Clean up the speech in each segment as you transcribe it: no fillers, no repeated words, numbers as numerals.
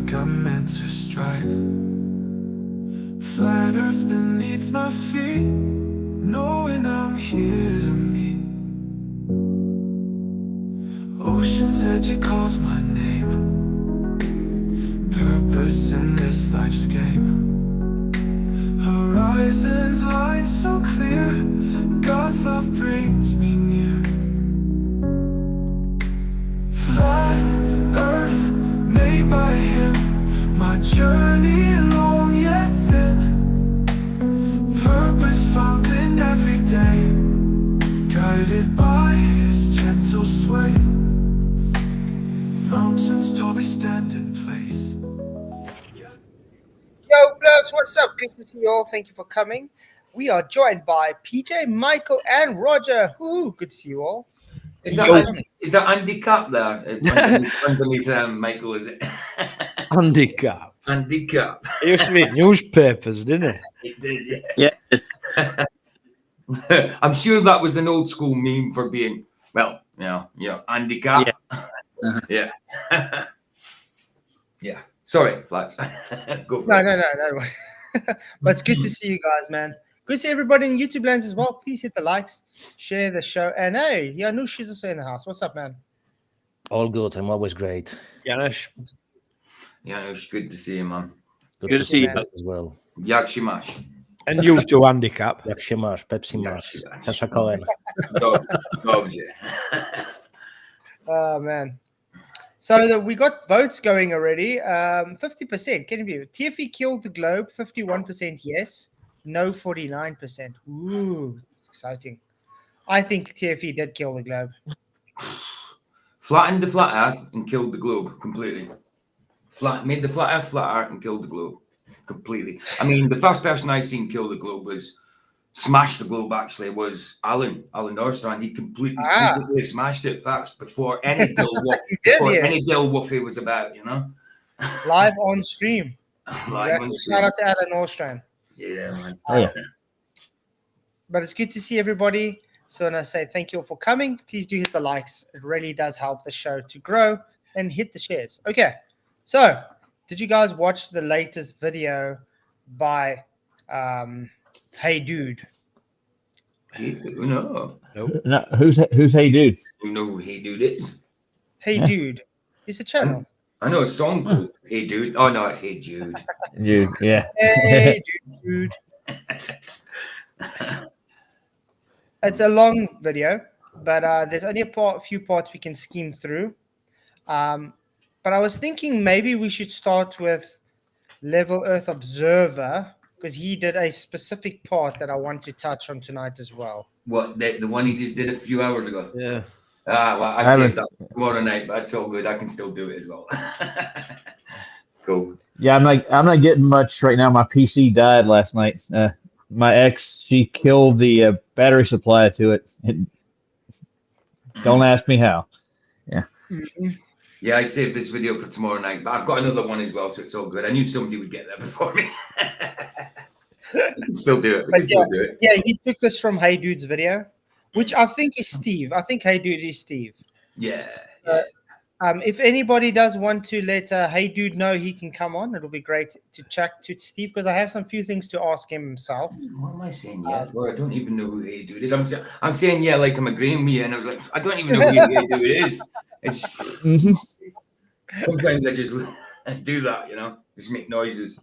like I'm meant to strike. Flat earth beneath my feet, knowing I'm here to meet. Ocean's edge, it calls my name. Purpose in this life's game. Horizons line so clear, God's love brings me near. Flat earth made by him, my journey long yet thin. Purpose found in every day, guided by his gentle sway. Mountains tall, they stand in place. Yo, Flats, what's up? Good to see you all. Thank you for coming. We are joined by PJ, Michael, and Roger. Ooh, good to see you all. Is that Andy Cap there? Underneath Michael, is it? Andy Cap. Andy Cap. It used to be newspapers, didn't it? It did, yeah. I'm sure that was an old school meme for being, well, Andy Cap. Yeah. Yeah. Yeah. Sorry, Flats. Go for it. No. But it's good to see you guys, man. Good to see everybody in YouTube lands as well. Please hit the likes, share the show. And hey, Janusz is also in the house. What's up, man? All good. I'm always great. Janusz. Janusz, good to see you, man. Good to see you man. as well. Jak się masz? And you too, Andy Cap. Jak się masz? Pepsi masz. Jak się masz. Sasha Cohen. Dobrze. Oh, man. So we got votes going already. 50%. Can you believe it? TFE killed the globe. 51% yes. No, 49%. Ooh, it's exciting. I think TFE did kill the globe. Flattened the flat earth and killed the globe completely. Made the flat earth flatter and killed the globe completely. I mean, the first person I seen kill the globe smashed the globe, actually, was Alan Norstrand. He completely physically smashed it first before any Dill Woofy was about, you know? Live on stream. Live on stream. Shout out to Alan Norstrand. Yeah, man. But it's good to see everybody. So when I say thank you all for coming, please do hit the likes. It really does help the show to grow, and hit the shares. Okay. So did you guys watch the latest video by Hey Dude? No. No, who's Hey Dude? You know who Hey Dude is? Hey Dude. It's a channel. I know a song called Hey Dude. Oh, no, it's Hey Jude. Dude, yeah. Hey Dude. It's a long video, but there's only a few parts we can skim through. But I was thinking maybe we should start with Level Earth Observer, because he did a specific part that I want to touch on tonight as well. What, the one he just did a few hours ago? Yeah. Well, I saved that tomorrow night, but it's all good. I can still do it as well. Cool. Yeah, I'm not getting much right now. My PC died last night. My ex, she killed the battery supply to it. Don't ask me how. Yeah. Mm-hmm. Yeah, I saved this video for tomorrow night, but I've got another one as well, so it's all good. I knew somebody would get there before me. We can still do it. Yeah, he took this from Hey Dude's video, which I think is Steve. I think Hey Dude is Steve. Yeah. If anybody does want to let Hey Dude know, he can come on. It'll be great to chat to Steve, because I have some few things to ask him himself. What am I saying? Yeah, for? I don't even know who Hey Dude is. I'm saying yeah, like I'm agreeing with you, and I was like, I don't even know who Hey Dude is. It's sometimes I just do that, you know, just make noises.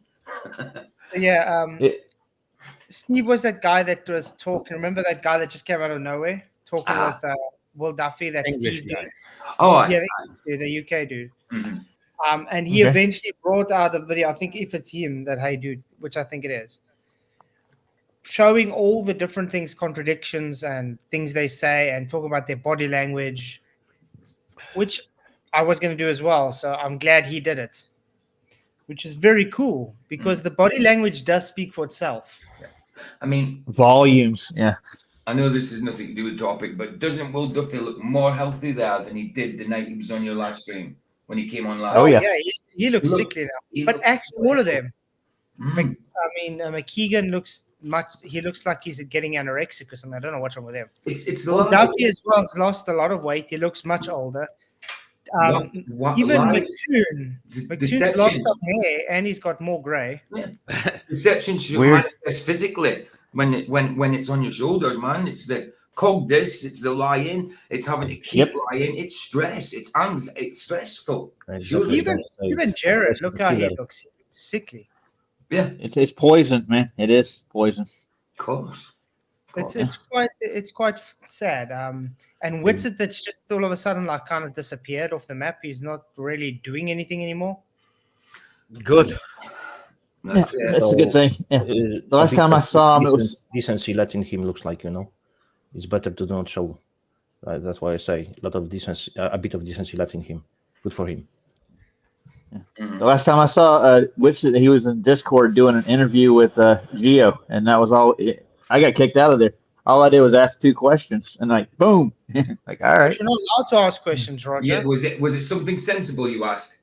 Steve was that guy that was talking. Remember that guy that just came out of nowhere talking with Will Duffy? That English Steve guy. dude. Oh, yeah, the UK dude. Mm-hmm. And he eventually brought out a video. I think if it's him, that Hey Dude, which I think it is, showing all the different things, contradictions and things they say, and talking about their body language, which I was going to do as well. So I'm glad he did it, which is very cool, because the body language does speak for itself. I mean, volumes. Yeah. I know this has nothing to do with the topic, but doesn't Will Duffy look more healthy there than he did the night he was on your last stream when he came on live? Oh, yeah. He looks sickly now. But actually, all of them. Mm. McKeegan looks he looks like he's getting anorexic or something. I don't know what's wrong with him. It's Duffy as well has lost a lot of weight. He looks much older. what even lies? McToon's lost some hair and he's got more grey. Yeah. Deception should Weird. manifest physically when it's on your shoulders, man. It's the this, it's the lying, it's having to keep Yep. lying, it's stress, it's stressful. Right, Sure. definitely. Even Jared, look how he looks sickly. Yeah, It's poison, man. It is poison. of course. It's quite sad. And Whitsett, that's just all of a sudden like kind of disappeared off the map. He's not really doing anything anymore. Good. That's Yeah, it. that's a good thing. Yeah. The last time I saw him, it was decency letting him looks like, it's better to not show. That's why I say a bit of decency left in him. Good for him. the last time I saw Whitsett, he was in Discord doing an interview with Geo, and that was all. I got kicked out of there. All I did was ask 2 questions, and like boom, like all right. You're not allowed to ask questions, Roger. Yeah, was it something sensible you asked?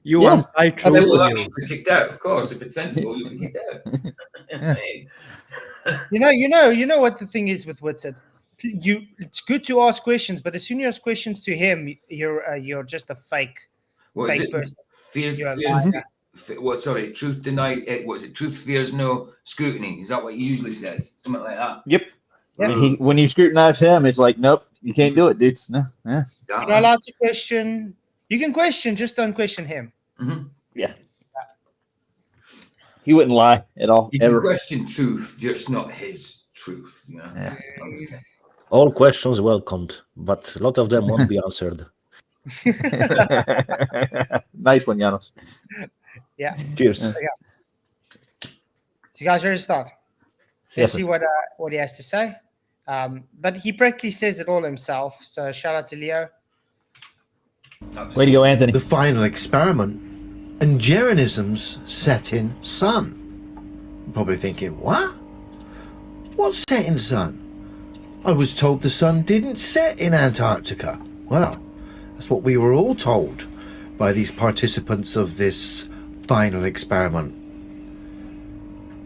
You Yeah. want I truth Well, from that you. means you're kicked out, of course. If it's sensible, you'll be kicked out. You know what the thing is with Whitsett. It's good to ask questions, but as soon as you ask questions to him, you're just a fake What is fake it? person. Fear, You're a fear, liar. what? Sorry, truth denied. Was it truth fears no scrutiny? Is that what he usually says? Something like that. Yep. Yeah. And when you scrutinize him, it's like, nope, you can't do it, dude. No, yeah. You're not allowed to question. You can question, just don't question him. Mhm. He wouldn't lie at all, You can ever. question truth, just not his truth. Yeah. All questions welcomed, but a lot of them won't be answered. Nice one, Janos. Cheers. So you guys ready to start? Yes, Let's see what he has to say. But he practically says it all himself. So shout out to Leo. Way to go, Anthony. The final experiment and Jeranism's setting sun. You're probably thinking, what? What's setting sun? I was told the sun didn't set in Antarctica. Well, that's what we were all told by these participants of this final experiment.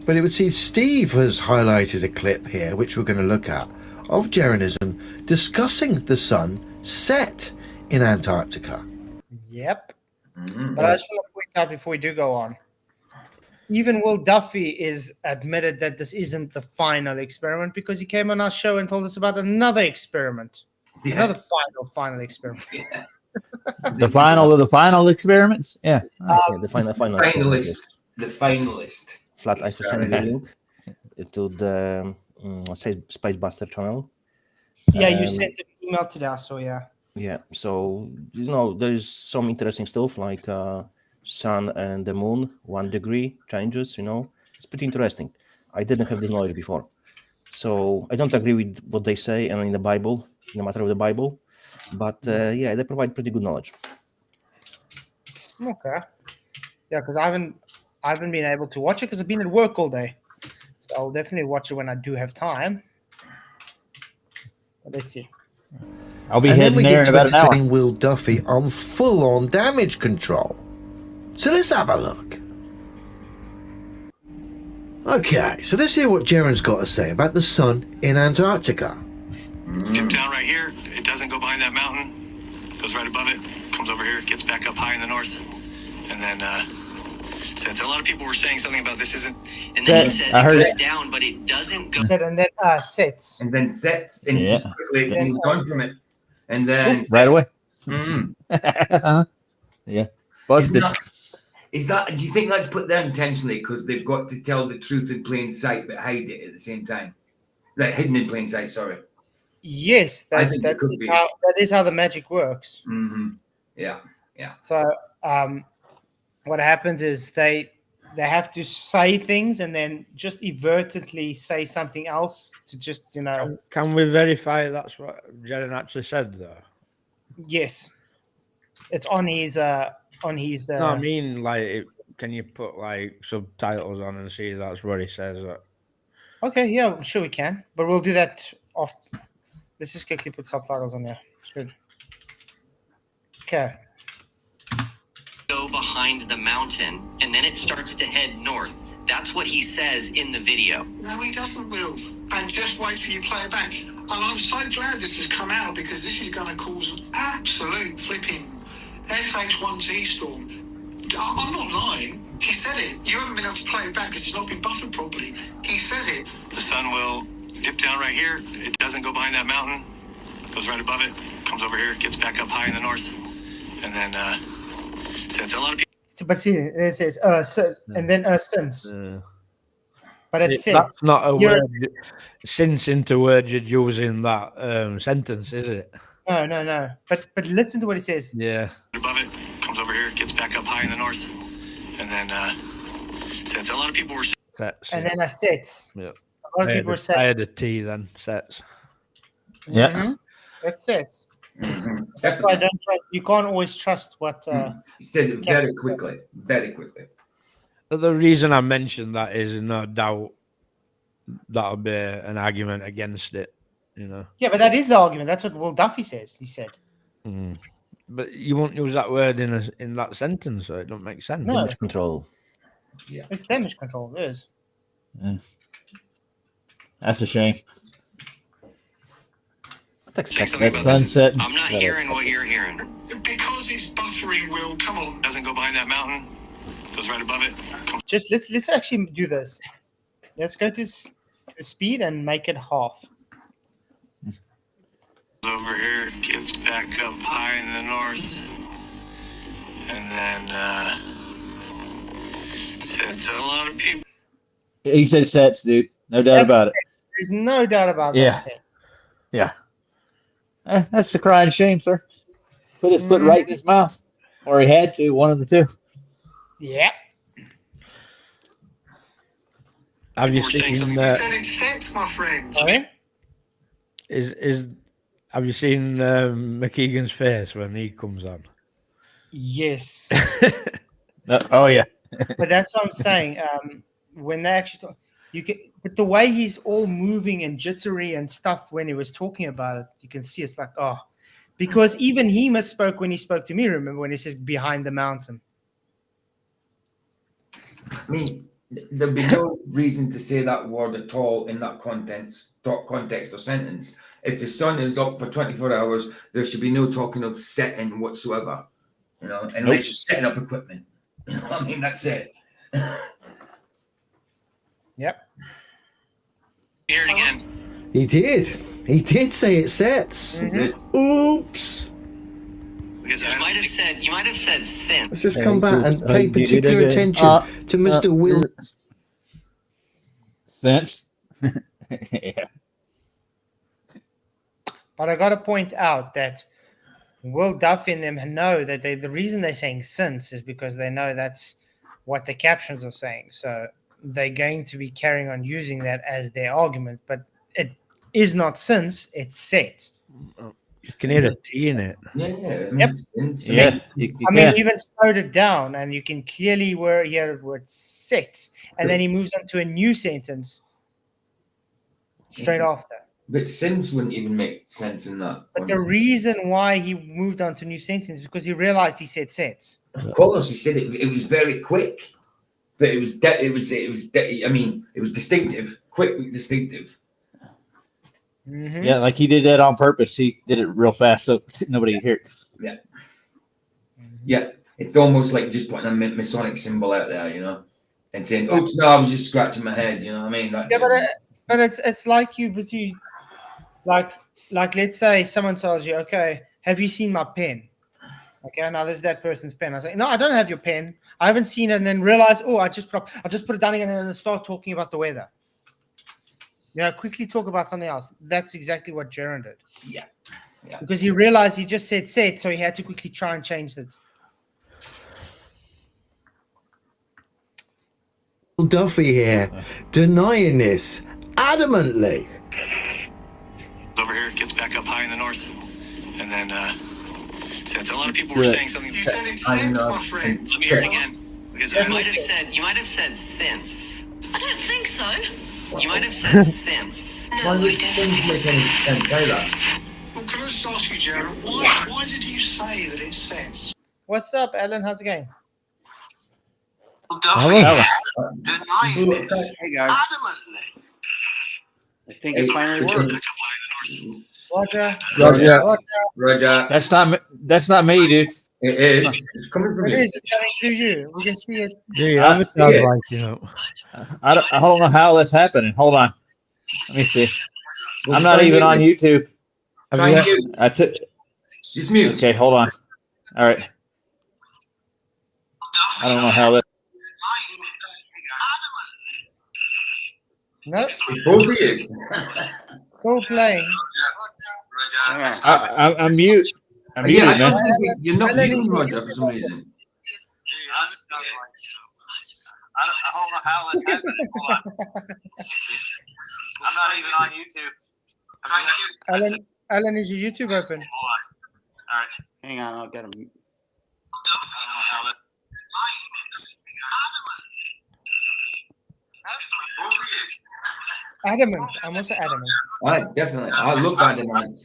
But it would seem Steve has highlighted a clip here, which we're going to look at, of Jeranism discussing the sun set in Antarctica. Yep. But I just want to point out before we do go on, even Will Duffy is admitted that this isn't the final experiment because he came on our show and told us about another experiment. Yeah. Another final experiment. Yeah. The final of the final experiments? Yeah. Yeah, the final Finalist. The finalist. Flat I send the link to the Space Buster channel. Yeah, you Um, sent an email to us, so yeah. Yeah, so there's some interesting stuff like sun and the moon, 1 degree changes. It's pretty interesting. I didn't have this knowledge before, so I don't agree with what they say and in the Bible, in the matter of the Bible, but yeah, they provide pretty good knowledge. Okay. Yeah, because I haven't been able to watch it because I've been at work all day. So I'll definitely watch it when I do have time. But let's see. I'll be And then we heading there get in to about an hour. entertain Will Duffy on full-on damage control. So let's have a look. Okay, so let's hear what Jaren's got to say about the sun in Antarctica. Dip down right here. It doesn't go behind that mountain. Goes right above it. Comes over here. Gets back up high in the north. And then sets. A lot of people were saying something about this isn't. And then Yeah, he says I it heard goes it. down, but it doesn't go. Said and then sets. And then sets and Yeah. just quickly moved on from it. And then Right away. Mhm. Yeah. Busted. Is that? Do you think that's put there intentionally because they've got to tell the truth in plain sight but hide it at the same time, like hidden in plain sight? Sorry. Yes, I think it could be. that is how the magic works. Mm-hmm. Yeah. So what happens is they have to say things and then just inadvertently say something else to just Can we verify that's what Jaren actually said, though? yes, it's on his No, I mean, can you put subtitles on and see that's what he says? Okay, yeah, I'm sure we can, but we'll do that off. Let's just quickly put subtitles on there. It's good. Okay. Go behind the mountain, and then it starts to head north. That's what he says in the video. No, he doesn't, Will. And just wait till you play it back. And I'm so glad this has come out because this is going to cause absolute flipping SH1T storm. I'm not lying. He said it. You haven't been able to play it back because it's not been buffered properly. He says it. The sun will dip down right here. It doesn't go behind that mountain. Goes right above it. Comes over here. Gets back up high in the north. And then sets. A lot of people. But see, it says and then since. But it says that's not a word. Since into word you're using that sentence, is it? No. But listen to what it says. Yeah. Above it. Comes over here. Gets back up high in the north. And then sets. A lot of people were. Sets, and then a sets. Yeah. A lot of people were saying. I had a T then. Sets. Yeah. Mm-hmm. That's sets. Mhm. That's why I don't trust. You can't always trust what. He says it very quickly. Very quickly. But the reason I mentioned that is no doubt that'll be an argument against it. You know. Yeah, but that is the argument. That's what Will Duffy says. He said. Mm. But you won't use that word in that sentence, so it don't make sense. No. Damage control. Yeah. It's damage control. It is. Yeah. That's a shame. Saying something That about this. sunset. I'm not hearing what you're hearing. Because it's buffering, Will. Come on. Doesn't go behind that mountain. Goes right above it. Comes Just let's actually do this. Let's go to the speed and make it half. over here. Gets back up high in the north. And then sets a lot of people. He said sets, dude. No doubt about it. There's no doubt about Yeah. that set. Yeah. That's a crying shame, sir. Put his foot right in his mouth. Or he had to, one of the two. Yeah. Have you We're saying seen something. You said it sets, my friend. Sorry? Have you seen McKeegan's face when he comes on? Yes. Oh, yeah. But that's what I'm saying. When they actually talk, but the way he's all moving and jittery and stuff when he was talking about it, you can see it's like, oh, because even he misspoke when he spoke to me. Remember when he says behind the mountain? I mean, there'd be no reason to say that word at all in that context or sentence. If the sun is up for 24 hours, there should be no talking of setting whatsoever. You know, unless you're setting up equipment. You know what I mean? That's it. Yep. Hear it again. He did. He did say it sets. Mm-hmm. Oops. Because You might have said since. Let's just come back and pay particular attention to Mr. Will. Sense. Yeah. But I got to point out that Will Duffy and them know that the reason they're saying since is because they know that's what the captions are saying. So they're going to be carrying on using that as their argument. But it is not since, it's set. You can hear a T in it. Yeah. I mean, Yep. Yeah. You I mean, can. even slowed it down, and you can clearly hear the word set. And then he moves on to a new sentence straight after. But since wouldn't even make sense in that. But the reason why he moved on to new sentence is because he realized he said sets. Of course, he said it was very quick, but it was distinctive, quick, distinctive. Mm-hmm. Yeah, like he did that on purpose. He did it real fast so nobody could hear it. Yeah, it's almost like just putting a Masonic symbol out there, you know, and saying, "Oops, no, I was just scratching my head." You know what I mean? Yeah, but it's like you, like let's say someone tells you, "Okay, have you seen my pen?" Okay, now there's that person's pen. I say, "No, I don't have your pen. I haven't seen it." And then realize, "Oh, I just put it down again," and then start talking about the weather. Quickly talk about something else. That's exactly what Jaron did. Yeah. Because he realized he just said set, so he had to quickly try and change it. Duffy here, denying this adamantly. Over here, gets back up high in the north. And then sets. A lot of people were saying something. You said it sets, my friend. Let me hear it again. Because You might have said since. I don't think so. You might have said since. No, Why I would don't. things make any sense either? Well, can I just ask you, Jared, why did you say that it sets? What's up, Alan? How's it going? Denying this Hey, guys. Adamantly. I think it finally worked. Roger. Roger. That's not me, dude. It is. It's coming from It you. is. It's coming through you. We can see it. Yeah, your I see avatar's it. lighting up. I don't know how that's happening. Hold on. Let me see. Well, I'm not try even mute on it. YouTube. Try Have you, mute. I took. Just mute. Okay, hold on. All right. I don't know how that. No, It's both of you. still playing. I'm mute. I'm Yeah, I muted, don't man. think you're not Alan is muting your Roger for some reason. I don't know how that's happening. Hold on. I'm not even on YouTube. Alan, is your YouTube open? Hold on. All right. Hang on, I'll get him. Adamant. I'm also adamant. Definitely. I love Adamant.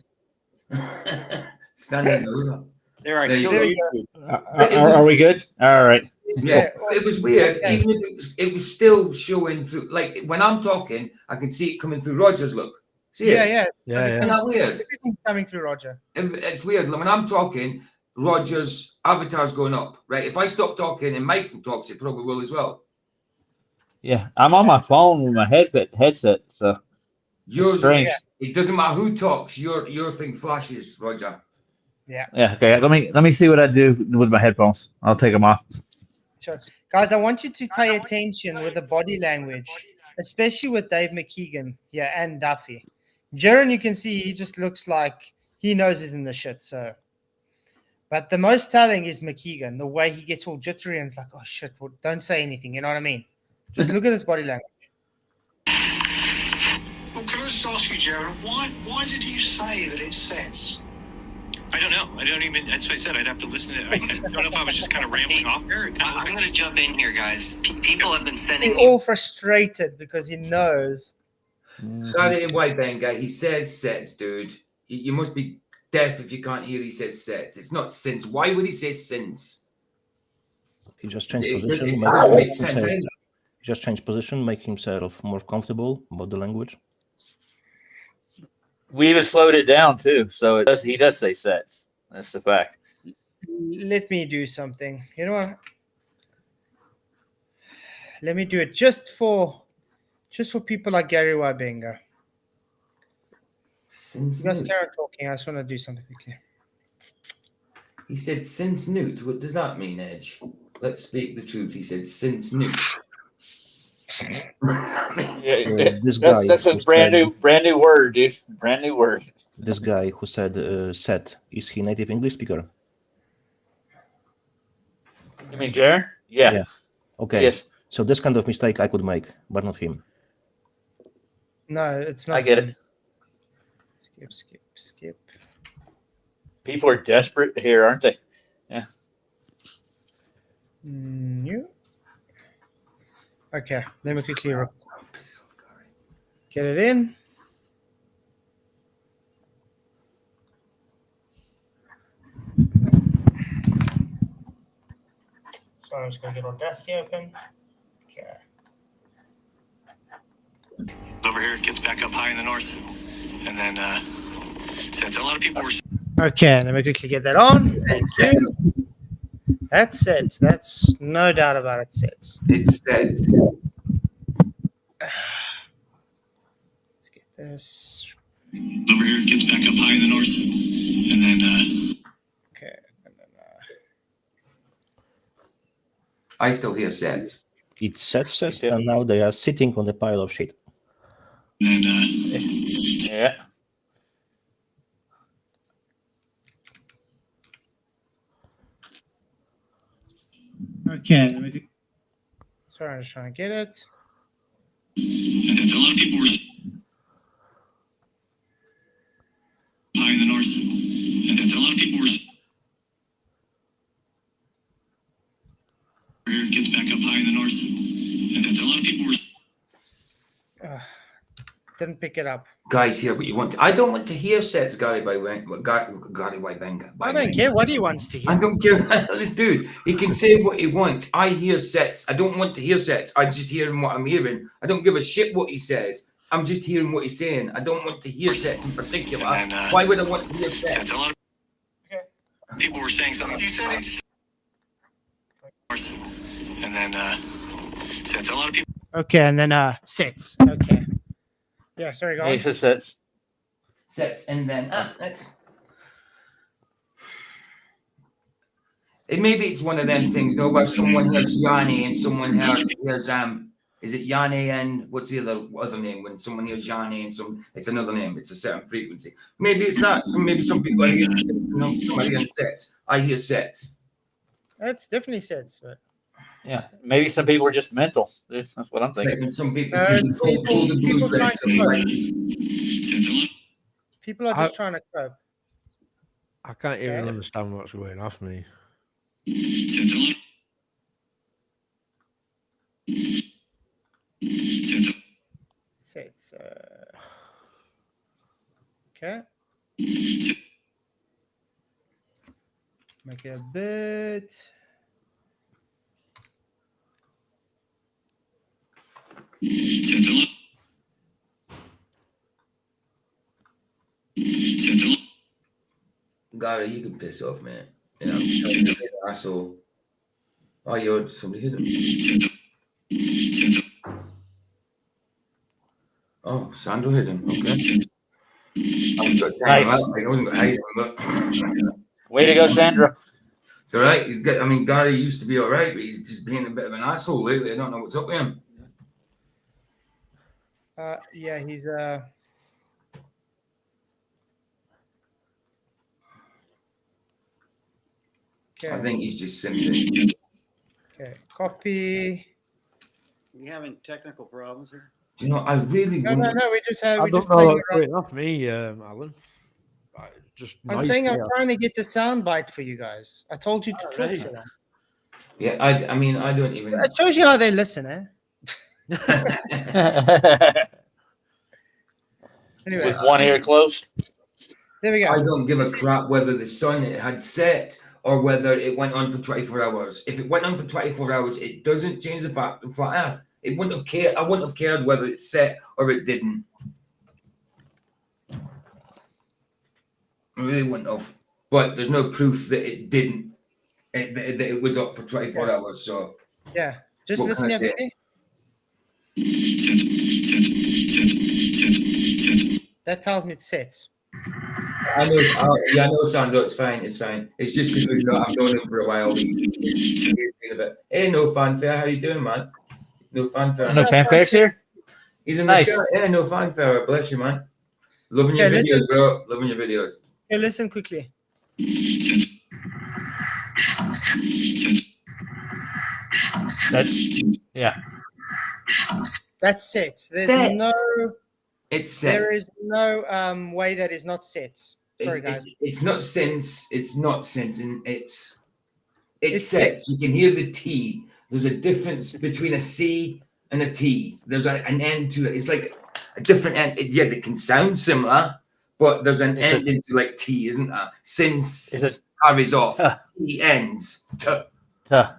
Standing over. There, I There you killed go. YouTube. Are we good? All right. Yeah, it was weird. Okay. Even if it was still showing through. Like when I'm talking, I can see it coming through Roger's look. See Yeah, it? yeah. Yeah, It's yeah. Isn't coming that weird? Everything's coming through Roger. It's weird. When I'm talking, Roger's avatar's going up, right? If I stop talking and Michael talks, it probably will as well. Yeah, I'm on my phone with my headset, so it's Yours, strange. it doesn't matter who talks. Your thing flashes, Roger. Yeah. Okay. Let me see what I do with my headphones. I'll take them off. Sure. Guys, I want you to pay attention with the body language, especially with Dave McKeegan here and Duffy. Jaron, you can see he just looks like he knows he's in the shit. So, but the most telling is McKeegan, the way he gets all jittery and it's like, oh shit, well, don't say anything. You know what I mean? Just look at this body language. Well, can I just ask you, Jared, why is it you say that it sets? I don't know. I don't even. That's what I said. I'd have to listen to it. I don't know if I was just kind of rambling off there. I'm going to jump in here, guys. People have been He's sending me. all frustrated because he knows. Got it, white bang guy. He says sets, dude. You must be deaf if you can't hear. He says sets. It's not since. Why would he say since? He just changed It position. doesn't make sense. He just changed position, make himself more comfortable about the language. We even slowed it down too, so he does say sets. That's the fact. Let me do something. You know what? Let me do it just for people like Gary Wabenga. Since You guys Newt. carry on talking. I just want to do something quickly. He said since Newt. What does that mean, Edge? Let's speak the truth. He said since Newt. This guy. That's a who brand said- new word, dude. Brand new word. This guy who said set, is he native English speaker? You mean Jared? Yeah. Yeah. Okay. Yes. So this kind of mistake I could make, but not him. No, it's not. I get it. Skip. People are desperate here, aren't they? Yeah. New. Okay, let me quickly get it in. So I'm just going to get Audacity open. Okay. Over here, it gets back up high in the north, and then sets. A lot of people were. Okay, let me quickly get that on. Thank you. That's it. That's no doubt about it. Sets. It's sets. Let's get this. Over here, it gets back up high in the north, and then. Okay. And then, I still hear sets. It's sets, and now they are sitting on the pile of shit. And Yeah. okay. Sorry, I'm just trying to get it. and that's a lot of people were. High in the north, and that's a lot of people were. Over here, it gets back up high in the north, and that's a lot of people were. Didn't pick it up. Guys, hear what you want. I don't want to hear sets, Gary Whitebenga. I don't care what he wants to hear. I don't care. This dude, he can say what he wants. I hear sets. I don't want to hear sets. I'm just hearing what I'm hearing. I don't give a shit what he says. I'm just hearing what he's saying. I don't want to hear sets in particular. And then, Why would I want to hear sets? Sets a lot of. people were saying something. You said it's North, and then sets. A lot of people. Okay, and then sets. Okay. Yeah, sorry, go on. sets. Sets and then that's. Maybe it's one of them things, though, where someone hears Yanni and someone hears is it Yanni and what's the other name? When someone hears Yanni and it's another name. It's a certain frequency. Maybe it's that. So maybe some people are hearing sets. I hear sets. That's definitely sets. But... Yeah, maybe some people are just mental. That's what I'm thinking. Some people people are just trying to cope. I can't even understand what's going off me. Sets. Okay. Make it a bit. Gary, you can piss off, man. You know, asshole. Oh, you're somebody hit him. Oh, Sandro hit him. Okay. I was going to time him out. I wasn't going to hate him, but way to go, Sandra. It's all right. He's got. I mean, Gary used to be all right, but he's just being a bit of an asshole lately. I don't know what's up with him. Yeah, he's Okay. I think he's just simply. Okay, copy. You having technical problems here? Do you know? I really. No, we just have. I don't know what's going off me, Alan. I'm saying I'm trying to get the sound bite for you guys. I told you to talk to them. Yeah, I mean, I don't even. It shows you how they listen, eh? Anyway, with one ear closed. There we go. I don't give a crap whether the sun had set or whether it went on for 24 hours. If it went on for 24 hours, it doesn't change the fact of flat Earth. It wouldn't have cared. I wouldn't have cared whether it set or it didn't. I really wouldn't have. But there's no proof that it didn't. That it was up for 24 hours. So yeah, just listen everything. That tells me it sets. I know. I know, Sandro. It's fine. It's fine. It's just because I've known him for a while. Hey, no fanfare. How you doing, man? No fanfare. No fanfares here. He's in the chat. Yeah, no fanfare. Bless you, man. Loving your videos, bro. Loving your videos. Hey, listen quickly. That's sets. There's no. It's sets. There is no way that is not sets. Sorry, guys. It's not sense. It's not sense, and it's sets. You can hear the T. There's a difference between a C and a T. There's an end to it. It's like a different end. Yeah, they can sound similar, but there's an end into like T, isn't there? Since carries off. T ends. Yeah.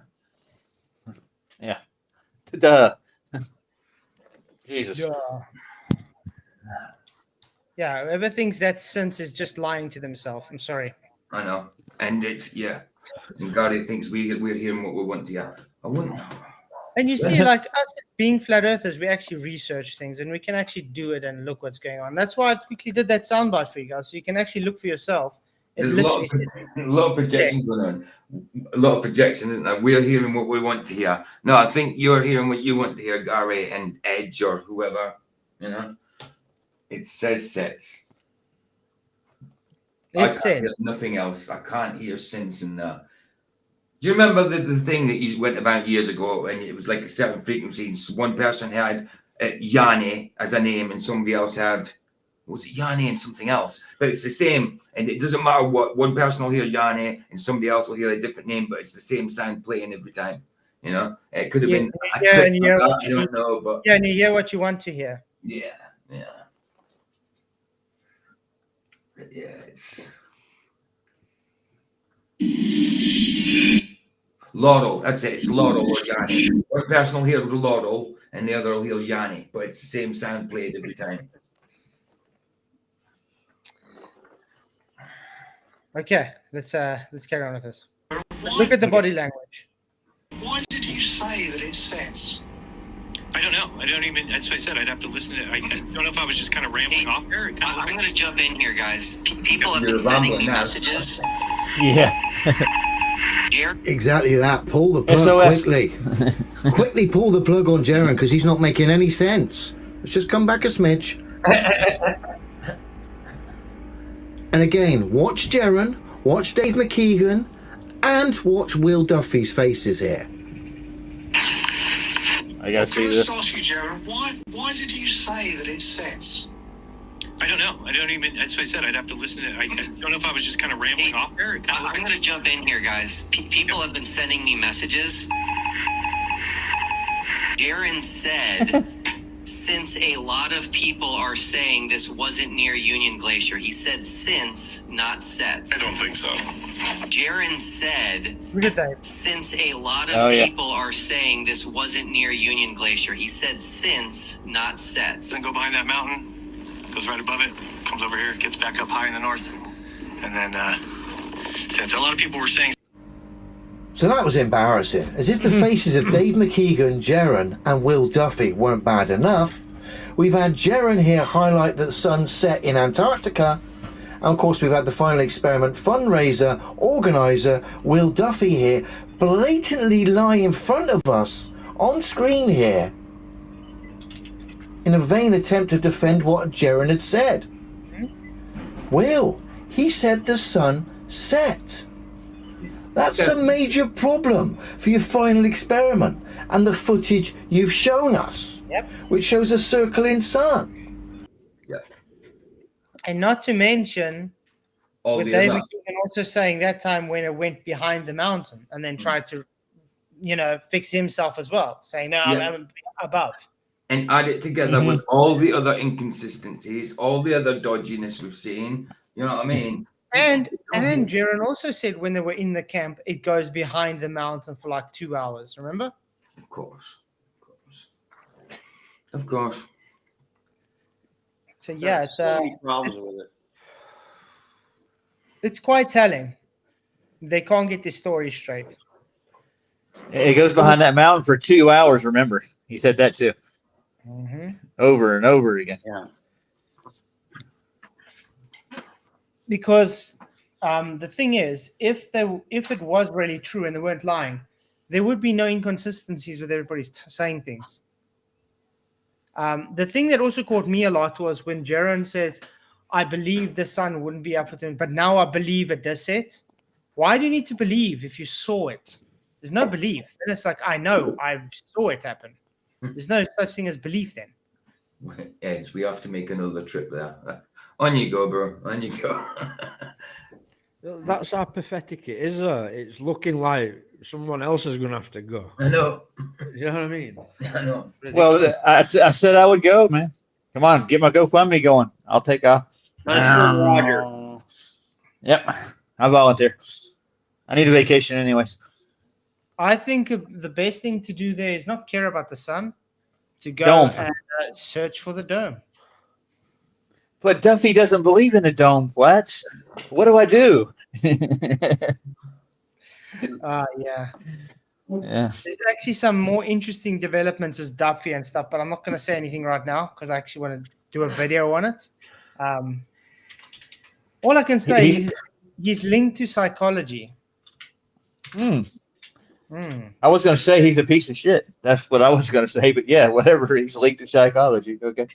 Duh. Jesus. Yeah, whoever thinks that sense is just lying to themselves. I'm sorry. I know. And and Gary thinks we're hearing what we want to hear. I wouldn't know. And you see, like us being flat earthers, we actually research things and we can actually do it and look what's going on. That's why I quickly did that soundbite for you guys, so you can actually look for yourself. There's a lot of projections going on. A lot of projections, isn't there? We're hearing what we want to hear. No, I think you're hearing what you want to hear, Gary and Edge or whoever. You know, it says sets. I can't hear nothing else. I can't hear sense in that. Do you remember the thing that you went about years ago and it was like a certain frequency? One person had Yanni as a name and somebody else had, was it Yanni and something else? But it's the same. And it doesn't matter what, one person will hear Yanni and somebody else will hear a different name, but it's the same sound playing every time. You know, it could have been a trick like that, I don't know. But yeah, and you hear what you want to hear. Yeah. It's Laurel. That's it. It's Laurel or Yanni. One person will hear Laurel and the other will hear Yanni, but it's the same sound played every time. Okay, let's carry on with this. Look at the body language. Why did you say that it sets? I don't know. I don't even. That's what I said. I'd have to listen to it. I don't know if I was just kind of rambling off there. I'm going to jump in here, guys. People have You're been sending me rambling now. messages. Yeah. Exactly that. Pull the plug SOS. quickly. Quickly pull the plug on Jaren because he's not making any sense. Let's just come back a smidge. And again, watch Jaren, watch Dave McKeegan, and watch Will Duffy's faces here. I gotta Can see I this. just ask you, Jared, why did you say that it sets? I don't know. I don't even. That's what I said. I'd have to listen to it. I don't know if I was just kind of rambling off there. I'm going to jump in here, guys. People have been sending me messages. Jaron said, since a lot of people are saying this wasn't near Union Glacier, he said since, not sets. I don't think so. Jaron said, Look at that. since a lot Oh, of yeah. people are saying this wasn't near Union Glacier, he said since, not sets. Doesn't go behind that mountain. Goes right above it. Comes over here. Gets back up high in the north, and then sets. A lot of people were saying. So that was embarrassing. As if the faces of Dave McKeegan, Jaren, and Will Duffy weren't bad enough, we've had Jaren here highlight that the sun set in Antarctica. And of course, we've had the final experiment fundraiser organizer, Will Duffy, here, blatantly lie in front of us on screen here in a vain attempt to defend what Jaren had said. Will, he said the sun set. That's a major problem for your final experiment and the footage you've shown us, which shows a circling sun. Yeah. And not to mention, All with the Dave other. McKeegan also saying that time when it went behind the mountain and then tried to, fix himself as well, saying, no, Yeah. I'm above. And add it together with all the other inconsistencies, all the other dodginess we've seen. You know what I mean? And Jaron also said when they were in the camp, it goes behind the mountain for like 2 hours. Remember? Of course. Of course. So yeah, There's so many problems with it. it's quite telling. They can't get this story straight. It goes behind that mountain for 2 hours. Remember, he said that too, over and over again. Yeah. Because the thing is, if it was really true and they weren't lying, there would be no inconsistencies with everybody saying things. The thing that also caught me a lot was when Jaron says, I believe the sun wouldn't be up with him, but now I believe it does set. Why do you need to believe if you saw it? There's no belief. Then it's like, I know, I saw it happen. There's no such thing as belief then. Edge, we have to make another trip there. On you go, bro. On you go. That's how pathetic it is. It's looking like someone else is going to have to go. I know. You know what I mean? I know. Well, I said I would go, man. Come on, get my GoFundMe going. I'll take off. Roger. Yep, I volunteer. I need a vacation anyways. I think the best thing to do there is not care about the sun, to go Dome. and search for the dome. But Duffy doesn't believe in a dome, Flats. What do I do? Yeah. Yeah. There's actually some more interesting developments as Duffy and stuff, but I'm not going to say anything right now because I actually want to do a video on it. All I can say is he's linked to psychology. I was going to say he's a piece of shit. That's what I was going to say. But yeah, whatever. He's linked to psychology. Okay.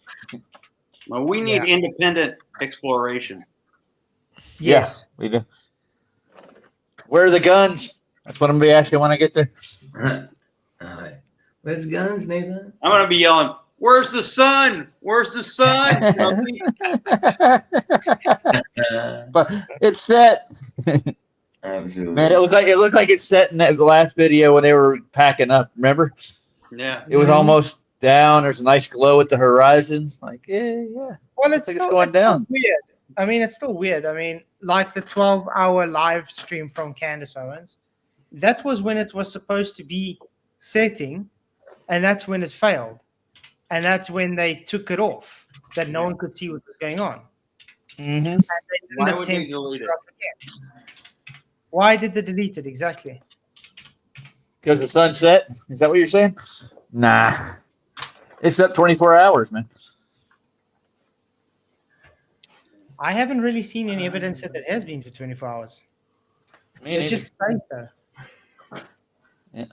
Well, we need independent exploration. Yes. Yeah, we do. Where are the guns? That's what I'm going to be asking when I get there. All right. Where's guns, Nathan? I'm going to be yelling, where's the sun? Where's the sun? But it's set. Absolutely. Man, it looked like it's set in that last video when they were packing up. Remember? Yeah. It was almost down. There's a nice glow at the horizon. Like, yeah. Well, it's Like still going down. weird. I mean, it's still weird. I mean, like the 12-hour live stream from Candace Owens, that was when it was supposed to be setting, and that's when it failed. And that's when they took it off, that no one could see what was going on. Mm-hmm. And they didn't Why would they attempt to delete put it? up again. Why did they delete it exactly? Because the sun set. Is that what you're saying? Nah. It's up 24 hours, man. I haven't really seen any evidence that it has been for 24 hours. Me They neither. just say so. Yeah.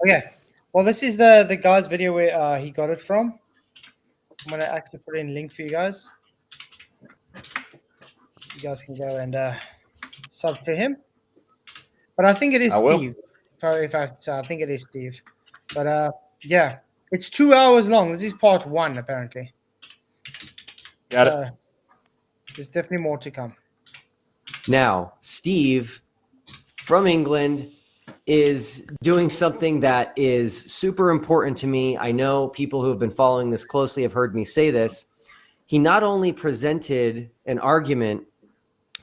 Okay. Well, this is the guy's video where he got it from. I'm gonna actually put in a link for you guys. You guys can go and sub for him. But I think it is I will. Steve. If I have to say, I think it is Steve. But yeah, it's 2 hours long. This is part 1, apparently. Got it. So there's definitely more to come. Now, Steve from England is doing something that is super important to me. I know people who have been following this closely have heard me say this. He not only presented an argument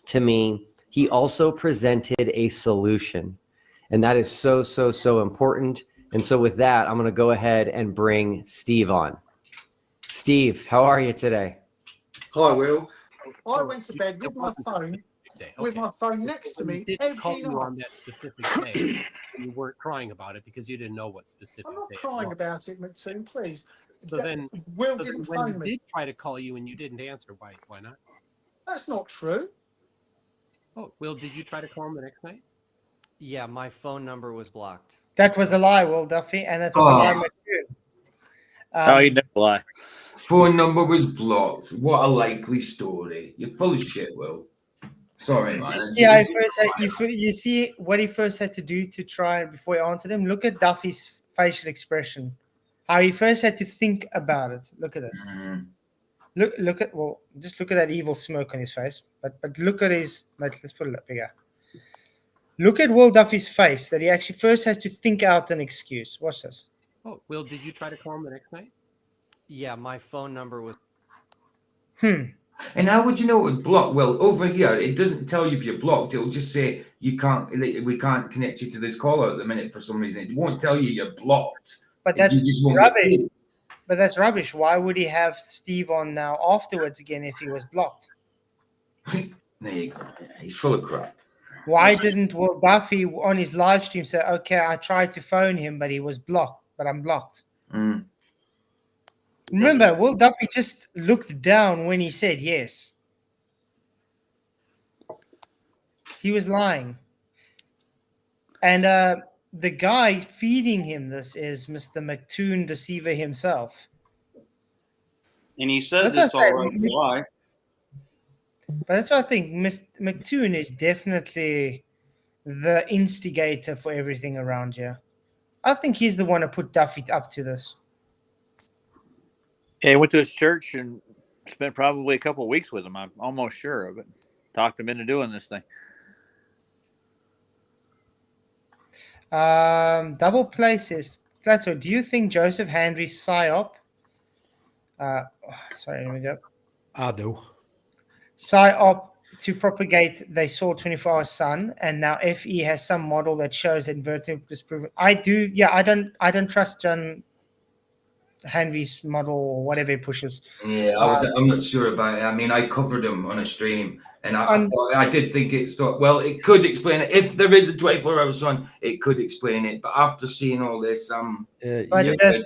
to me, he also presented a solution. And that is so, so, so important. And so with that, I'm going to go ahead and bring Steve on. Steve, how are you today? Hi, Will. I went to bed with my phone next to me every night. On that specific day. You weren't crying about it because you didn't know what specific I'm not day. crying about it, McToon, please. So then, Will so didn't when phone you me. did try to call you and you didn't answer, why not? That's not true. Oh, Will, did you try to call him the next night? Yeah, my phone number was blocked. That was a lie, Will Duffy, and that was a lie, McToon. Oh, you never lie. Phone number was blocked. What a likely story. You're full of shit, Will. Sorry, man. Yeah, you see what he first had to do to try before he answered him. Look at Duffy's facial expression. How he first had to think about it. Look at this. Look at just look at that evil smirk on his face. But look at his. Let's put it up bigger. Look at Will Duffy's face. That he actually first has to think out an excuse. Watch this. Oh, Will, did you try to call him the next night? Yeah, my phone number was. And how would you know it would block? Well, over here, it doesn't tell you if you're blocked. It'll just say we can't connect you to this caller at the minute for some reason. It won't tell you you're blocked. But that's You just won't get rubbish. through. But that's rubbish. Why would he have Steve on now afterwards again if he was blocked? There you go. He's full of crap. Why didn't Will Duffy on his live stream say, okay, I tried to phone him, but he was blocked, but I'm blocked? Remember, Will Duffy just looked down when he said yes. He was lying. And the guy feeding him this is Mr. McToon Deceiver himself. And he says That's it's what I all say. right. Why? But that's why I think Mr. McToon is definitely the instigator for everything around here. I think he's the one who put Duffy up to this. Yeah, he went to his church and spent probably a couple of weeks with him. I'm almost sure of it. Talked him into doing this thing. Double places. Flatzoid, do you think Joseph Henry's PSYOP? Sorry, let me go. I do. PSYOP to propagate they saw 24-hour sun, and now FE has some model that shows inverted disproven. I do. Yeah, I don't trust John Henry's model or whatever he pushes. Yeah, I'm not sure about it. I mean, I covered him on a stream, and I did think it could explain it. If there is a 24-hour sun, it could explain it. But after seeing all this, but the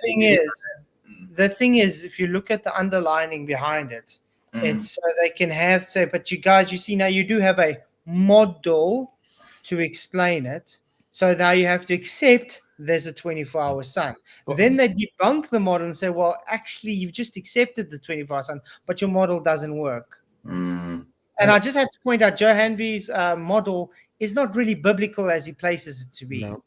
thing is, if you look at the underlining behind it, it's so they can have but you guys, you see now you do have a model to explain it. So now you have to accept there's a 24-hour sun. Then they debunk the model and say, well, actually, you've just accepted the 24-hour sun, but your model doesn't work. And I just have to point out, Joe Henry's model is not really biblical as he places it to be. No.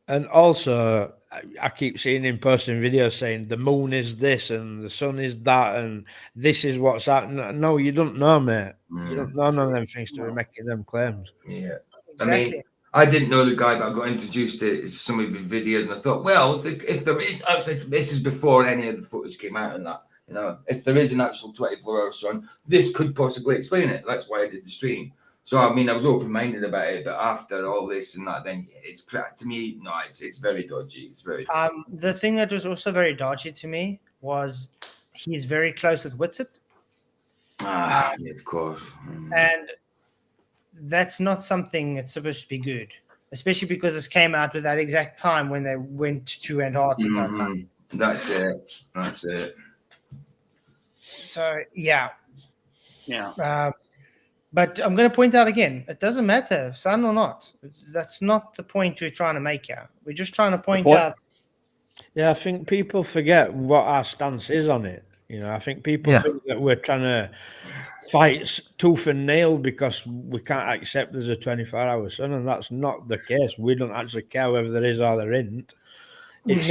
And also, I keep seeing in-person videos saying the moon is this and the sun is that and this is what's happening. No, you don't know, mate. You don't know none of them things to be making them claims. Yeah. Exactly. I mean, I didn't know the guy, but I got introduced to some of his videos, and I thought, well, if there is actually, this is before any of the footage came out, and that, you know, if there is an actual 24-hour sun, this could possibly explain it. That's why I did the stream. So I mean, I was open-minded about it, but after all this and that, then it's to me, no, it's very dodgy. It's very dodgy. The thing that was also very dodgy to me was he's very close with Whitsett. Yeah, of course. And that's not something that's supposed to be good, especially because this came out with that exact time when they went to Antarctica. That's it. So, yeah. Yeah. But I'm going to point out again, it doesn't matter, sun or not. That's not the point we're trying to make here. We're just trying to point out. Yeah, I think people forget what our stance is on it. I think people think that we're trying to fight tooth and nail because we can't accept there's a 24-hour sun, and that's not the case. We don't actually care whether there is or there isn't. It's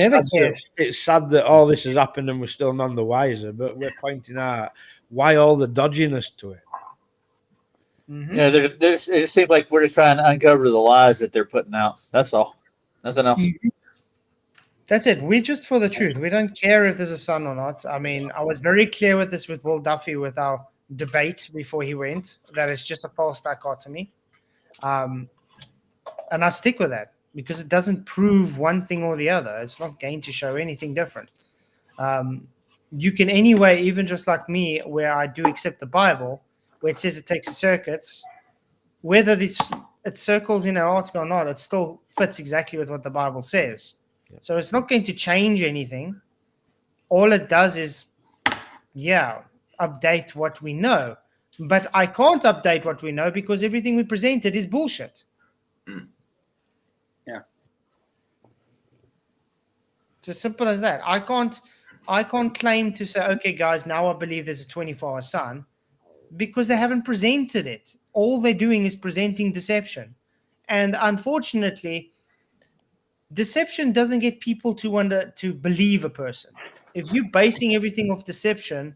sad that all this has happened and we're still none the wiser, but we're pointing out why all the dodginess to it. Yeah, it seems like we're just trying to uncover the lies that they're putting out. That's all. Nothing else. That's it. We're just for the truth. We don't care if there's a sun or not. I mean, I was very clear with this with Will Duffy with our debate before he went, that it's just a false dichotomy. And I stick with that because it doesn't prove one thing or the other. It's not going to show anything different. You can anyway, even just like me, where I do accept the Bible, where it says it takes circuits, whether it circles in Antarctica or not, it still fits exactly with what the Bible says. So it's not going to change anything. All it does is, update what we know. But I can't update what we know because everything we presented is bullshit. Yeah. It's as simple as that. I can't claim to say, okay, guys, now I believe there's a 24-hour sun, because they haven't presented it. All they're doing is presenting deception. And unfortunately, deception doesn't get people to believe a person. If you're basing everything off deception,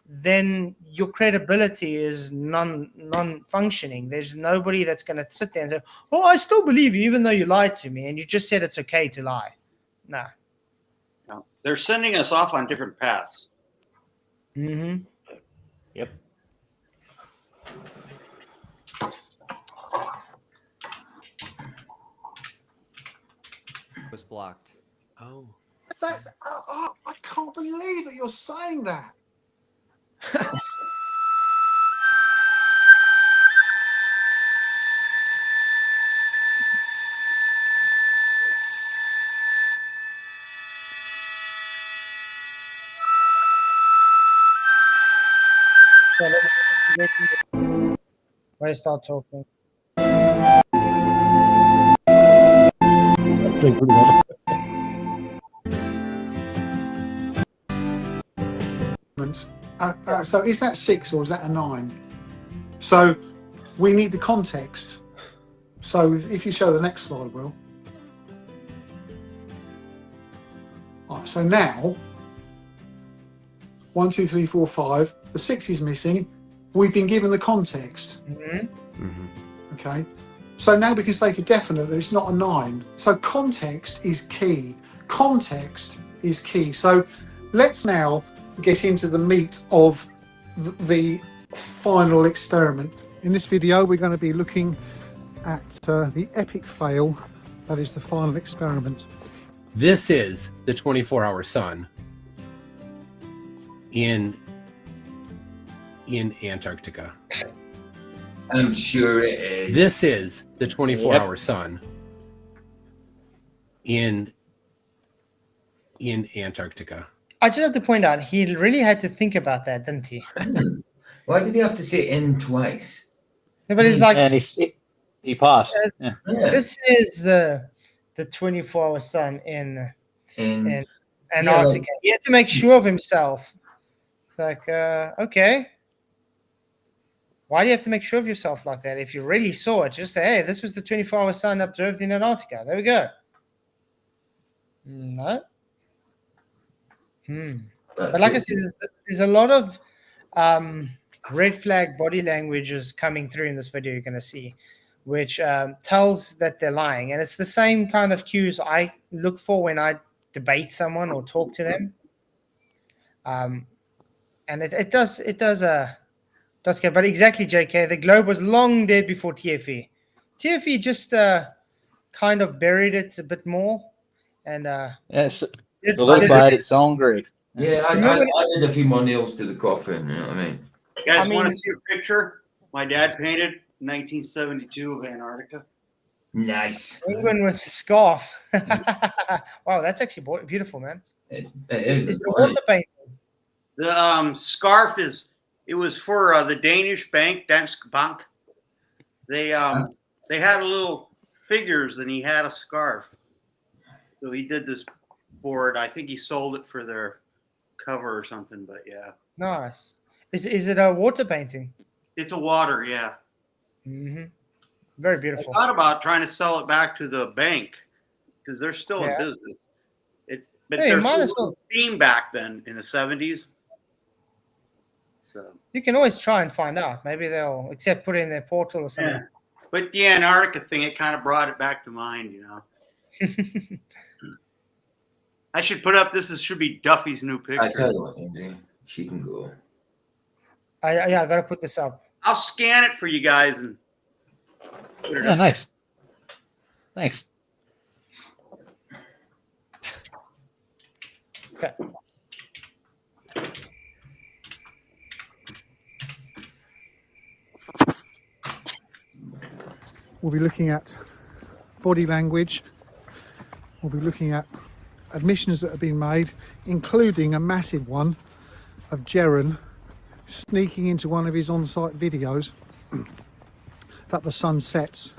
then your credibility is non-functioning. There's nobody that's going to sit there and say, oh, I still believe you, even though you lied to me and you just said it's okay to lie. No. They're sending us off on different paths. Mm-hmm. Yep. Was blocked. Oh. That's I can't believe that you're saying that. Why start talking? So is that 6 or is that a 9? So we need the context. So if you show the next slide, Will. All right, so now 1, 2, 3, 4, 5. The 6 is missing. We've been given the context. Okay. So now we can say for definite that it's not a 9. So context is key. Context is key. So let's now get into the meat of the final experiment. In this video, we're going to be looking at the epic fail. That is the final experiment. This is the 24-hour sun in Antarctica. I'm sure it is. This is the 24-hour sun in Antarctica. I just have to point out, he really had to think about that, didn't he? Why did he have to say "in" twice? Nobody's like, and he paused. This is the 24-hour sun in Antarctica. He had to make sure of himself. It's like, okay. Why do you have to make sure of yourself like that? If you really saw it, just say, hey, this was the 24-hour sun observed in Antarctica. There we go. No. But like I said, there's a lot of red flag body languages coming through in this video you're going to see, which tells that they're lying. And it's the same kind of cues I look for when I debate someone or talk to them. And it does get, but exactly, JK, the globe was long dead before TFE. TFE just kind of buried it a bit more. And solidified its own grave. Yeah, I did a few more nails to the coffin. You know what I mean? You guys I mean- want to see a picture my dad painted in 1972 of Antarctica? Nice. Penguin with a scarf. Wow, that's actually beautiful, man. It Is is. it a water painting? The scarf it was for the Danish bank, Danske Bank. They had a little figures and he had a scarf. So he did this for it. I think he sold it for their cover or something, but yeah. Nice. Is it a water painting? It's a water, yeah. Mm-hmm. Very I beautiful. thought about trying to sell it back to the bank because they're still in Yeah. business. But Hey, there's might a as well. theme back then in the 70s. So You can always try and find out. Maybe they'll put it in their portal or something. yeah. But the Antarctica thing, it kind of brought it back to mind, you know. I should put up should be Duffy's new picture. I tell you what, Angie, she can go. I gotta put this up. I'll scan it for you guys and put it Yeah, up. nice. Thanks. Okay. We'll be looking at body language. We'll be looking at admissions that have been made, including a massive one of Jeren sneaking into one of his on-site videos that the sun sets.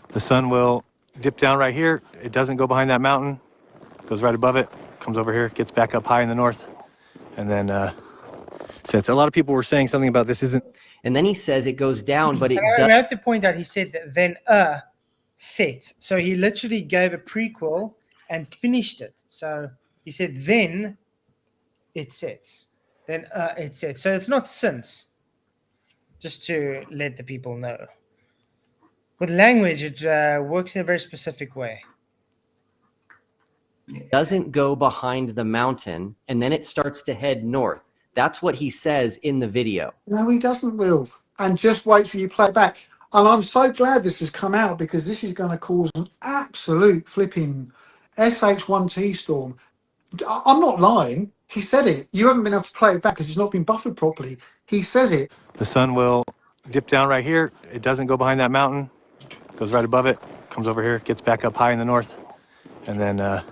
The sun will dip down right here. It doesn't go behind that mountain. Goes right above it. Comes over here. Gets back up high in the north. And then sets. A lot of people were saying something about this isn't. And then he says it goes down, but it And does. I have to point out, he said that then set. So he literally gave a prequel and finished it. So he said then it sets. Then it sets. So it's not since. Just to let the people know. With language, it works in a very specific way. Doesn't go behind the mountain, and then it starts to head north. That's what he says in the video. No, he doesn't, Will. And just wait till you play it back. And I'm so glad this has come out because this is going to cause an absolute flipping SH1T storm. I'm not lying. He said it. You haven't been able to play it back because it's not been buffered properly. He says it. The sun will dip down right here. It doesn't go behind that mountain. Goes right above it. Comes over here. Gets back up high in the north. And then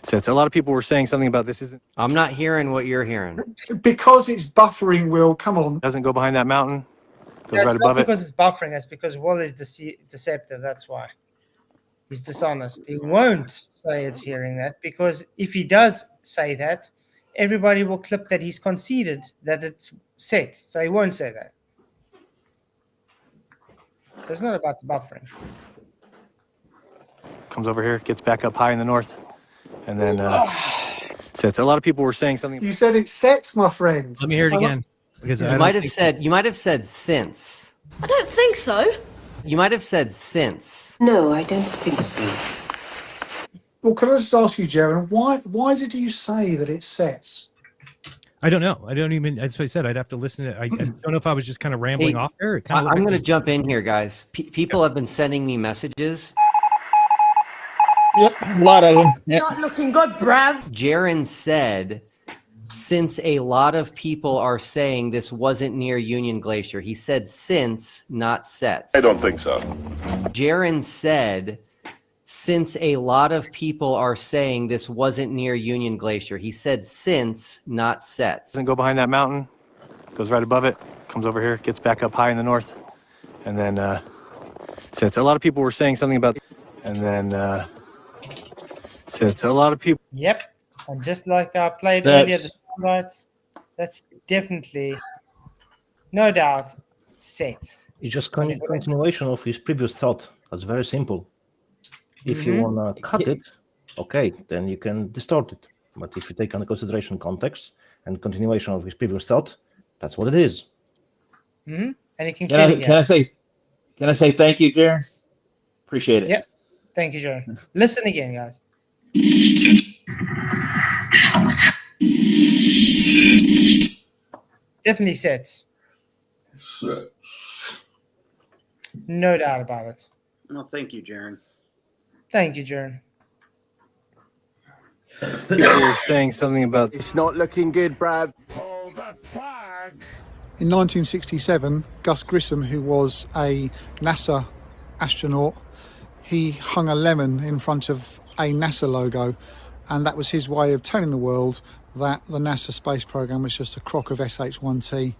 sets. A lot of people were saying something about this isn't. I'm not hearing what you're hearing. Because it's buffering, Will. Come on. Doesn't go behind that mountain. Goes It's right not above it. because it's buffering. It's because Will is deceptive. That's why. He's dishonest. He won't say it's hearing that because if he does say that, everybody will clip that he's conceded that it's set. So he won't say that. It's not about the buffering. Comes over here. Gets back up high in the north. And then sets. A lot of people were saying something. You said it sets, my friend. Let me hear it again. Because You might have said since. I don't think so. You might have said since. No, I don't think so. Well, can I just ask you, Jaren, why did you say that it sets? I don't know. I don't even. That's what I said. I'd have to listen to it. I don't know if I was just kind of rambling Hey, off there. It kinda looked I'm like going to this- jump in here, guys. People have been sending me messages. Yep, a lot of them. Yep. Not looking good, bruv. Jaren said, since a lot of people are saying this wasn't near Union Glacier, he said since, not sets. I don't think so. Jaren said, since a lot of people are saying this wasn't near Union Glacier, he said since, not sets. Doesn't go behind that mountain. Goes right above it. Comes over here. Gets back up high in the north. And then sets. A lot of people were saying something about. And then sets. A lot of people. Yep. And just like I played That's- earlier, the soundbites, that's definitely, no doubt, set. It's just continuation of his previous thought. That's very simple. If you Mhm. want to cut it, okay, then you can distort it. But if you take into consideration context and continuation of his previous thought, that's what it is. Mm-hmm. And you can Can kill I, it. can I say thank you, Jaron? Appreciate it. Yep. Thank you, Joe. Listen again, guys. Definitely sets. No doubt about it. No, thank you, Jaren. Thank you, Jaren. people were saying something about It's not looking good, Brad. In 1967, Gus Grissom, who was a NASA astronaut, he hung a lemon in front of a NASA logo, and that was his way of telling the world that the NASA space program was just a crock of SH-1T.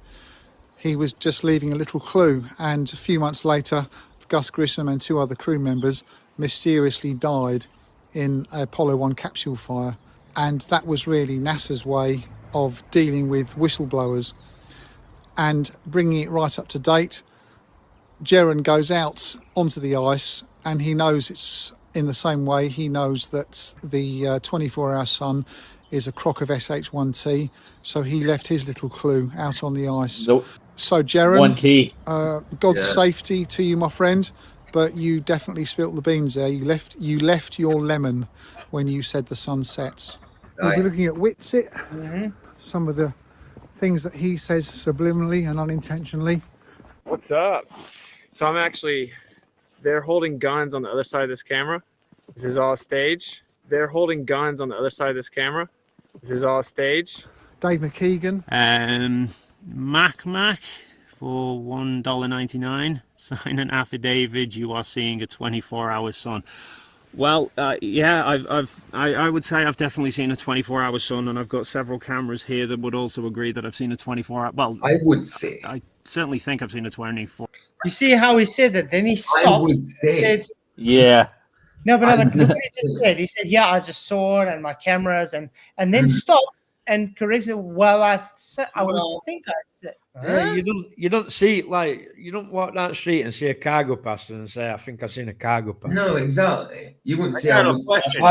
He was just leaving a little clue, and a few months later, Gus Grissom and 2 other crew members mysteriously died in a Apollo 1 capsule fire, and that was really NASA's way of dealing with whistleblowers and bringing it right up to date. Jeran goes out onto the ice, and he knows it's in the same way. He knows that the 24-hour sun is a crock of SH-1T, so he left his little clue out on the ice. Nope. So Jeran, 1T. God's safety to you, my friend, but you definitely spilt the beans there. You left your lemon when you said the sun sets. We'll be looking at Whitsit, some of the things that he says subliminally and unintentionally. What's up? So they're holding guns on the other side of this camera. This is all stage. They're holding guns on the other side of this camera. This is all stage. Dave McKeegan. Mac for $1.99. Sign an affidavit. You are seeing a 24-hour sun. Well, yeah, I would say I've definitely seen a 24-hour sun, and I've got several cameras here that would also agree that I've seen a 24-hour. Well, I would say. I certainly think I've seen a 24. You see how he said that? Then he stopped. I would say. Said, Yeah. no, but look what he just said. He said, "Yeah, I just saw it and my cameras," and then stopped and corrected. Well, I would think I said. Yeah, you don't see like you don't walk down the street and see a cargo passer and say, "I think I've seen a cargo passer." No, exactly. You wouldn't say I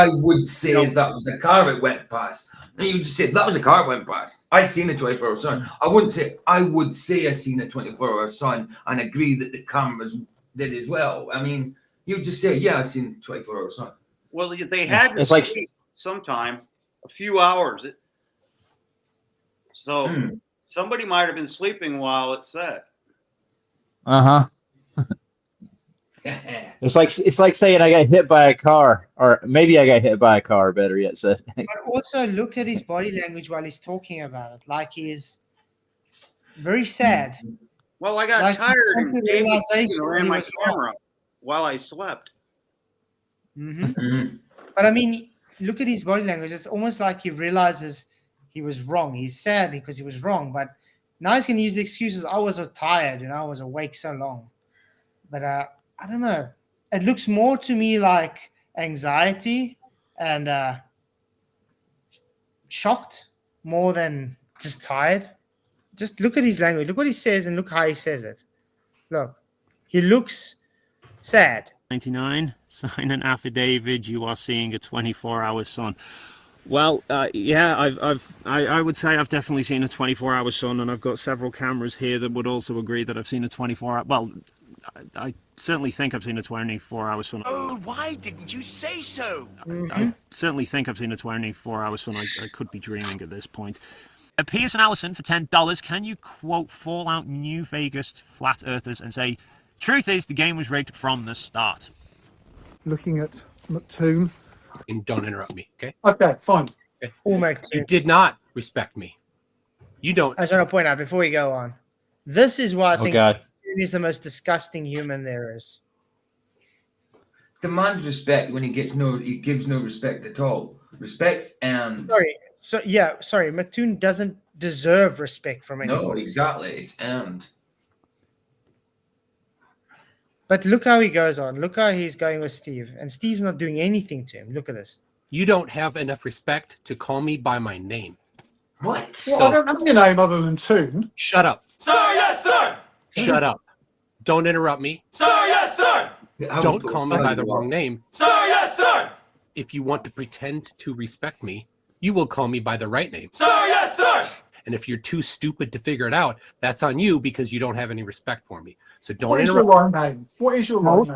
would say that was a car that went past. No, you would just say that was a car that went past. I seen a 24-hour sun. I wouldn't say I would say I seen a 24-hour sun and agree that the cameras did as well. I mean, you would just say, yeah, I seen a 24-hour sun. Well, they had to sleep sometime, a few hours. So somebody might have been sleeping while it set. It's like saying I got hit by a car, or maybe I got hit by a car. Better yet said. But also look at his body language while he's talking about it. Like he's very sad. Well, I got Like tired he's come and to the realization ran he my was camera while I slept. But I mean, look at his body language. It's almost like he realizes he was wrong. He's sad because he was wrong, but now he's going to use the excuses. I was so tired and I was awake so long. But I don't know. It looks more to me like anxiety and shocked more than just tired. Just look at his language. Look what he says and look how he says it. Look, he looks sad. 99. Sign an affidavit. You are seeing a 24-hour sun. Well, yeah, I would say I've definitely seen a 24-hour sun, and I've got several cameras here that would also agree that I've seen a 24-hour. Well, I certainly think I've seen a 24-hour sun. Oh, why didn't you say so? I certainly think I've seen a 24-hour sun. I could be dreaming at this point. Pierce and Allison for $10. Can you quote Fallout New Vegas flat earthers and say, "Truth is, the game was rigged from the start"? Looking at McToon. And don't interrupt me, okay? Okay, fine. Okay. McToon. You did not respect me. You don't. I just want to point out before we go on. This is why I think God. McToon is the most disgusting human there is. Demands respect when he gives no respect at all. Respect and Sorry. McToon doesn't deserve respect from anyone. no, exactly. It's earned. But look how he goes on. Look how he's going with Steve. And Steve's not doing anything to him. Look at this. You don't have enough respect to call me by my name. What? Well, I don't have your name other than Toon. Shut up. Sir, yes, sir! Shut up. Don't interrupt me. Sir, yes, sir! Don't call me by the wrong name. Sir, yes, sir! If you want to pretend to respect me, you will call me by the right name. Sir, yes, sir! And if you're too stupid to figure it out, that's on you because you don't have any respect for me. So don't What is your interrupt. right name? What is your right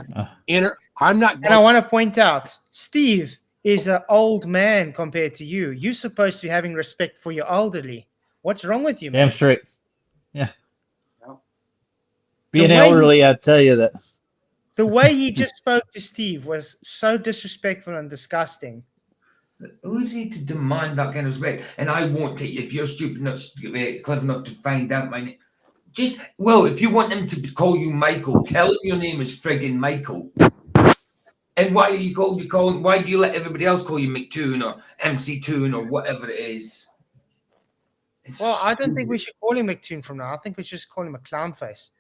name? I'm not. And I want to point out, Steve is an old man compared to you. You're supposed to be having respect for your elderly. What's wrong with you, man? Damn straight. Yeah. Being elderly, I tell you that. The way he just spoke to Steve was so disrespectful and disgusting. Who is he to demand that kind of respect? And I won't take if you're stupid enough, clever enough to find out my name. If you want him to call you Michael, tell him your name is friggin' Michael. And why are you calling? Why do you let everybody else call you McToon or MC Toon or whatever it is? Well, I don't think we should call him McToon from now. I think we should just call him a clown face.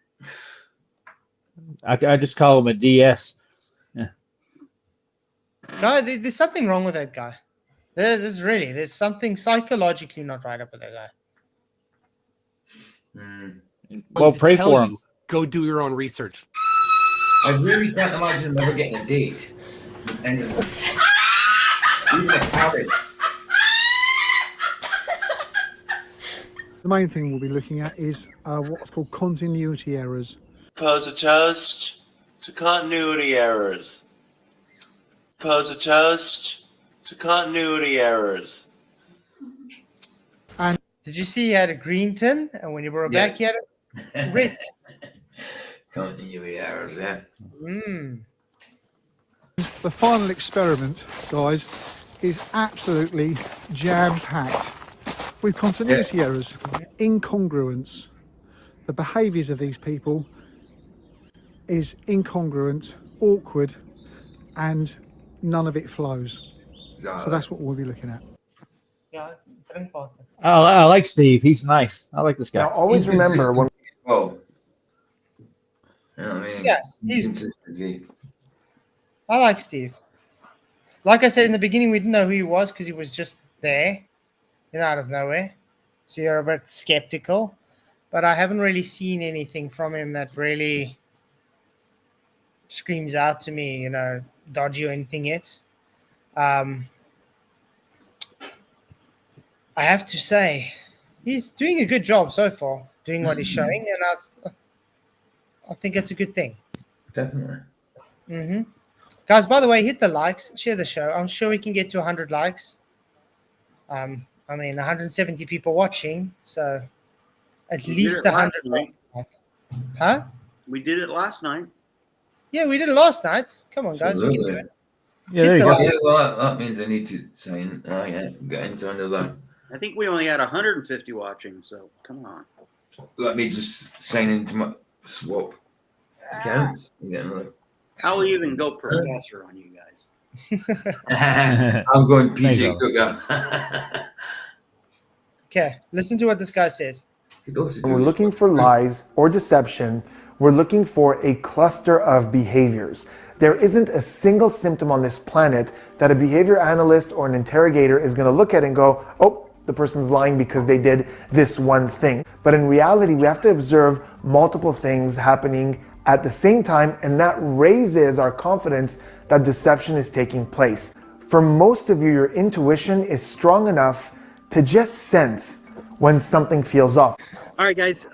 I just call him a DS. Yeah. No, there's something wrong with that guy. There's something psychologically not right up with that guy. Well, pray for him. Go do your own research. I really can't imagine him ever getting a date. And even a parrot. The main thing we'll be looking at is what's called continuity errors. Pose a toast to continuity errors. Pose a toast to continuity errors. And did you see he had a green tin, and when you brought it back, he had a red tin? Continuity errors, yeah. The final experiment, guys, is absolutely jam-packed with continuity errors, incongruence. The behaviours of these people is incongruent, awkward, and none of it flows. So that's what we'll be looking at. Yeah, drink water. I like Steve. He's nice. I like this guy. Now, always remember when. Well, I mean, yes, I like Steve. Like I said in the beginning, we didn't know who he was because he was just there, out of nowhere. So you're a bit skeptical, but I haven't really seen anything from him that really screams out to me, dodgy or anything yet. I have to say, he's doing a good job so far, doing what he's showing, and I think it's a good thing. Definitely. Guys, by the way, hit the likes, share the show. I'm sure we can get to 100 likes. 170 people watching, so at least 100. Huh? We did it last night. Yeah, we did it last night. Come on, guys, we can do it. Yeah, there you go. Yeah, well, that means I need to sign. Get into another. I think we only had 150 watching, so come on. Let me just sign into my swap accounts. I'll even go professor on you guys. I'm going PJ Cooker. Okay, listen to what this guy says. When we're looking for lies or deception, we're looking for a cluster of behaviors. There isn't a single symptom on this planet that a behavior analyst or an interrogator is going to look at and go, oh, the person's lying because they did this one thing. But in reality, we have to observe multiple things happening at the same time, and that raises our confidence that deception is taking place. For most of you, your intuition is strong enough to just sense when something feels off. All right, guys.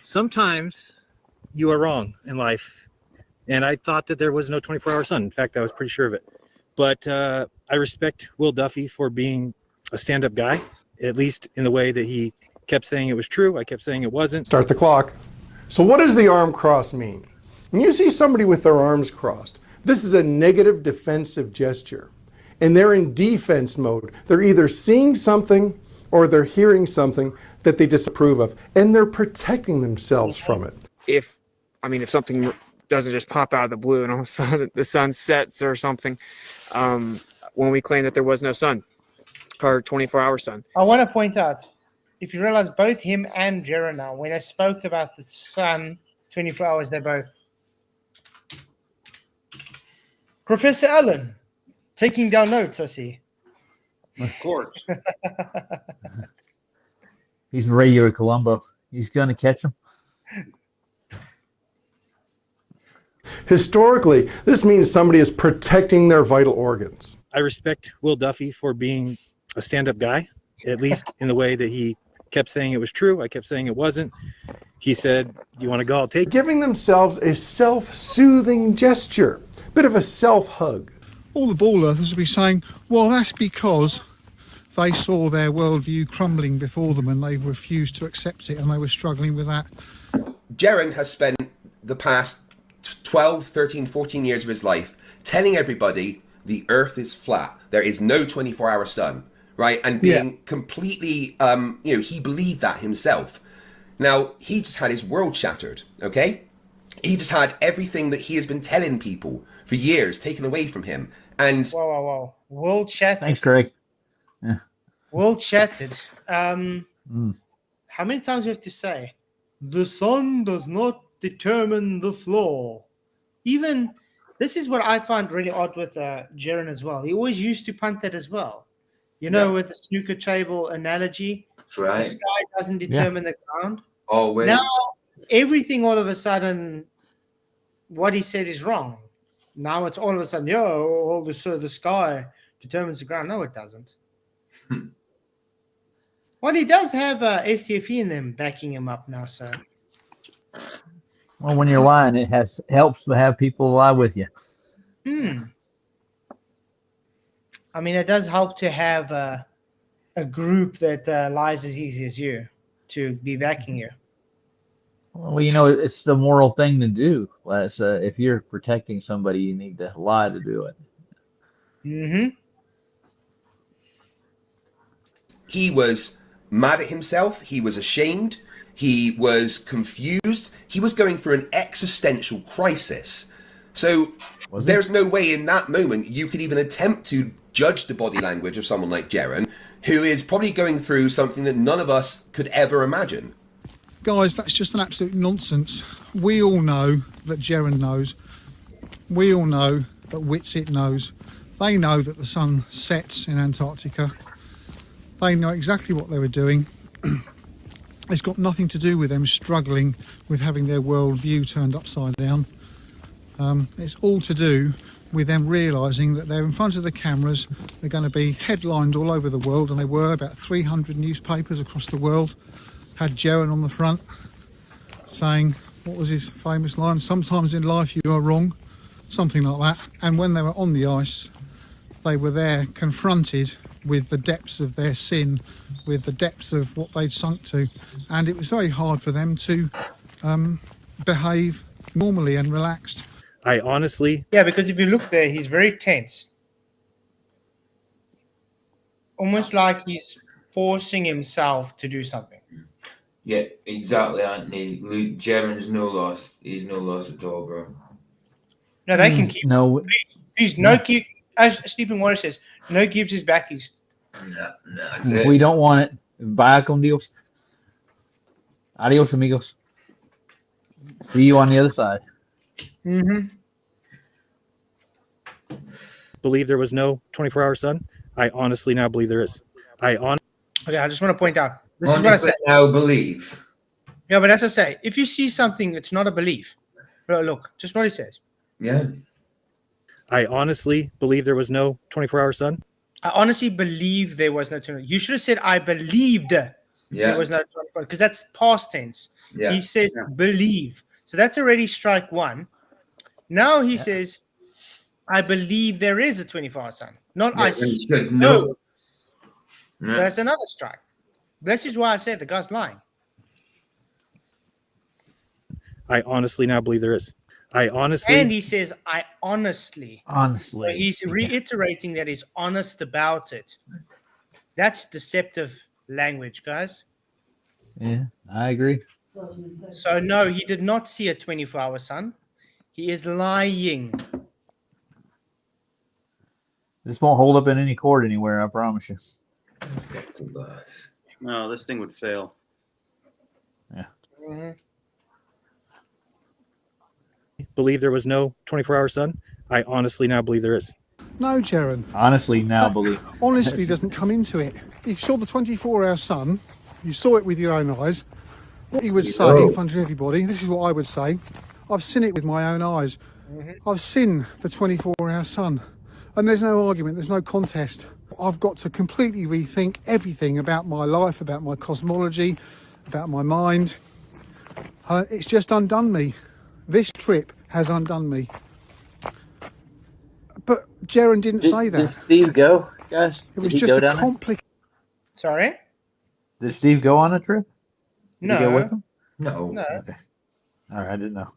Sometimes you are wrong in life. And I thought that there was no 24-hour sun. In fact, I was pretty sure of it. But I respect Will Duffy for being a stand-up guy, at least in the way that he kept saying it was true. I kept saying it wasn't. Start the clock. So what does the arm cross mean? When you see somebody with their arms crossed, this is a negative defensive gesture. And they're in defense mode. They're either seeing something or they're hearing something that they disapprove of. And they're protecting themselves from it. If something doesn't just pop out of the blue and all of a sudden the sun sets or something, when we claim that there was no sun or 24-hour sun. I want to point out, if you realize both him and Jaron now, when they spoke about the sun, 24 hours, they both. Professor Allen, taking down notes, I see. Of course. He's regular Columbo. He's going to catch him. Historically, this means somebody is protecting their vital organs. I respect Will Duffy for being a stand-up guy, at least in the way that he kept saying it was true. I kept saying it wasn't. He said, "You want to go? I'll take it." Giving themselves a self-soothing gesture, bit of a self-hug. All the ball earthers will be saying, well, that's because they saw their worldview crumbling before them and they refused to accept it and they were struggling with that. Jaron has spent the past 12, 13, 14 years of his life telling everybody the Earth is flat. There is no 24-hour sun, right? And being completely, he believed that himself. Now, he just had his world shattered, okay? He just had everything that he has been telling people for years taken away from him. And Whoa. World shattered. Thanks, Craig. Yeah. World shattered. How many times do you have to say, the sun does not determine the floor? Even, this is what I find really odd with Jaron as well. He always used to punt that as well. With the snooker table analogy. That's right. The sky doesn't determine the ground. Always. Now, everything all of a sudden, what he said is wrong. Now it's all of a sudden, the sky determines the ground. No, it doesn't. Well, he does have FTFE in them backing him up now, so. Well, when you're lying, it helps to have people lie with you. I mean, it does help to have a group that lies as easy as you to be backing you. Well, it's the moral thing to do. If you're protecting somebody, you need to lie to do it. he was mad at himself. He was ashamed. He was confused. He was going through an existential crisis. So there's no way in that moment you could even attempt to judge the body language of someone like Jaron, who is probably going through something that none of us could ever imagine. Guys, that's just an absolute nonsense. We all know that Jaron knows. We all know that Whitsitt knows. They know that the sun sets in Antarctica. They know exactly what they were doing. It's got nothing to do with them struggling with having their worldview turned upside down. It's all to do with them realising that they're in front of the cameras. They're going to be headlined all over the world, and they were. About 300 newspapers across the world had Jaron on the front saying, what was his famous line? Sometimes in life you are wrong. Something like that. And when they were on the ice, they were there confronted with the depths of their sin, with the depths of what they'd sunk to. And it was very hard for them to behave normally and relaxed. I honestly... Yeah, because if you look there, he's very tense. Almost like he's forcing himself to do something. Yeah, exactly, Anthony. Jaron's no loss. He's no loss at all, bro. No, they can keep... No. Please, no keep... As Sleeping Water says, no gives his backies. No, that's it. We don't want it. Vaya con Dios. Adios, amigos. See you on the other side. Believe there was no 24-hour sun. I honestly now believe there is. Okay, I just want to point out. This is what I said. Now believe. Yeah, but as I say, if you see something, it's not a belief. Look, just what he says. Yeah. I honestly believe there was no 24-hour sun. I honestly believe there was no 24. You should have said I believed there was no 24, because that's past tense. Yeah. He says believe. So that's already strike one. Now he says, I believe there is a 24-hour sun. Not I should know. No. That's another strike. That is why I said the guy's lying. I honestly now believe there is. And he says, I honestly. Honestly. So he's reiterating that he's honest about it. That's deceptive language, guys. Yeah, I agree. So, no, he did not see a 24-hour sun. He is lying. This won't hold up in any court anywhere, I promise you. No, this thing would fail. Yeah. Believe there was no 24-hour sun. I honestly now believe there is. No, Jaron. Honestly, now believe. Honesty doesn't come into it. If you saw the 24-hour sun, you saw it with your own eyes, what you would say in front of everybody, this is what I would say. I've seen it with my own eyes. I've seen the 24-hour sun. And there's no argument, there's no contest. I've got to completely rethink everything about my life, about my cosmology, about my mind. It's just undone me. This trip has undone me. But Jaron didn't say that. Did Steve go, guys? It was just a complicated... Sorry? Did Steve go on a trip? Did No. he go with him? No. Okay. All right, I didn't know.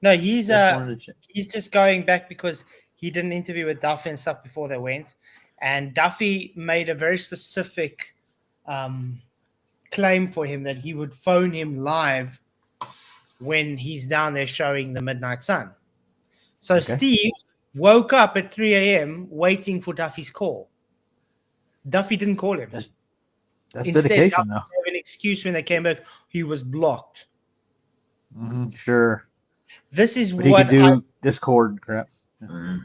No, he's just going back because he did an interview with Duffy and stuff before they went, and Duffy made a very specific claim for him that he would phone him live when he's down there showing the midnight sun. So Steve woke up at 3 a.m. waiting for Duffy's call. Duffy didn't call him. That's Instead, dedication, Duffy though. gave an excuse when they came back. He was blocked. Sure. This is But he what could do Discord crap.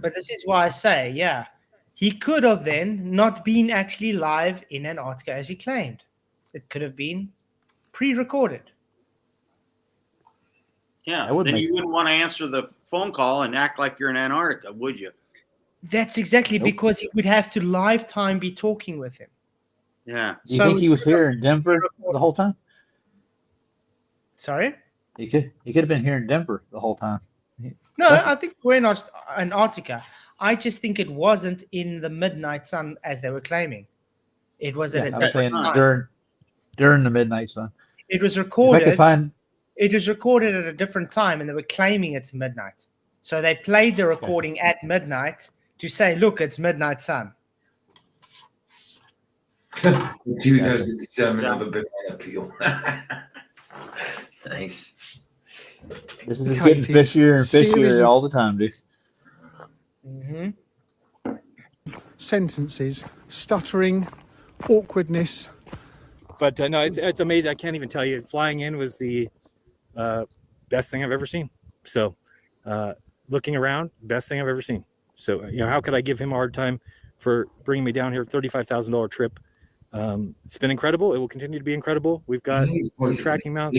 But this is why I say, yeah, he could have then not been actually live in Antarctica as he claimed. It could have been pre-recorded. Yeah, That would then make- you wouldn't want to answer the phone call and act like you're in Antarctica, would you? That's exactly because he would have to lifetime be talking with him. Yeah. You think he was here in Denver the whole time? Sorry? He could have been here in Denver the whole time. No, I think we're not Antarctica. I just think it wasn't in the midnight sun as they were claiming. It was at a I'm different saying time. during the midnight sun. It was If I recorded. could find It was recorded at a different time, and they were claiming it's midnight. So they played the recording at midnight to say, "Look, it's midnight sun." Dude has the discernment of a banana peel. Nice. this is getting fishier and Series fishier of- all the time, dude. Sentences, stuttering, awkwardness. But no, it's amazing. I can't even tell you. Flying in was the best thing I've ever seen. So looking around, best thing I've ever seen. So, how could I give him a hard time for bringing me down here? $35,000 trip. It's been incredible. It will continue to be incredible. We've got some tracking mounts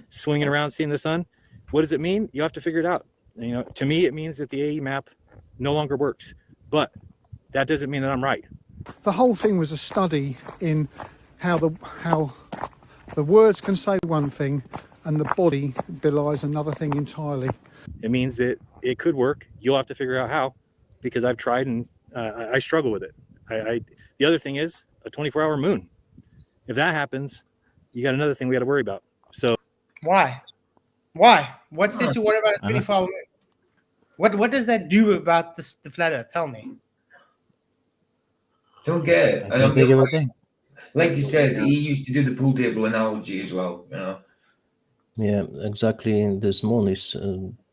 swinging around, seeing the sun. What does it mean? You have to figure it out. To me, it means that the AE map no longer works. But that doesn't mean that I'm right. The whole thing was a study in how the words can say one thing and the body belies another thing entirely. It means that it could work. You'll have to figure out how, because I've tried and I struggle with it. The other thing is a 24-hour moon. If that happens, you got another thing we got to worry about. So Why? What's there to worry about a 24-hour moon? What does that do about the flat Earth? Tell me. Don't get it. That's a big of a thing. Like you said, he used to do the pool table analogy as well. Yeah, exactly. This moon is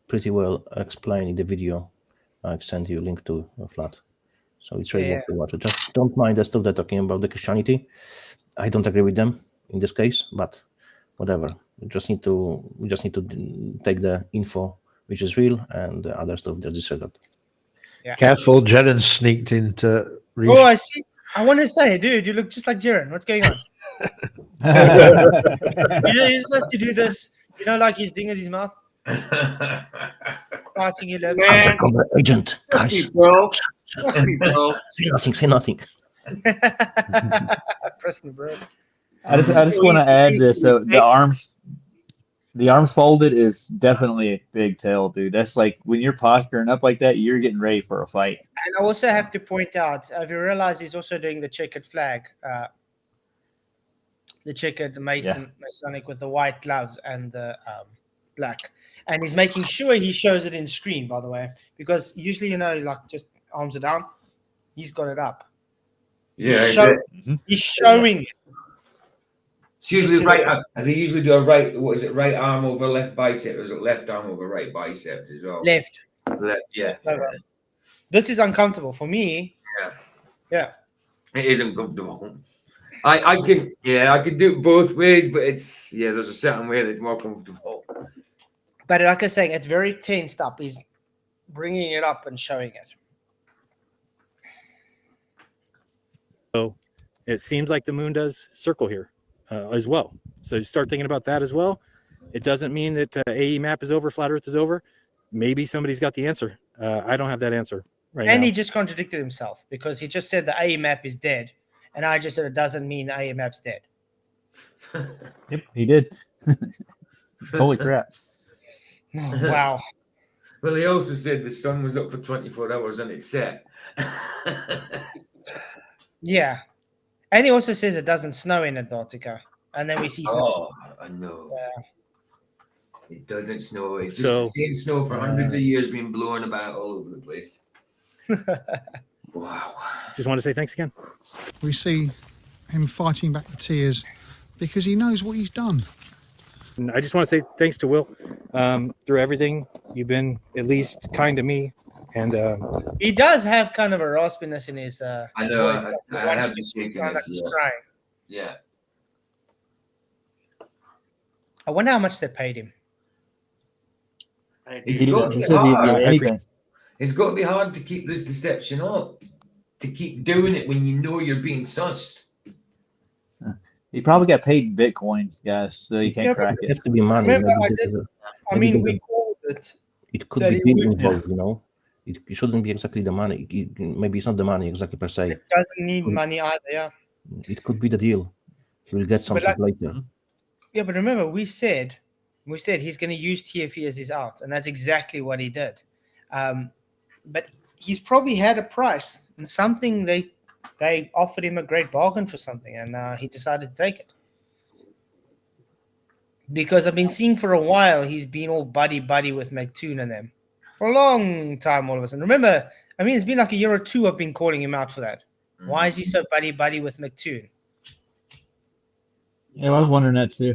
pretty well explained in the video. I've sent you a link to a flat. So it's really worth to watch it. Just don't mind the stuff they're talking about the Christianity. I don't agree with them in this case, but whatever. We just need to take the info which is real, and the other stuff they just said that. Yeah. Careful, Jaden sneaked into. Oh, I see. I want to say, dude, you look just like Jiren. What's going on? You just have to do this. Like he's doing with his mouth. Biting your lip. Man. Agent, guys. Bro. Say nothing. Press me, bro. I just want to add this. So the arms folded is definitely a big tell, dude. That's like when you're posturing up like that, you're getting ready for a fight. And I also have to point out, if you realize he's also doing the checkered flag, the checkered Masonic with the white gloves and the black. And he's making sure he shows it in screen, by the way, because usually, like just arms are down. He's got it up. Yeah, he's showing it. It's usually right. They usually do a right. What is it? Right arm over left bicep, or is it left arm over right bicep as well? Left. Yeah. This is uncomfortable for me. Yeah. It is uncomfortable. I can do it both ways, but there's a certain way that's more comfortable. But like I was saying, it's very tensed up. He's bringing it up and showing it. So it seems like the moon does circle here as well. So you start thinking about that as well. It doesn't mean that AE map is over, flat Earth is over. Maybe somebody's got the answer. I don't have that answer right now. And he just contradicted himself because he just said the AE map is dead. And I just said it doesn't mean the AE map's dead. Yep, he did. Holy crap. Wow. Well, he also said the sun was up for 24 hours and it set. Yeah. And he also says it doesn't snow in Antarctica. And then we see snow. Oh, I know. Yeah. It doesn't snow. It's just the same snow for hundreds of years being blown about all over the place. Wow. Just want to say thanks again. We see him fighting back the tears because he knows what he's done. And I just want to say thanks to Will. Through everything, you've been at least kind to me. And He does have kind of a raspiness in his I know. voice. I have the shakiness. He's Yeah. crying. Yeah. I wonder how much they paid him. He said he'd do anything. It's got to be hard to keep this deception up, to keep doing it when you know you're being sussed. He probably got paid in Bitcoin, guys, so you can't track It it. has to be money. Remember, maybe we called it. it could that be it people would- involved, you know. It shouldn't be exactly the money. Maybe it's not the money exactly per se. It doesn't need money either, yeah. It could be the deal. He will get something later. Yeah, but remember, we said he's going to use TFE as his out, and that's exactly what he did. But he's probably had a price and something they offered him a great bargain for something, and he decided to take it. Because I've been seeing for a while he's been all buddy with McToon and them for a long time. All of a sudden, remember, I mean, it's been like a year or two. I've been calling him out for that. Why is he so buddy with McToon? Yeah, I was wondering that too.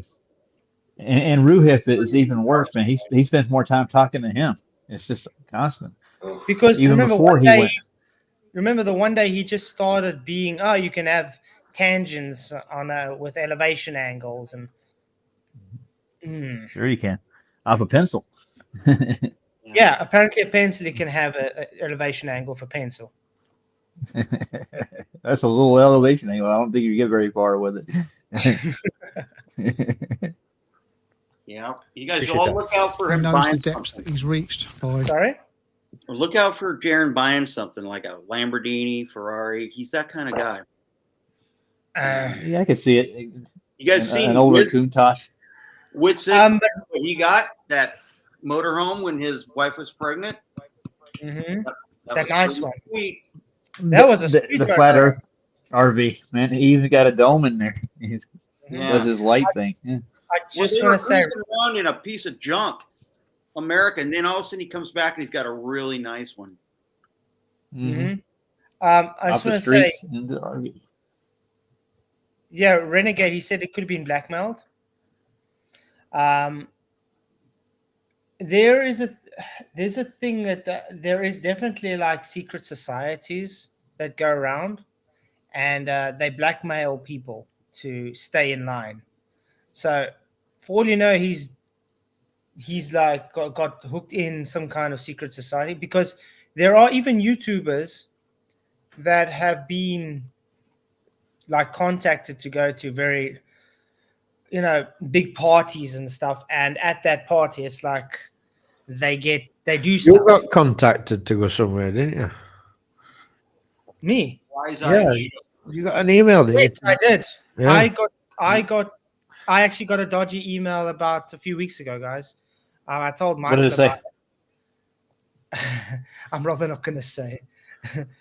And Ruhif is even worse, man. He spends more time talking to him. It's just constant. Because even remember before one he day, went. remember the one day he just started being, you can have tangents on with elevation angles and. Sure you can. Off a pencil. Yeah, apparently a pencil you can have a elevation angle for pencil. That's a little elevation angle. I don't think you get very far with it. Yeah, you guys all look out for him He knows buying the depths something. that he's reached by. Sorry? Or look out for Jaron buying something like a Lamborghini, Ferrari. He's that kind of guy. Yeah, I can see it. You guys seen an older Countach? Whitson, what he got that motorhome when his wife was pregnant? Mm-hmm. That That was nice pretty one. sweet. That was a the sweet one. flat Earth RV, man. He even got a dome in there. He Yeah. does his light thing. Yeah. I Well, just they want were to say, cruising around in a piece of junk, America, and then all of a sudden he comes back and he's got a really nice one. I Off just the want to say, streets into the RV. yeah, Renegade, he said it could have been blackmailed. There's a thing that there is definitely like secret societies that go around and they blackmail people to stay in line. So for all you know, he's like got hooked in some kind of secret society, because there are even YouTubers that have been like contacted to go to very, big parties and stuff, and at that party it's like they do stuff. You got contacted to go somewhere, didn't you? Me? Wise Yeah, eyes. you got an email, didn't Yes, you? I did. Yeah. I actually got a dodgy email about a few weeks ago, guys. I told What Michael did it say? about it. I'm rather not going to say.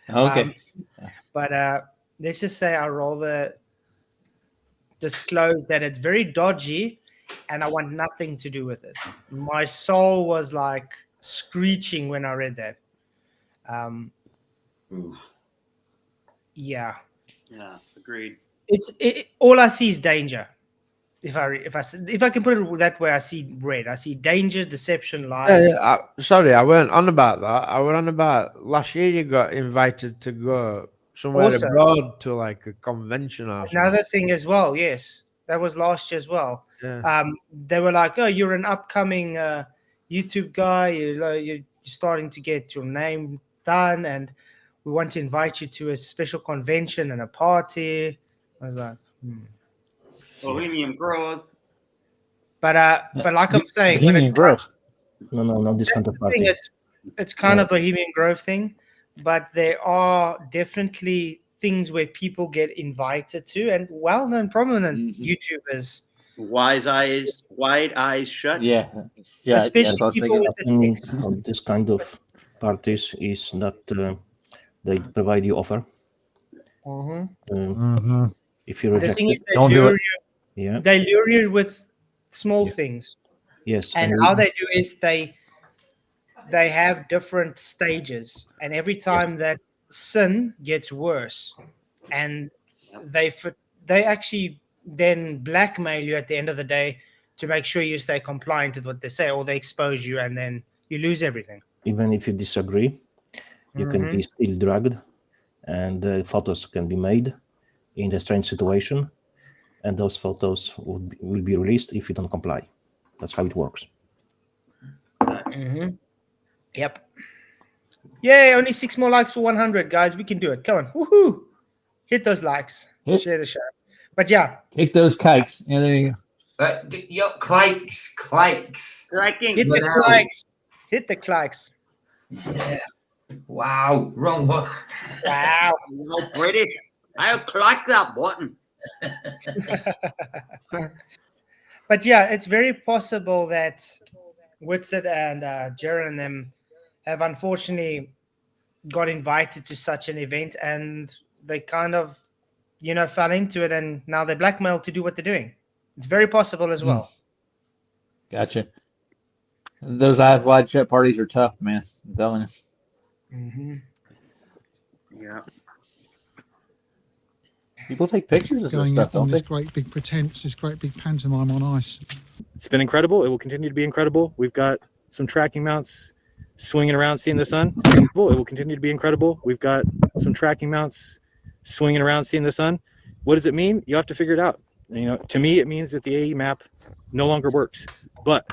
Okay. But let's just say I rather disclose that it's very dodgy and I want nothing to do with it. My soul was like screeching when I read that. Yeah. Yeah, agreed. All I see is danger. If I can put it that way, I see red. I see danger, deception, lies. Sorry, I weren't on about that. I were on about last year you got invited to go somewhere Also, abroad to like a convention or something. Another thing as well, yes, that was last year as well. Yeah. They were like, "Oh, you're an upcoming YouTube guy. You're starting to get your name done, and we want to invite you to a special convention and a party." I was like, Bohemian Grove. But like I'm saying, Bohemian Grove. No, this kind of party. It's kind of Bohemian Grove thing, but there are definitely things where people get invited to, and well-known, prominent YouTubers. Wide eyes shut. Yeah. Especially I was people thinking with the Thing text. of this kind of parties is that they provide you offer. If you The reject thing it, is, they lure you with small things. Yes, And how they do is they they have different stages, and every time that sin gets worse, and they actually then blackmail you at the end of the day to make sure you stay compliant with what they say, or they expose you, and then you lose everything. Even if you disagree, you can be still drugged, and photos can be made in a strange situation, and those photos will be released if you don't comply. That's how it works. Yep. Yay, only 6 more likes for 100, guys. We can do it. Come on. Woohoo. Hit those likes. Share the show. But yeah. Take those kikes. Yeah, there you go. Clikes. Hit the clikes. Hit the clikes. Yeah. Wow. Wrong one. Wow. No British. I'll click that button. But yeah, it's very possible that Whitsitt and Jaron and them have unfortunately got invited to such an event, and they kind of, fell into it, and now they're blackmailed to do what they're doing. It's very possible as well. Gotcha. Those eyes wide shut parties are tough, man. I'm telling you. Yeah. People take pictures of this Going stuff, up on don't this they? great big pretense, this great big pantomime on ice. It's been incredible. It will continue to be incredible. We've got some tracking mounts swinging around seeing the sun. It will continue to be incredible. We've got some tracking mounts swinging around seeing the sun. What does it mean? You have to figure it out. To me, it means that the AE map no longer works, but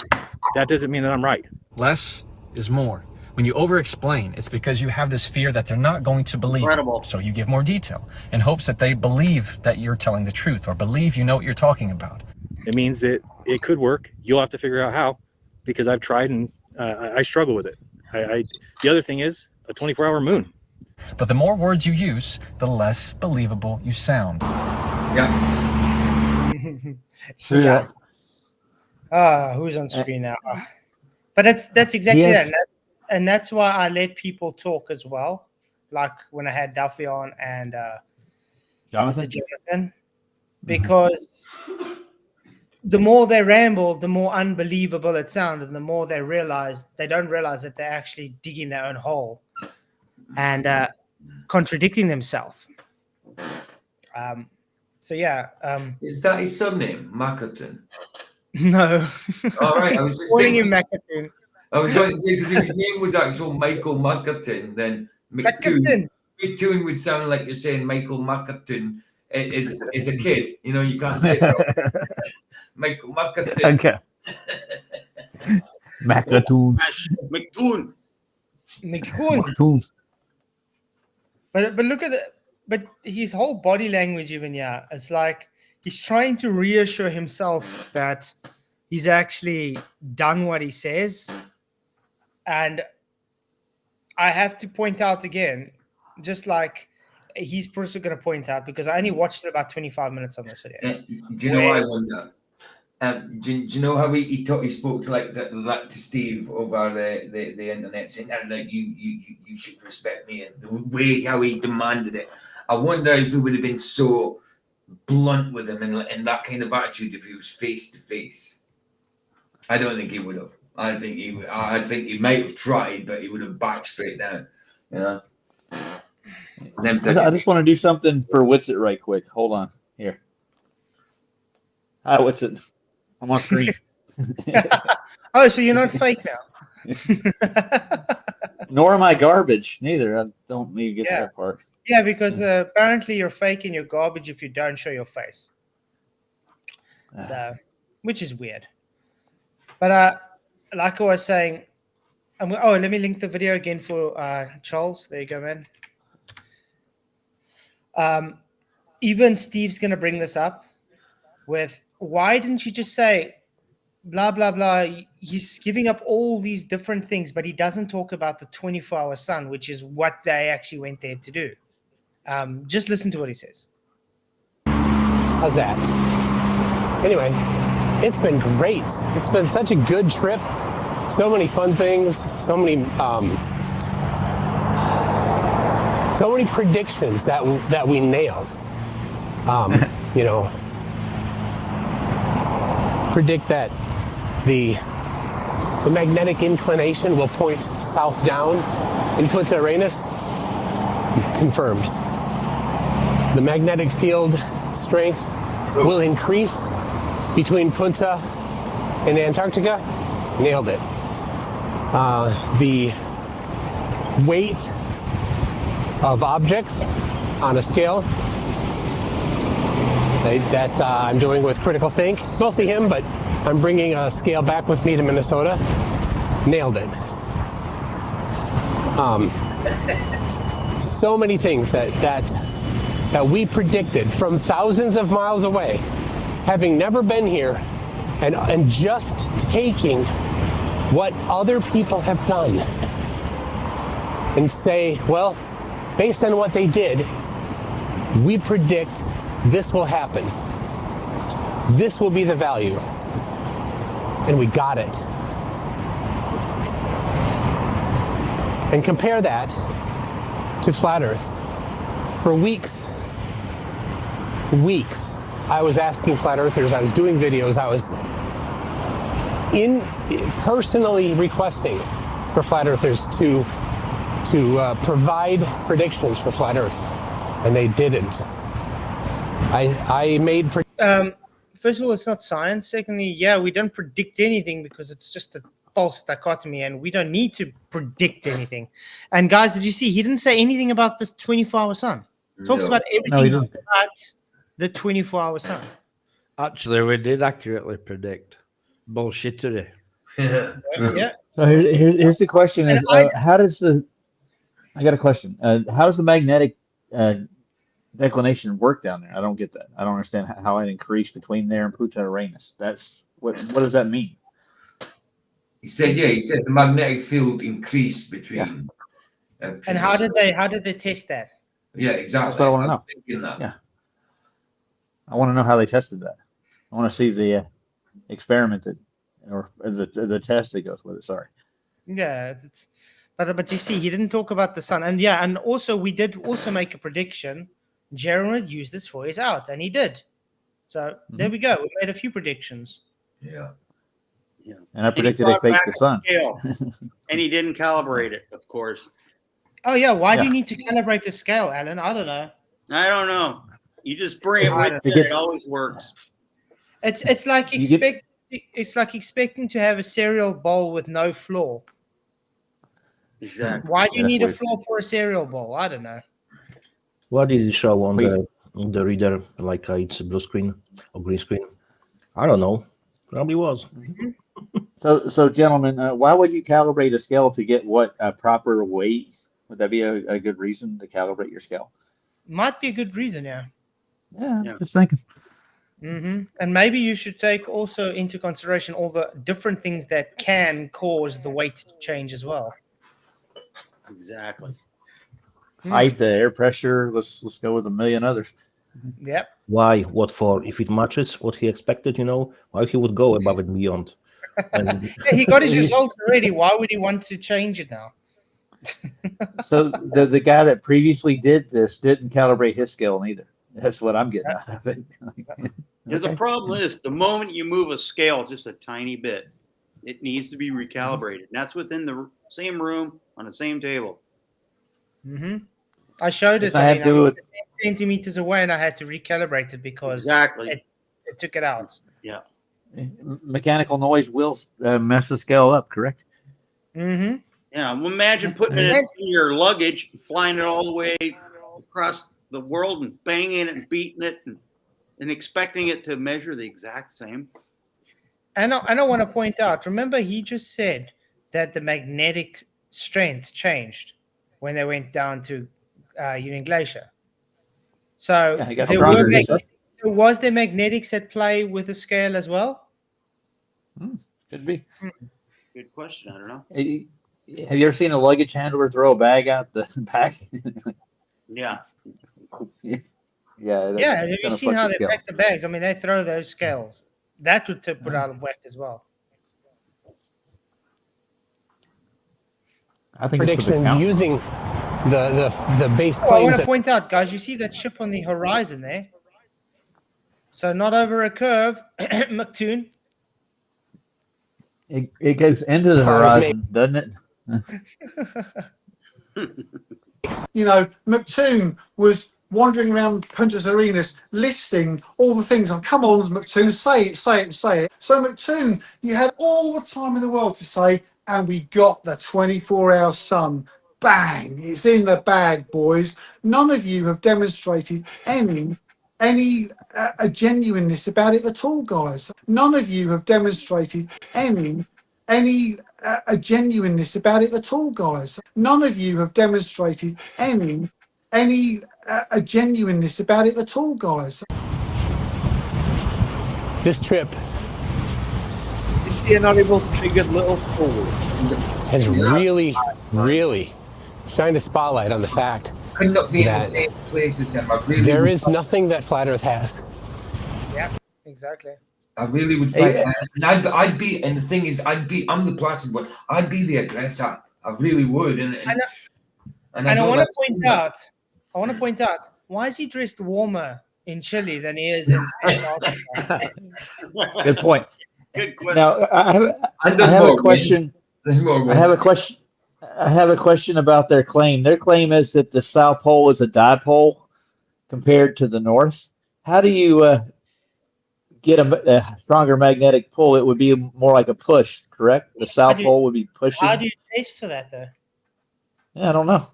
that doesn't mean that I'm right. Less is more. When you over-explain, it's because you have this fear that they're not going to believe you. So you give more detail in hopes that they believe that you're telling the truth or believe you know what you're talking about. It means that it could work. You'll have to figure out how, because I've tried and I struggle with it. The other thing is a 24-hour moon. But the more words you use, the less believable you sound. Yeah. Yeah. Who's on screen now? But that's exactly that. And that's why I let people talk as well. Like when I had Duffy on and Mr. Jonathan. Because the more they ramble, the more unbelievable it sounded, and the more they don't realize that they're actually digging their own hole and contradicting themselves. Is that his surname, Macaton? No. All right, I was just calling him Macaton. I was going to say, because if his name was actual Michael Macaton, then McToon would sound like you're saying Michael Macaton is a kid. You can't say Michael Macaton. Okay. Macatoon. McToon. But look at it. But his whole body language, even it's like he's trying to reassure himself that he's actually done what he says. And I have to point out again, just like he's also going to point out, because I only watched about 25 minutes on this video. Do you know why I wonder? Do you know how he spoke to that to Steve over the internet, saying that you should respect me, and the way how he demanded it? I wonder if he would have been so blunt with him and that kind of attitude if he was face to face. I don't think he would have. I think he might have tried, but he would have backed straight down. I just want to do something for Whitsitt right quick. Hold on. Here. Hi, Whitsitt. I'm on screen. Oh, so you're not fake now? Nor am I garbage, neither. I don't need to get that part. Yeah, because apparently you're fake and you're garbage if you don't show your face. So, which is weird. But like I was saying, let me link the video again for Charles. There you go, man. Even Steve's going to bring this up with, why didn't you just say blah, blah, blah? He's giving up all these different things, but he doesn't talk about the 24-hour sun, which is what they actually went there to do. Just listen to what he says. How's that? Anyway, it's been great. It's been such a good trip. So many fun things. So many predictions that we nailed. Predict that the the magnetic inclination will point south down in Punta Arenas. Confirmed. The magnetic field strength will increase between Punta and Antarctica. Nailed it. The weight of objects on a scale that I'm doing with Critical Think. It's mostly him, but I'm bringing a scale back with me to Minnesota. Nailed it. So many things that we predicted from thousands of miles away, having never been here, and just taking what other people have done and say, well, based on what they did, we predict this will happen. This will be the value. And we got it. And compare that to Flat Earth. For weeks, I was asking Flat Earthers, I was doing videos, I was personally requesting for Flat Earthers to provide predictions for Flat Earth, and they didn't. I made first of all, it's not science. Secondly, yeah, we don't predict anything because it's just a false dichotomy, and we don't need to predict anything. And guys, did you see he didn't say anything about this 24-hour sun? Talks about everything but the 24-hour sun. Actually, we did accurately predict. Bullshittery. Yeah. So here's the question: is how does the? I got a question. How does the magnetic declination work down there? I don't get that. I don't understand how it increased between there and Punta Arenas. That's what does that mean? He said the magnetic field increased between. And how did they test that? Yeah, exactly. That's what I want to know. Yeah, I want to know how they tested that. I want to see the experiment or the test that goes with it. Sorry. Yeah, but you see, he didn't talk about the sun, and also we did also make a prediction. Jaron would use this for his out, and he did. So there we go. We made a few predictions. Yeah. And I predicted they faked the sun. And he didn't calibrate it, of course. Oh yeah, why do you need to calibrate the scale, Alan? I don't know. I don't know. You just bring it with you. It always works. It's like expecting to have a cereal bowl with no floor. Exactly. Why do you need a floor for a cereal bowl? I don't know. What did it show on the reader? Like it's a blue screen or green screen? I don't know. Probably was. So gentlemen, why would you calibrate a scale to get what a proper weight? Would that be a good reason to calibrate your scale? Might be a good reason, yeah. Yeah. Just thinking. And maybe you should take also into consideration all the different things that can cause the weight to change as well. Exactly. Height, the air pressure. Let's go with a million others. Yep. Why? What for? If it matches what he expected, why he would go above and beyond? And he got his results already. Why would he want to change it now? So the guy that previously did this didn't calibrate his scale neither. That's what I'm getting out of it. The problem is the moment you move a scale just a tiny bit, it needs to be recalibrated. And that's within the same room on the same table. I showed it. I was 10 centimeters away, and I had to recalibrate it because it took it out. Yeah. Mechanical noise will mess the scale up, correct? Yeah. Well, imagine putting it in your luggage, flying it all the way across the world and banging it and beating it and expecting it to measure the exact same. And I want to point out, remember he just said that the magnetic strength changed when they went down to Union Glacier. So was there magnetics at play with the scale as well? Could be. Good question. I don't know. Have you ever seen a luggage handler throw a bag out the back? Yeah. Yeah. Have you seen how they pack the bags? I mean, they throw those scales. That would put out of whack as well. I think predictions using the base claims. I want to point out, guys, you see that ship on the horizon there? So not over a curve, McToon. It goes into the horizon, doesn't it? You know, McToon was wandering around Punches Arenas listing all the things. Oh, come on, McToon, say it, say it, say it. So, McToon, you had all the time in the world to say, and we got the 24-hour sun. Bang! It's in the bag, boys. None of you have demonstrated any a genuineness about it at all, guys. None of you have demonstrated any a genuineness about it at all, guys. None of you have demonstrated any a genuineness about it at all, guys. This trip You're not able to trigger little fool. has really shined a spotlight on the fact Could not be in the that same place as him. I really there would is fight. nothing that Flat Earth has. Yeah, exactly. I really would fight, and I'd be. And the thing is, I'm the placid one. I'd be the aggressor. I really would. And I want to point out. Why is he dressed warmer in Chile than he is in Antarctica? Good point. Good question. Now I have a question. There's more. I have a question. I have a question about their claim. Their claim is that the South Pole is a dipole compared to the North. How do you get a stronger magnetic pull? It would be more like a push, correct? The South Pole would be pushing. How do you taste for that, though? Yeah, I don't know.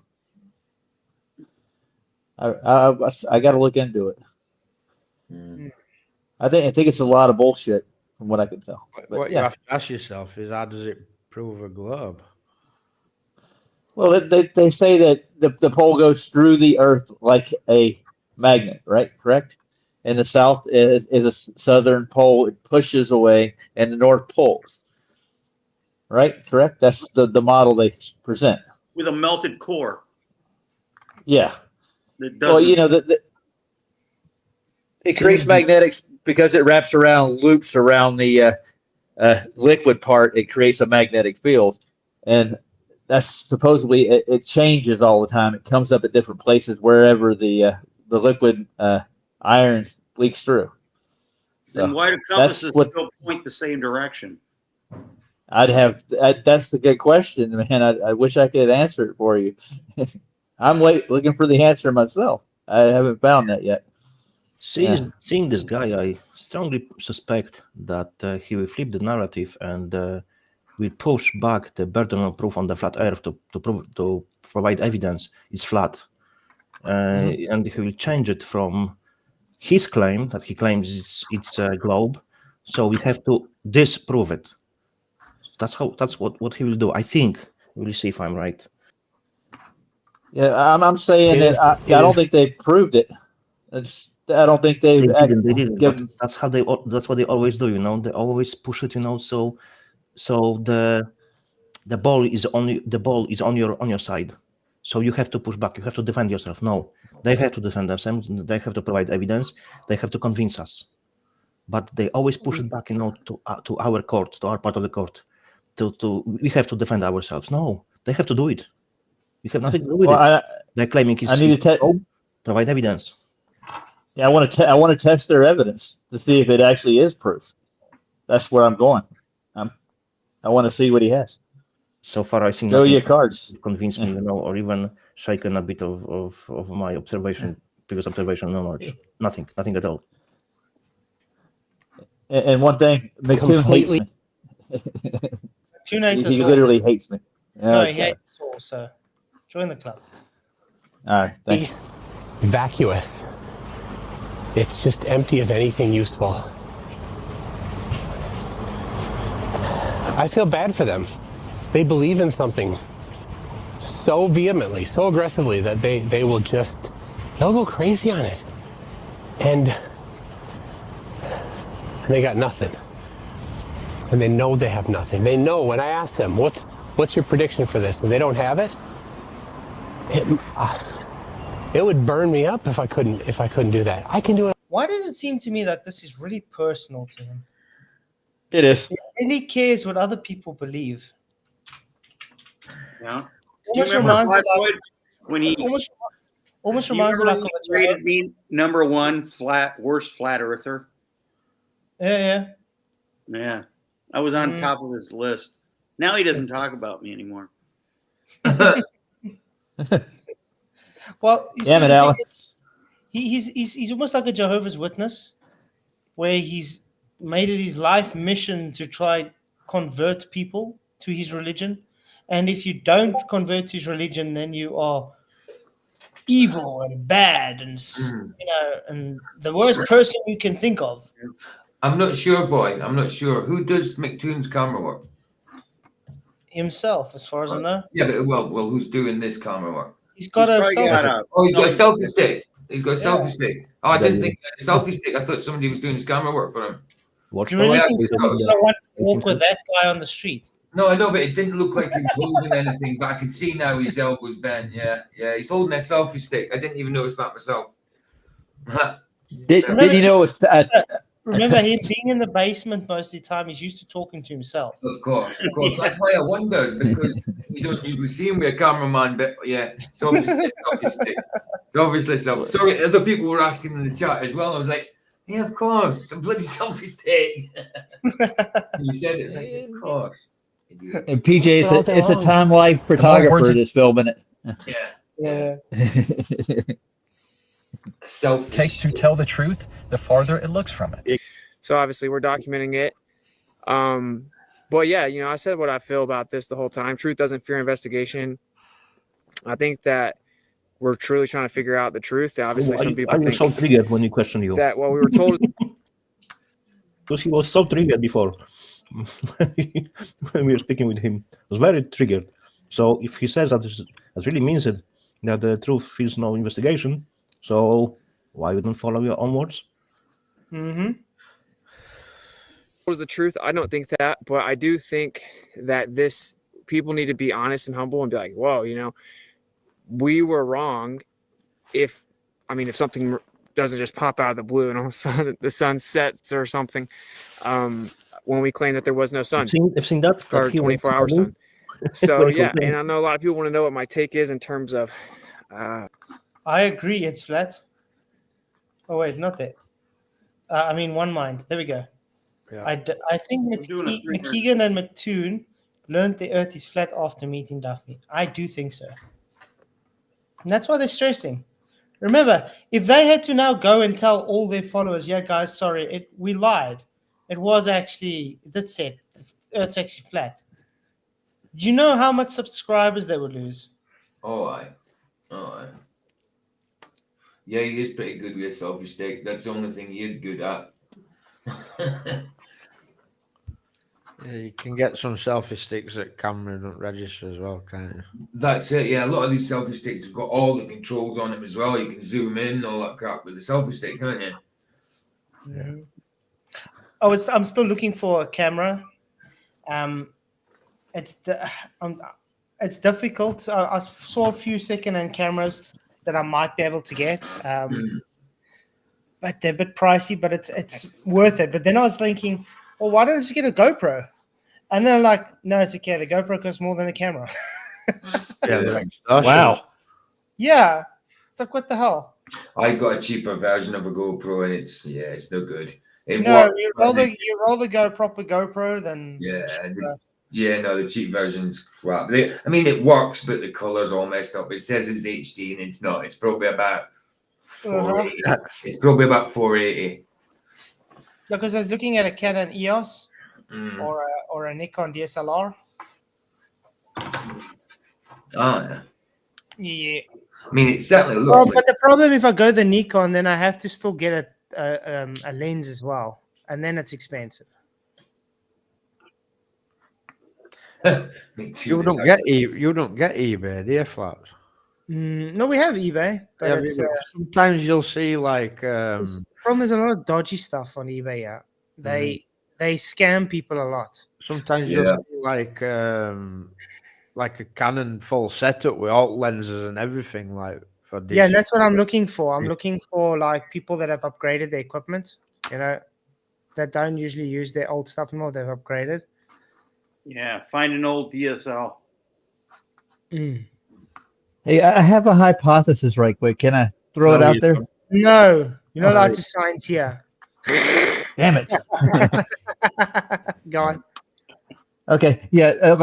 I got to look into it. I think it's a lot of bullshit from what I can tell. But, what you have to ask yourself is, how does it prove a globe? Well, they say that the pole goes through the Earth like a magnet, right? Correct? And the South is a southern pole. It pushes away, and the North pulls. Right? Correct? That's the model they present. With a melted core. Yeah. That well, you know, it creates magnetics because it wraps around, loops around the liquid part. It creates a magnetic field. And that's supposedly, it changes all the time. It comes up at different places wherever the liquid iron leaks through. Then why do compasses still point the same direction? That's a good question, man. I wish I could answer it for you. I'm looking for the answer myself. I haven't found that yet. Seeing this guy, I strongly suspect that he will flip the narrative and will push back the burden of proof on the flat Earth to provide evidence it's flat, and he will change it from his claim that he claims it's a globe. So we have to disprove it. That's what he will do. I think we'll see if I'm right. Yeah, I'm saying that I don't think they proved it. I don't think they didn't. But that's what they always do. You know, they always push it. You know, so the ball is on your side. So you have to push back. You have to defend yourself. No, they have to defend themselves. They have to provide evidence. They have to convince us. But they always push it back. You know, to our court, to our part of the court. We have to defend ourselves. No, they have to do it. We have nothing to do with it. They're claiming provide evidence. Yeah, I want to test their evidence to see if it actually is proof. That's where I'm going. I want to see what he has. So far, I think show your cards. Convince me, you know, or even shaken a bit of my previous observation knowledge. Nothing at all. And one thing, McToon hates me. He literally hates me. No, he hates us all. So join the club. All right, thanks. Vacuous. It's just empty of anything useful. I feel bad for them. They believe in something so vehemently, so aggressively that they'll go crazy on it. And they got nothing. And they know they have nothing. They know when I ask them, what's your prediction for this? And they don't have it. It would burn me up if I couldn't do that. I can do it. Why does it seem to me that this is really personal to him? It is. He really cares what other people believe. Yeah. Almost reminds me like when he almost reminds me like rated me #1 worst flat earther. Yeah. Yeah. I was on top of his list. Now he doesn't talk about me anymore. Well, you Damn see, it, the thing Alan. is, he's almost like a Jehovah's Witness, where he's made it his life mission to try convert people to his religion, and if you don't convert to his religion, then you are evil and bad, and and the worst person you can think of. I'm not sure, boy. I'm not sure. Who does McToon's camera work? Himself, as far as I know. Yeah, but well, who's doing this camera work? He's got a probably got selfie. Oh, he's got a selfie stick. He's got a Yeah. selfie stick. Oh, I didn't think he had a selfie stick. I thought somebody was doing his camera work for him. Do you really think someone walk with that guy on the street? No, I know, but it didn't look like he was holding anything. But I can see now his elbow's bent. Yeah, he's holding a selfie stick. I didn't even notice that myself. Did you know it was? Remember him being in the basement most of the time. He's used to talking to himself. Of course. That's why I wondered, because you don't usually see him with a cameraman. But yeah, it's obviously a selfie stick. It's obviously selfie. Sorry, other people were asking in the chat as well. I was like, yeah, of course, it's a bloody selfie stick. You said it. It's like, of course. And PJ, it's a time life photographer that's filming it. Yeah. Selfish. Take to tell the truth, the farther it looks from it. So obviously we're documenting it. But yeah, I said what I feel about this the whole time. Truth doesn't fear investigation. I think that we're truly trying to figure out the truth. Obviously, some people I'm think so triggered when you question you. that what we were told. Because he was so triggered before. When we were speaking with him, I was very triggered. So if he says that really means it, that the truth feels no investigation. So why you don't follow your own words? Mm-hmm. What is the truth? I don't think that, but I do think that people need to be honest and humble and be like, whoa, we were wrong. If something doesn't just pop out of the blue and all of a sudden the sun sets or something, when we claim that there was no sun, I've seen that. or 24-hour sun. So yeah, and I know a lot of people want to know what my take is in terms of. I agree. It's flat. Oh wait, not that. One mind. There we go. Yeah. I think McKeegan and McToon learned the Earth is flat after meeting Duffy. I do think so. And that's why they're stressing. Remember, if they had to now go and tell all their followers, yeah, guys, sorry, we lied. It was actually, that's it. The Earth's actually flat. Do you know how much subscribers they would lose? Oh, aye. Yeah, he is pretty good with a selfie stick. That's the only thing he is good at. Yeah, you can get some selfie sticks that camera don't register as well, can't you? That's it. Yeah, a lot of these selfie sticks have got all the controls on them as well. You can zoom in, all that crap with the selfie stick, can't you? Yeah. I'm still looking for a camera. It's difficult. I saw a few second-hand cameras that I might be able to get, but they're a bit pricey. But it's worth it. But then I was thinking, well, why don't I just get a GoPro? And then I'm like, no, it's okay. The GoPro costs more than a camera. Wow. Yeah. It's like, what the hell? I got a cheaper version of a GoPro, and it's no good. You rather go proper GoPro than the cheap version's crap. It works, but the color's all messed up. It says it's HD, and it's not. It's probably about 480. It's probably about 480. Because I was looking at a Canon EOS or a Nikon DSLR. Yeah. Yeah. It certainly looks. But the problem, if I go the Nikon, then I have to still get a lens as well, and then it's expensive. You don't get eBay, do you, Flats? No, we have eBay, but sometimes you'll see like. The problem is a lot of dodgy stuff on eBay. Yeah, they scam people a lot. Sometimes you'll see like a Canon full setup with alt lenses and everything, like for deceit. Yeah, that's what I'm looking for. I'm looking for like people that have upgraded their equipment. That don't usually use their old stuff anymore. They've upgraded. Yeah, find an old DSL. Hey, I have a hypothesis right quick. Can I throw it out there? No, you're not allowed to science here. Damn it. Go on. Okay, yeah,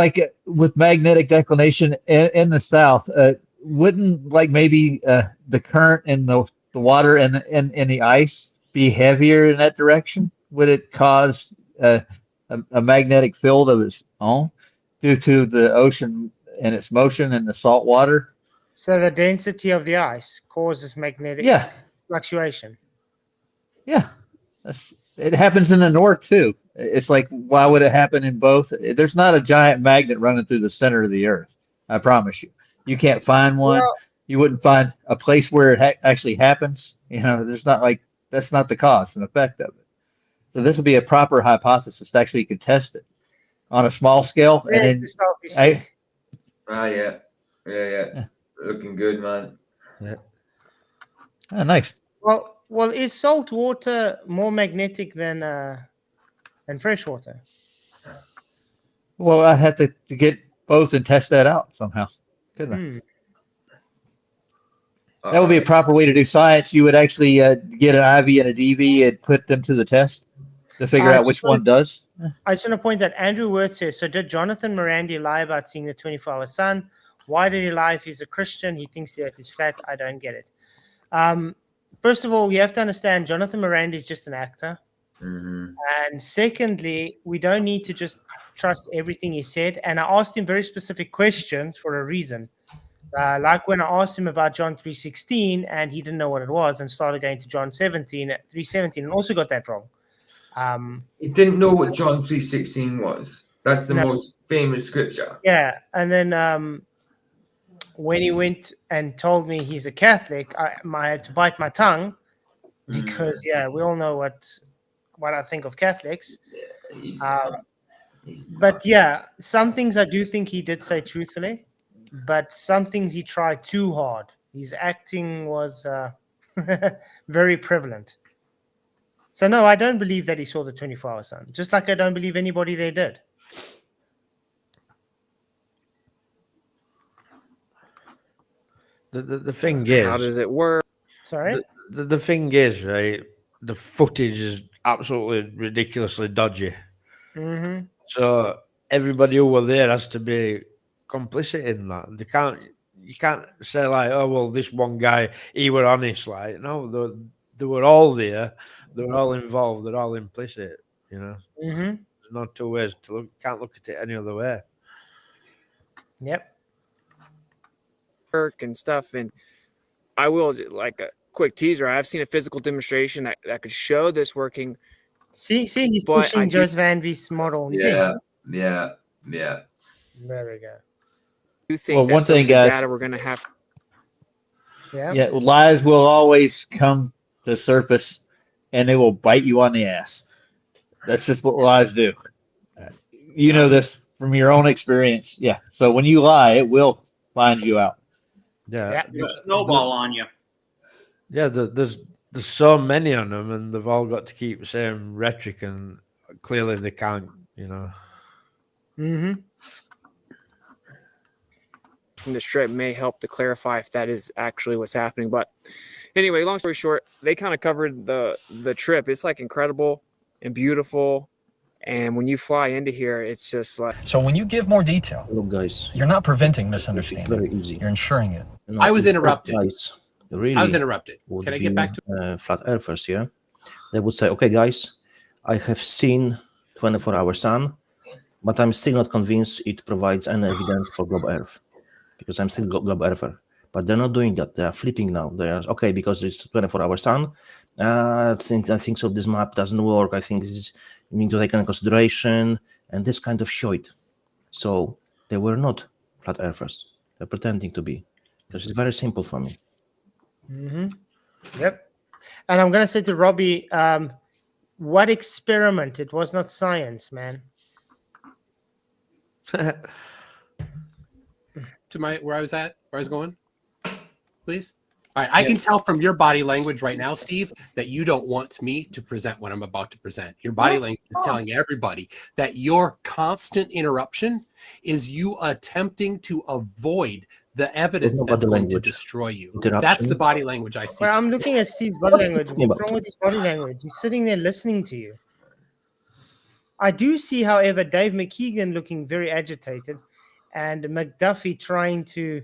with magnetic declination in the south, wouldn't like maybe the current in the water and the ice be heavier in that direction? Would it cause a magnetic field of its own due to the ocean and its motion in the salt water? So the density of the ice causes magnetic Yeah, fluctuation. yeah. It happens in the north too. It's like, why would it happen in both? There's not a giant magnet running through the center of the earth. I promise you. You can't find one. Well, You wouldn't find a place where it actually happens. You know, there's not like that's not the cause and effect of it. So this would be a proper hypothesis to actually contest it on a small scale. And there's then the selfie stick. Yeah. Looking good, man. Yeah. Oh, nice. Well, is salt water more magnetic than fresh water? Well, I'd have to get both and test that out somehow. Couldn't I? That would be a proper way to do science. You would actually get an IV and a DV and put them to the test to figure out which one does. I just want to point out, Andrew Worth says, so did Jonathan Morandi lie about seeing the 24-hour sun? Why did he lie if he's a Christian? He thinks the earth is flat. I don't get it. First of all, you have to understand Jonathan Morandi is just an actor. Mm-hmm. And secondly, we don't need to just trust everything he said. And I asked him very specific questions for a reason. Like when I asked him about John 3:16 and he didn't know what it was and started going to John 3:17 and also got that wrong. He didn't know what John 3:16 was. That's the most famous scripture. Yeah. And then when he went and told me he's a Catholic, I had to bite my tongue because, we all know what I think of Catholics. But yeah, some things I do think he did say truthfully, but some things he tried too hard. His acting was very prevalent. So no, I don't believe that he saw the 24-hour sun, just like I don't believe anybody there did. The thing is, how does it work? Sorry? The thing is, right, the footage is absolutely ridiculously dodgy. Mm-hmm. So everybody who were there has to be complicit in that. You can't say like, oh well, this one guy, he were honest. Like, no, they were all there. They were all involved. They're all implicit. You know, Mm-hmm. there's no two ways to look. Can't look at it any other way. Yep. Work and stuff, and I will, like a quick teaser, I've seen a physical demonstration that could show this working. See, he's pushing Joseph Van Vee's model. Yeah. There we go. You think Well, one thing, guys. Data we're gonna have. Yeah. Lies will always come to the surface, and they will bite you on the ass. That's just what lies do. You know this from your own experience. Yeah. So when you lie, it will find you out. Yeah. It'll snowball on you. Yeah, there's so many on them, and they've all got to keep the same rhetoric, and clearly they can't. You know. Mm-hmm. From the strip may help to clarify if that is actually what's happening. But anyway, long story short, they kind of covered the trip. It's like incredible and beautiful. And when you fly into here, it's just like. So when you give more detail, look, guys, you're not preventing misunderstanding. Very easy. You're ensuring it. I was interrupted. Guys, really I was interrupted. Can I get back to flat earthers? Yeah, they would say, "Okay, guys, I have seen 24-hour sun, but I'm still not convinced it provides any evidence for globe Earth because I'm still globe earther." But they're not doing that. They are flipping now. They are okay because it's 24-hour sun. I think so. This map doesn't work. I think you need to take into consideration and this kind of shit. So they were not flat earthers. They're pretending to be. Because it's very simple for me. Mm-hmm. Yep. And I'm gonna say to Robbie, what experiment? It was not science, man. to where I was going? Please. All right. I can tell from your body language right now, Steve, that you don't want me to present what I'm about to present. Your body language is telling everybody that your constant interruption is you attempting to avoid the evidence that's going to destroy you. That's the body language I see. Well, I'm looking at Steve's body language. What's wrong with his body language? He's sitting there listening to you. I do see, however, Dave McKeegan looking very agitated, and McDuffie trying to,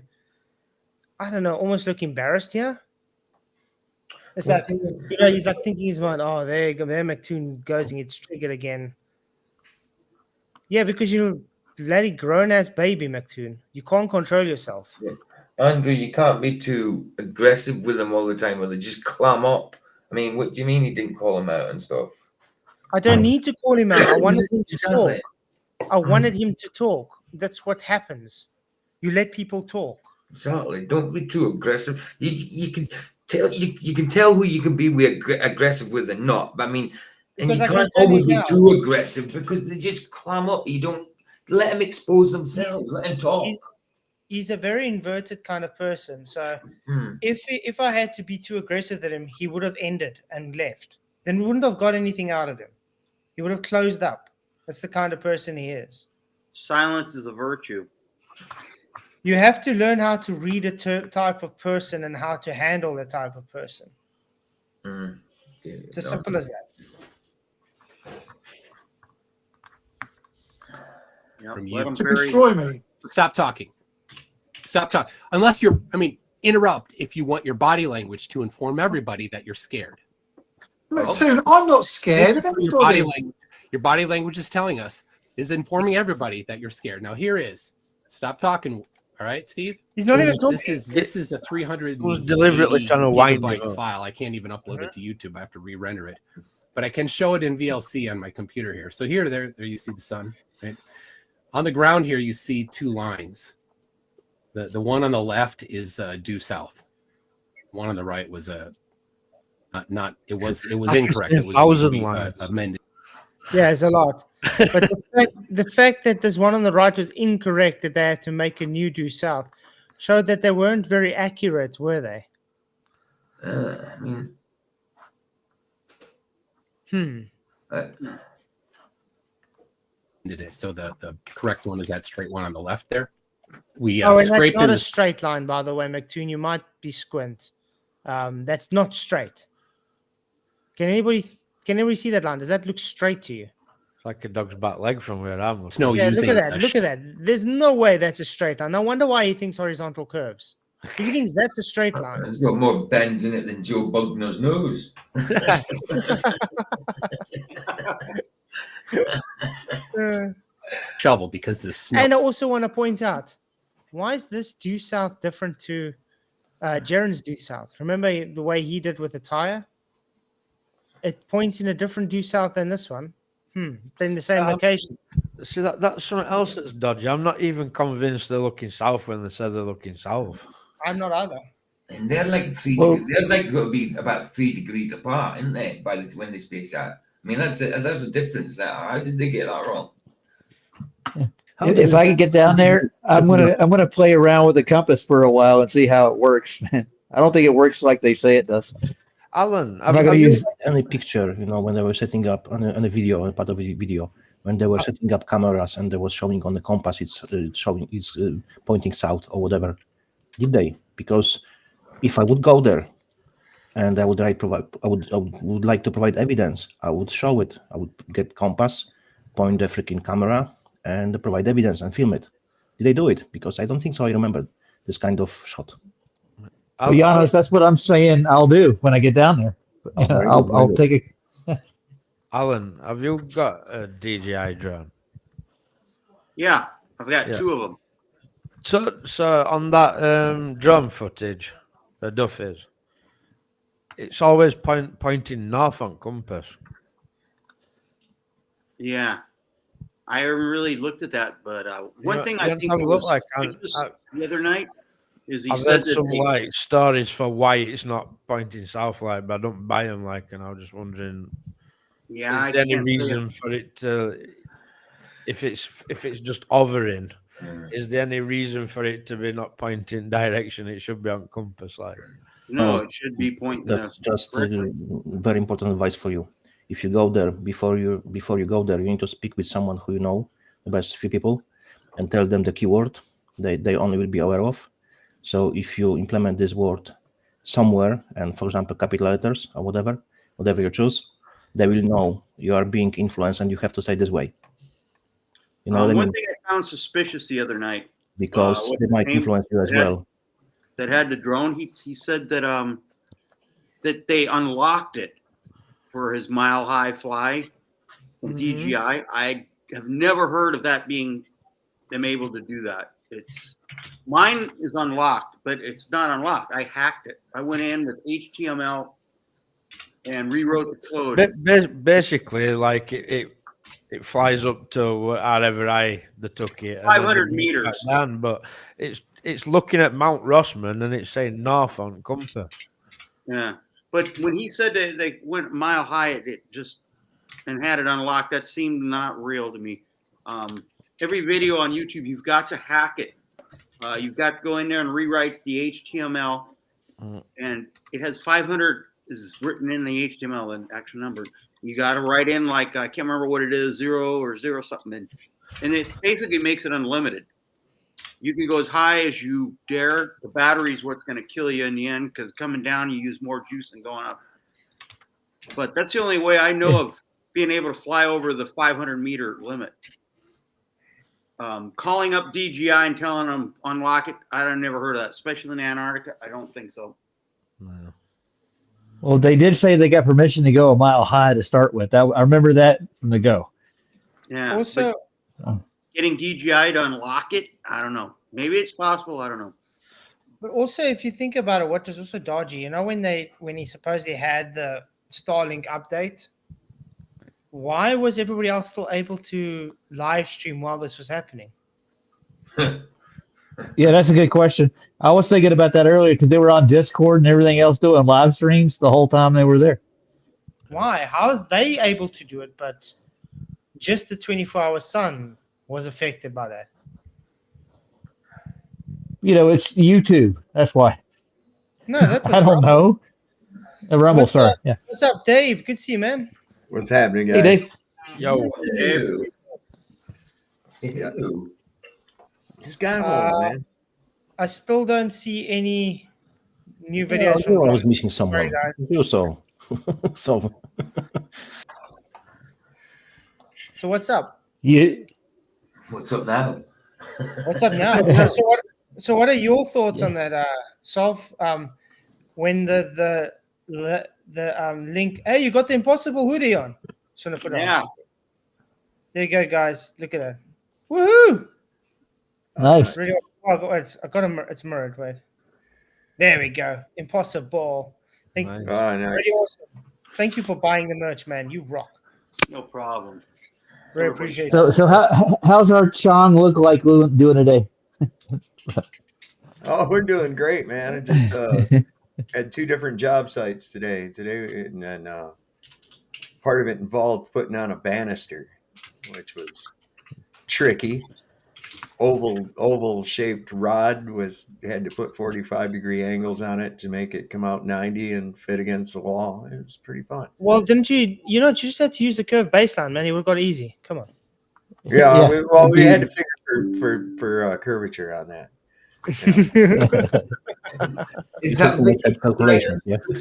I don't know, almost look embarrassed here. It's like, he's like thinking in his mind, oh, there you go, there McToon goes and gets triggered again. Yeah, because you're a bloody grown-ass baby, McToon. You can't control yourself. Yeah. Andrew, you can't be too aggressive with them all the time, or they just clam up. I mean, what do you mean he didn't call him out and stuff? I don't need to call him out. I wanted him to Exactly. talk. I wanted him to talk. That's what happens. You let people talk. Exactly. Don't be too aggressive. You can tell you can tell who you can be aggressive with and not. But I mean, and Because you I can can't tell you always be now- too aggressive because they just clam up. You don't let them expose themselves. Let them talk. He's a very inverted kind of person. So Hmm. if I had to be too aggressive with him, he would have ended and left. Then we wouldn't have got anything out of him. He would have closed up. That's the kind of person he is. Silence is a virtue. You have to learn how to read a type of person and how to handle that type of person. Mm. It's as simple as that. From let you 'em To bury- destroy me. Stop talking. Stop talking. Unless you're, interrupt if you want your body language to inform everybody that you're scared. Listen, I'm not scared of Your body anybody. language. Your body language is telling us, is informing everybody that you're scared. Now here is. Stop talking. All right, Steve. He's not even This is a 300 Who's deliberately trying to wind you gigabyte up. file. I can't even upload it to YouTube. I have to re-render it, but I can show it in VLC on my computer here. So there you see the sun. Right on the ground here, you see two lines. The one on the left is due south. One on the right was not. It was incorrect. It was 1,000 lines. amended. Yeah, it's a lot. But the fact that this one on the right was incorrect, that they had to make a new due south, showed that they weren't very accurate, were they? I mean, It is. So the correct one is that straight one on the left there. We And that's scraped not in a the straight line, by the way, McToon. You might be squint. That's not straight. Can anybody see that line? Does that look straight to you? It's like a dog's back leg from where I'm looking. snow Yeah, using look at that. Look at that. There's no way that's a straight line. No wonder why he thinks horizontal curves. He thinks that's a straight line. it's got more bends in it than Joe Bugner's nose. shovel because the snow. And I also want to point out, why is this due south different to Jaren's due south? Remember the way he did with the tire? It points in a different due south than this one. They're in the same location. See, that's something else that's dodgy. I'm not even convinced they're looking south when they said they're looking south. I'm not either. And they're like they're like going to be about 3 degrees apart, isn't they? When they space out. I mean, that's a difference there. How did they get that wrong? If I could get down there, I'm gonna play around with the compass for a while and see how it works. I don't think it works like they say it does. Alan, I'm not gonna use any picture, when they were setting up on a video, on part of the video, when they were setting up cameras and they was showing on the compass, it's pointing south or whatever. Did they? Because if I would go there and I would like to provide evidence, I would show it. I would get compass, point the freaking camera, and provide evidence and film it. Did they do it? Because I don't think so. I remember this kind of shot. To be honest, that's what I'm saying I'll do when I get down there. I'll take a. Alan, have you got a DJI drone? Yeah, I've got 2 of them. So on that drone footage, the Duffy's, it's always pointing north on compass. Yeah, I haven't really looked at that, but one thing I think have a look like the other night is he I've said read that some like stories for why it's not pointing south, like, but I don't buy them, like, and I was just wondering, yeah, is there any reason for it to, if it's just hovering, is there any reason for it to be not pointing direction? It should be on compass, like. No, it should be pointing. That's just very important advice for you. If you go there, before you go there, you need to speak with someone who you know, the best few people, and tell them the keyword they only will be aware of. So if you implement this word somewhere, and for example, capital letters or whatever you choose, they will know you are being influenced and you have to say this way. You know what I One mean? thing I found suspicious the other night, Because what's they his might name? influence you as well. That had the drone. He said that that they unlocked it for his mile high fly from DJI. I have never heard of that being them able to do that. It's mine is unlocked, but it's not unlocked. I hacked it. I went in with HTML and rewrote the code. Basically, like it flies up to whatever they took it, and then 500 they bring it back meters. down, but it's looking at Mount Rossman and it's saying north on compass. Yeah, but when he said that they went mile high, it just and had it unlocked. That seemed not real to me. Every video on YouTube, you've got to hack it. You've got to go in there and rewrite the HTML, and it has 500 is written in the HTML and actual number. You got to write in like I can't remember what it is, 0 or 0 something, and it basically makes it unlimited. You can go as high as you dare. The battery is what's going to kill you in the end because coming down, you use more juice than going up. But that's the only way I know of being able to fly over the 500-meter limit. Calling up DJI and telling them unlock it, I've never heard of that, especially in Antarctica. I don't think so. No. Well, they did say they got permission to go a mile high to start with. I remember that from the go. Yeah. Also, getting DJI to unlock it, I don't know. Maybe it's possible. I don't know. but also, if you think about it, what was also dodgy, you know, when he supposedly had the Starlink update, why was everybody else still able to live stream while this was happening? Yeah, that's a good question. I was thinking about that earlier because they were on Discord and everything else doing live streams the whole time they were there. Why? How are they able to do it, but just the 24-hour sun was affected by that? You know, it's YouTube. That's why. No, that was I don't know. Rumble, What's sorry. up? Yeah. What's up, Dave? Good to see you, man. What's happening, Hey, guys? Dave. Yo. Just got home, man. I still don't see any new Yeah, videos from I was John. missing someone. Sorry, guys. You so. So. So what's up? What's up now? What's up now? So what are your thoughts on that, Solve? When the link? Hey, you got the impossible hoodie on. Just want to put it on. There you go, guys. Look at that. Woohoo! Nice. Really awesome. I got it's mirrored. Wait. There we go. Impossible. Nice. Really awesome. Thank you for buying the merch, man. You rock. No problem. Really appreciate So, it. so how's our Chong look like doing today? Oh, we're doing great, man. I just had 2 different job sites today. And part of it involved putting on a banister, which was tricky. Oval shaped rod had to put 45-degree angles on it to make it come out 90 and fit against the wall. It was pretty fun. Well, didn't you? You just had to use the curved baseline, man. You would have got easy. Come on. Yeah, we had to figure for curvature on that. Is that calculation? Yeah. We're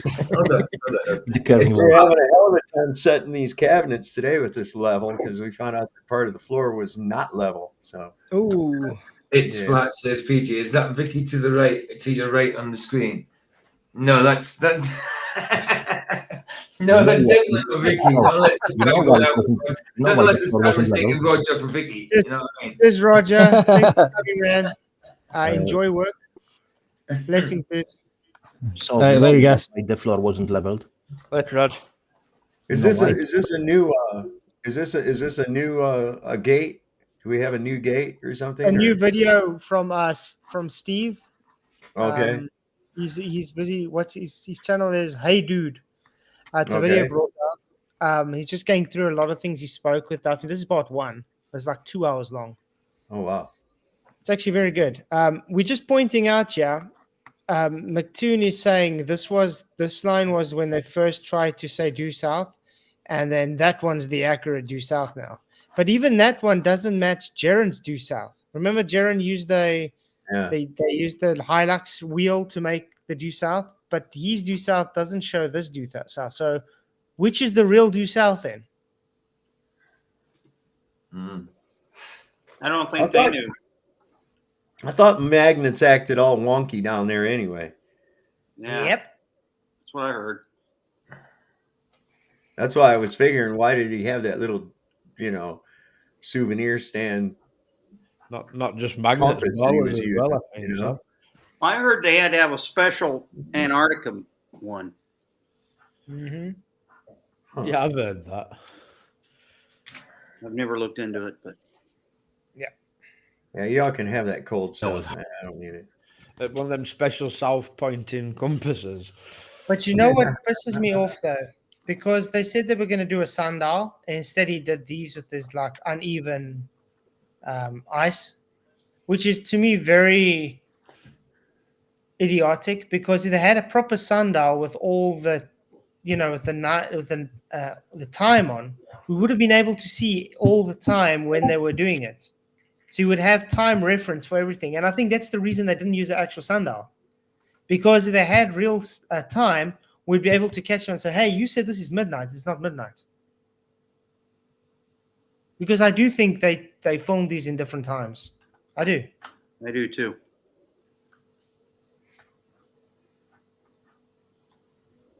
having a hell of a time setting these cabinets today with this level because we found out that part of the floor was not level. So. Ooh. It's flat, says PG. Is that Vicky to the right, to your right on the screen? No, that's no, that's definitely not Vicky. Unless it's not mistaken Roger for Vicky. You know what I mean? Cheers, Roger. Thanks for coming, man. I enjoy work. Blessings, dude. So later, guys. The floor wasn't leveled. Let's Raj. Is this a new gate? Do we have a new gate or something? A new video from Steve. Okay. He's busy. What's his channel is? Hey Dude. It's a video brought up. He's just going through a lot of things he spoke with. I think this is part 1. It's like 2 hours long. Oh wow. It's actually very good. We're just pointing out here. McToon is saying this line was when they first tried to say due south, and then that one's the accurate due south now. But even that one doesn't match Jaren's due south. Remember, Jaren used they used the Hilux wheel to make the due south, but his due south doesn't show this due south. So which is the real due south then? I don't think they knew. I thought magnets acted all wonky down there anyway. Yeah. Yep. That's what I heard. That's why I was figuring, why did he have that little, souvenir stand? Not just magnets, Compass that he was as using, well, I think so. I heard they had to have a special Antarctica one. Mm-hmm. Yeah, I've heard that. I've never looked into it, but Yeah, y'all can have that cold stuff. I don't need it. One of them special south pointing compasses. But you know what pisses me off though? Because they said they were going to do a sundial, and instead he did these with this like uneven ice, which is to me very idiotic. Because if they had a proper sundial with all the, with the time on, we would have been able to see all the time when they were doing it. So you would have time reference for everything. And I think that's the reason they didn't use the actual sundial. Because if they had real time, we'd be able to catch them and say, hey, you said this is midnight. It's not midnight. Because I do think they filmed these in different times. I do. I do too.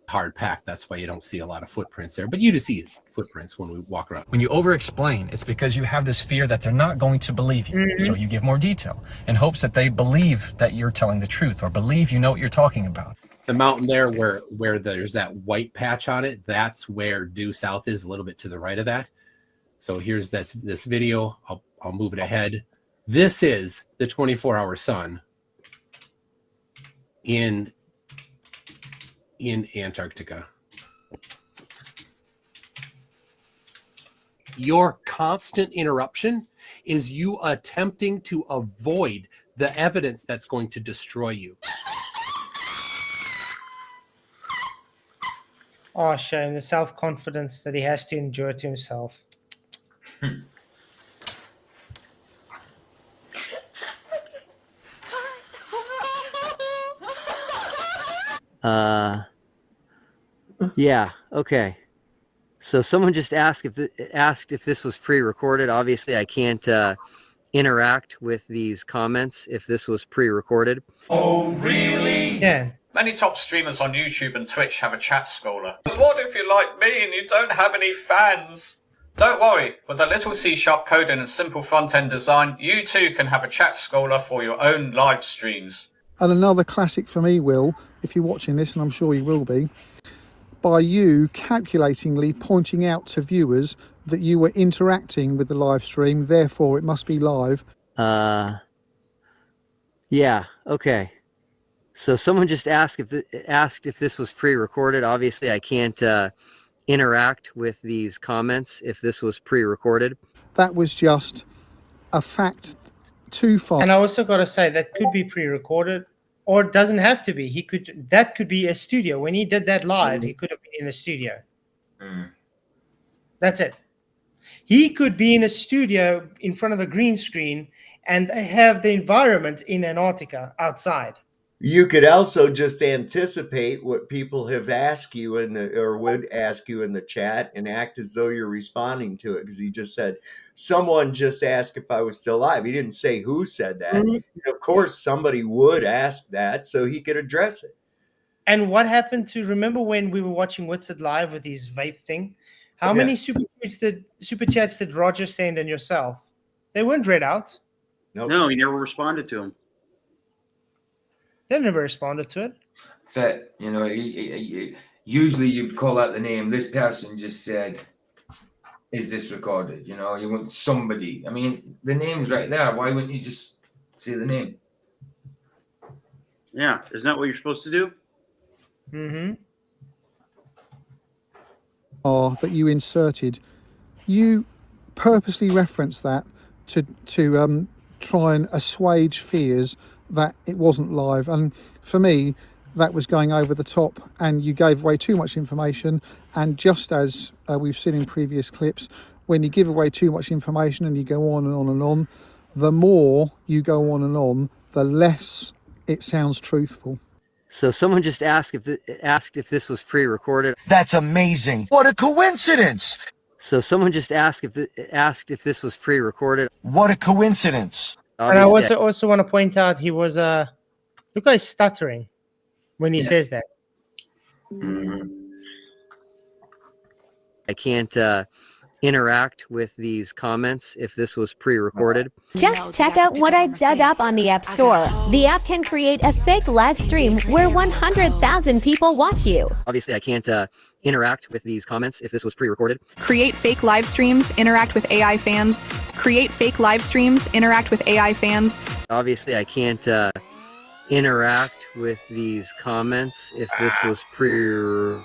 Hard packed. That's why you don't see a lot of footprints there. But you do see footprints when we walk around. When you over-explain, it's because you have this fear that they're not going to believe you. So you give more detail in hopes that they believe that you're telling the truth or believe you know what you're talking about. The mountain there where there's that white patch on it, that's where due south is, a little bit to the right of that. So here's this video. I'll move it ahead. This is the 24-hour sun in Antarctica. Your constant interruption is you attempting to avoid the evidence that's going to destroy you. Oh, shame. The self-confidence that he has to endure to himself. Yeah. Okay. So someone just asked if this was pre-recorded. Obviously, I can't interact with these comments if this was pre-recorded. Oh, really? Yeah. Many top streamers on YouTube and Twitch have a chat scholar. What if you're like me and you don't have any fans? Don't worry, with a little C# code and a simple front-end design, you too can have a chat scholar for your own live streams. And another classic for me, Will, if you're watching this, and I'm sure you will be, by you calculatingly pointing out to viewers that you were interacting with the live stream, therefore it must be live. Yeah. Okay. So someone just asked if this was pre-recorded. Obviously, I can't interact with these comments if this was pre-recorded. That was just a fact too far. And I also got to say that could be pre-recorded, or it doesn't have to be. That could be a studio. When he did that live, he could have been in a studio. That's it. He could be in a studio in front of a green screen, and they have the environment in Antarctica outside. You could also just anticipate what people have asked you would ask you in the chat and act as though you're responding to it, because he just said, someone just asked if I was still alive. He didn't say who said that. Of course, somebody would ask that so he could address it. And what happened to, remember when we were watching What's It Live with his vape thing? How many super chats did Roger send and yourself? They weren't read out. No, he never responded to him. They never responded to it. So, usually you'd call out the name. This person just said, is this recorded? You want somebody. I mean, the name's right there. Why wouldn't you just say the name? Yeah, isn't that what you're supposed to do? Mm-hmm. That you inserted, you purposely referenced that to try and assuage fears that it wasn't live, and for me that was going over the top, and you gave away too much information. And just as we've seen in previous clips, when you give away too much information and you go on and on and on, the more you go on and on, the less it sounds truthful. So someone just asked if this was pre-recorded. That's amazing. What a coincidence. So someone just asked if this was pre-recorded. What a coincidence. And I also want to point out he was look how he's stuttering when he says that. I can't interact with these comments if this was pre-recorded. Just check out what I dug up on the App Store. The app can create a fake live stream where 100,000 people watch you. Obviously, I can't interact with these comments if this was pre-recorded. Create fake live streams, interact with AI fans. Create fake live streams, interact with AI fans. Obviously, I can't interact with these comments if this was pre-recorded.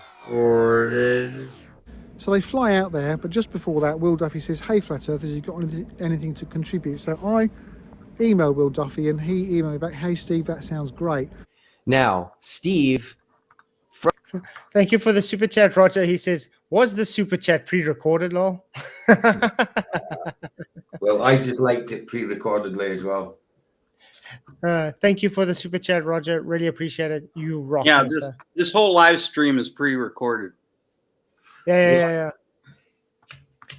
So they fly out there, but just before that, Will Duffy says, "Hey, Flat Earthers, have you got anything to contribute?" So I emailed Will Duffy, and he emailed me back, "Hey, Steve, that sounds great." Now, Steve... Thank you for the super chat, Roger. He says, "Was the super chat pre-recorded, lol?" Well, I just liked it pre-recordedly as well. Thank you for the super chat, Roger. Really appreciate it. You rock. Yeah, mister. this whole live stream is pre-recorded. Yeah.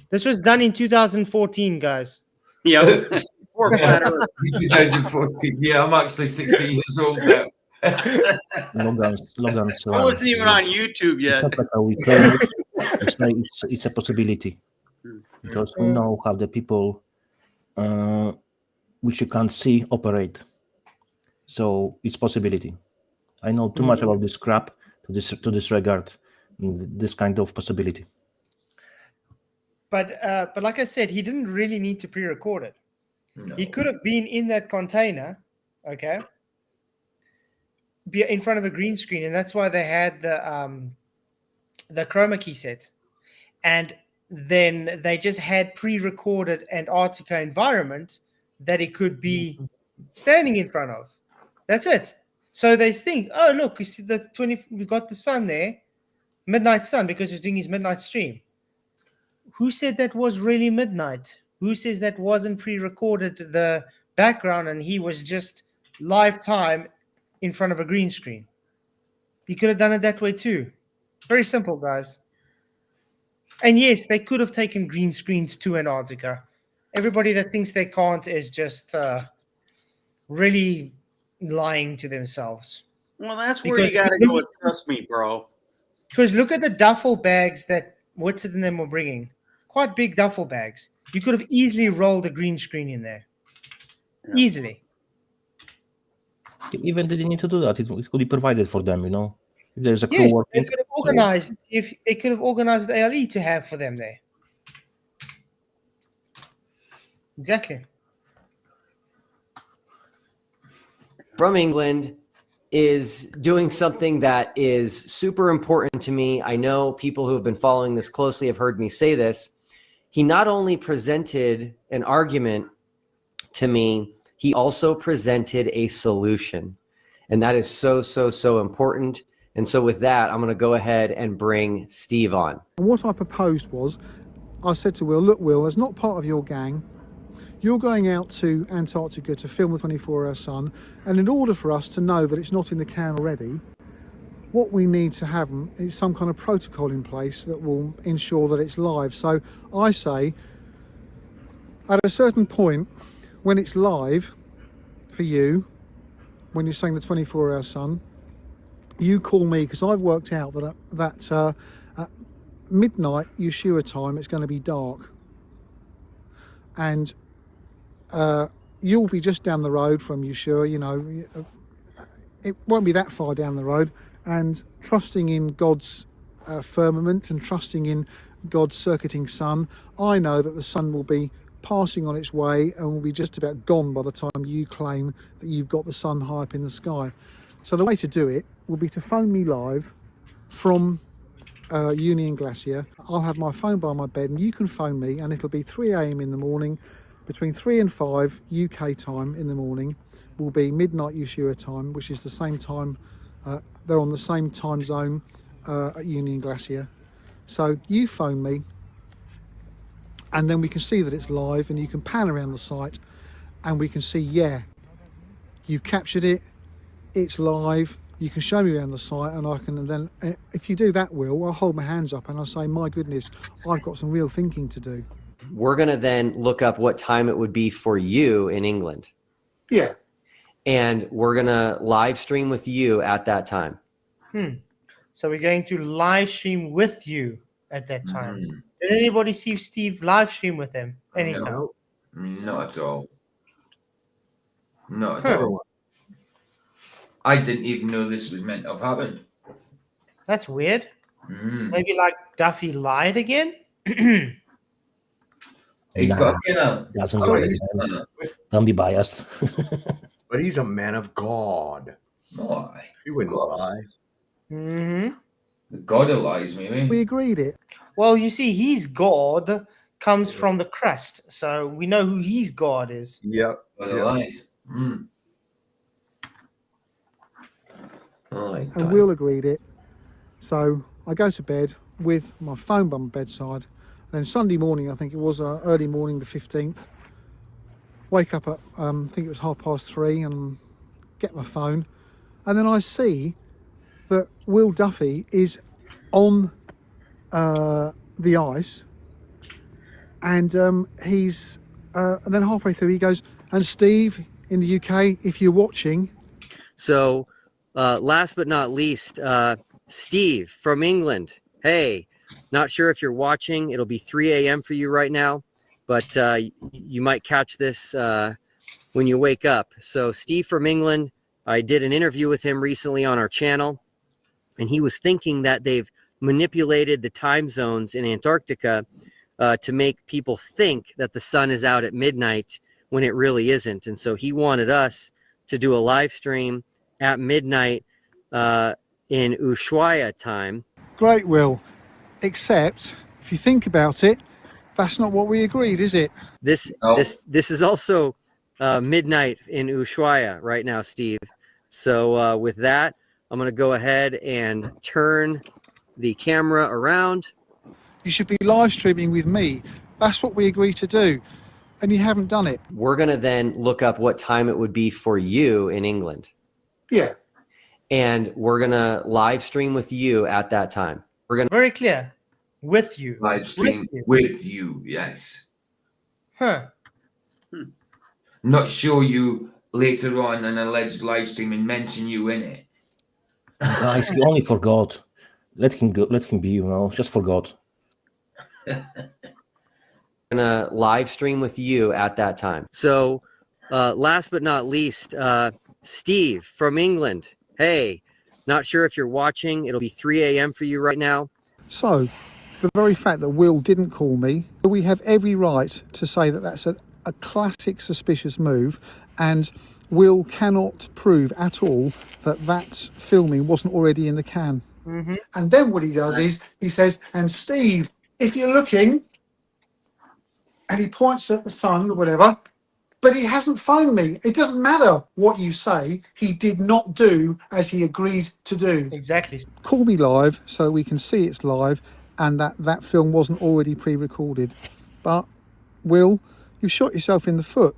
This was done in 2014, guys. Yeah, before Flat Earth. 2014. Yeah, I'm actually 60 years old now. Logan's I wasn't even on YouTube yet. It's not like we claim it. It's a possibility because we know how the people which you can't see operate. So it's possibility. I know too much about this crap to disregard this kind of possibility. But like I said, he didn't really need to pre-record it. No. He could have been in that container, okay, be in front of a green screen, and that's why they had the chroma key set, and then they just had pre-recorded Antarctica environment that it could be standing in front of. That's it. So they think, oh look, you see we got the sun there, midnight sun, because he's doing his midnight stream. Who said that was really midnight? Who says that wasn't pre-recorded the background and he was just live time in front of a green screen? He could have done it that way too. Very simple, guys. And yes, they could have taken green screens to Antarctica. Everybody that thinks they can't is just really lying to themselves. Well, that's where you got to go with trust me, bro. Because look at the duffel bags that Whitson and them were bringing. Quite big duffel bags. You could have easily rolled a green screen in there. Yeah. Easily. Even they didn't need to do that. It could be provided for them, you know. If there's a crew Yes, working. they could have organized. If they could have organized the ALE to have for them there. Exactly. From England is doing something that is super important to me. I know people who have been following this closely have heard me say this. He not only presented an argument to me, he also presented a solution. And that is so important. And so with that, I'm going to go ahead and bring Steve on. And what I proposed was, I said to Will, look, Will, as not part of your gang, you're going out to Antarctica to film the 24-hour sun, and in order for us to know that it's not in the can already, what we need to have is some kind of protocol in place that will ensure that it's live. So I say, at a certain point, when it's live for you, when you're saying the 24-hour sun, you call me, because I've worked out that at midnight Yeshua time it's going to be dark, and you'll be just down the road from Yeshua, you know, it won't be that far down the road, and trusting in God's firmament and trusting in God's circuiting sun, I know that the sun will be passing on its way and will be just about gone by the time you claim that you've got the sun high up in the sky. So the way to do it will be to phone me live from Union Glacier. I'll have my phone by my bed and you can phone me, and it'll be 3 a.m. in the morning. Between 3 and 5 UK time in the morning will be midnight Yeshua time, which is the same time. They're on the same time zone at Union Glacier. So you phone me, and then we can see that it's live, and you can pan around the site and we can see, yeah, you've captured it, it's live, you can show me around the site, and I can, and then if you do that, Will, I'll hold my hands up and I'll say, my goodness, I've got some real thinking to do. We're going to then look up what time it would be for you in England. Yeah. And we're going to live stream with you at that time. So we're going to live stream with you at that time. Did anybody see Steve live stream with him anytime? No, not at all. Not at all. I didn't even know this was meant to have happened. That's weird. Maybe like Duffy lied again? He's got, you know, Doesn't lie. Don't be biased. But he's a man of God. Why? He wouldn't lie. The God of lies, maybe. We agreed it. Well, you see, his God comes from the crust, so we know who his God is. Yep. God of lies. And Will agreed it. So I go to bed with my phone by my bedside. Then Sunday morning, I think it was early morning, the 15th. Wake up at, I think it was 3:30, and get my phone. And then I see that Will Duffy is on the ice. And he's, and then halfway through he goes, and Steve in the UK, if you're watching. So last but not least, Steve from England. Hey, not sure if you're watching. It'll be 3 a.m. for you right now, but you might catch this when you wake up. So Steve from England, I did an interview with him recently on our channel, and he was thinking that they've manipulated the time zones in Antarctica to make people think that the sun is out at midnight when it really isn't. And so he wanted us to do a live stream at midnight in Ushuaia time. Great, Will. Except, if you think about it, that's not what we agreed, is it? This is also midnight in Ushuaia right now, Steve. So with that, I'm going to go ahead and turn the camera around. You should be live streaming with me. That's what we agreed to do, and you haven't done it. We're going to then look up what time it would be for you in England. Yeah. And we're going to live stream with you at that time. We're going to very clear. With you. Live stream with you, yes. Not show you later on an alleged live stream and mention you in it. Guys, he only forgot. Let him go. Let him be. Just forgot. Gonna live stream with you at that time. So, last but not least, Steve from England. Hey, not sure if you're watching. It'll be 3 a.m. for you right now. So, the very fact that Will didn't call me, we have every right to say that that's a classic suspicious move, and Will cannot prove at all that that filming wasn't already in the can. And then what he does is he says, and Steve, if you're looking, and he points at the sun or whatever, but he hasn't phoned me. It doesn't matter what you say. He did not do as he agreed to do. Exactly. Call me live so we can see it's live and that film wasn't already pre-recorded. But, Will, you've shot yourself in the foot.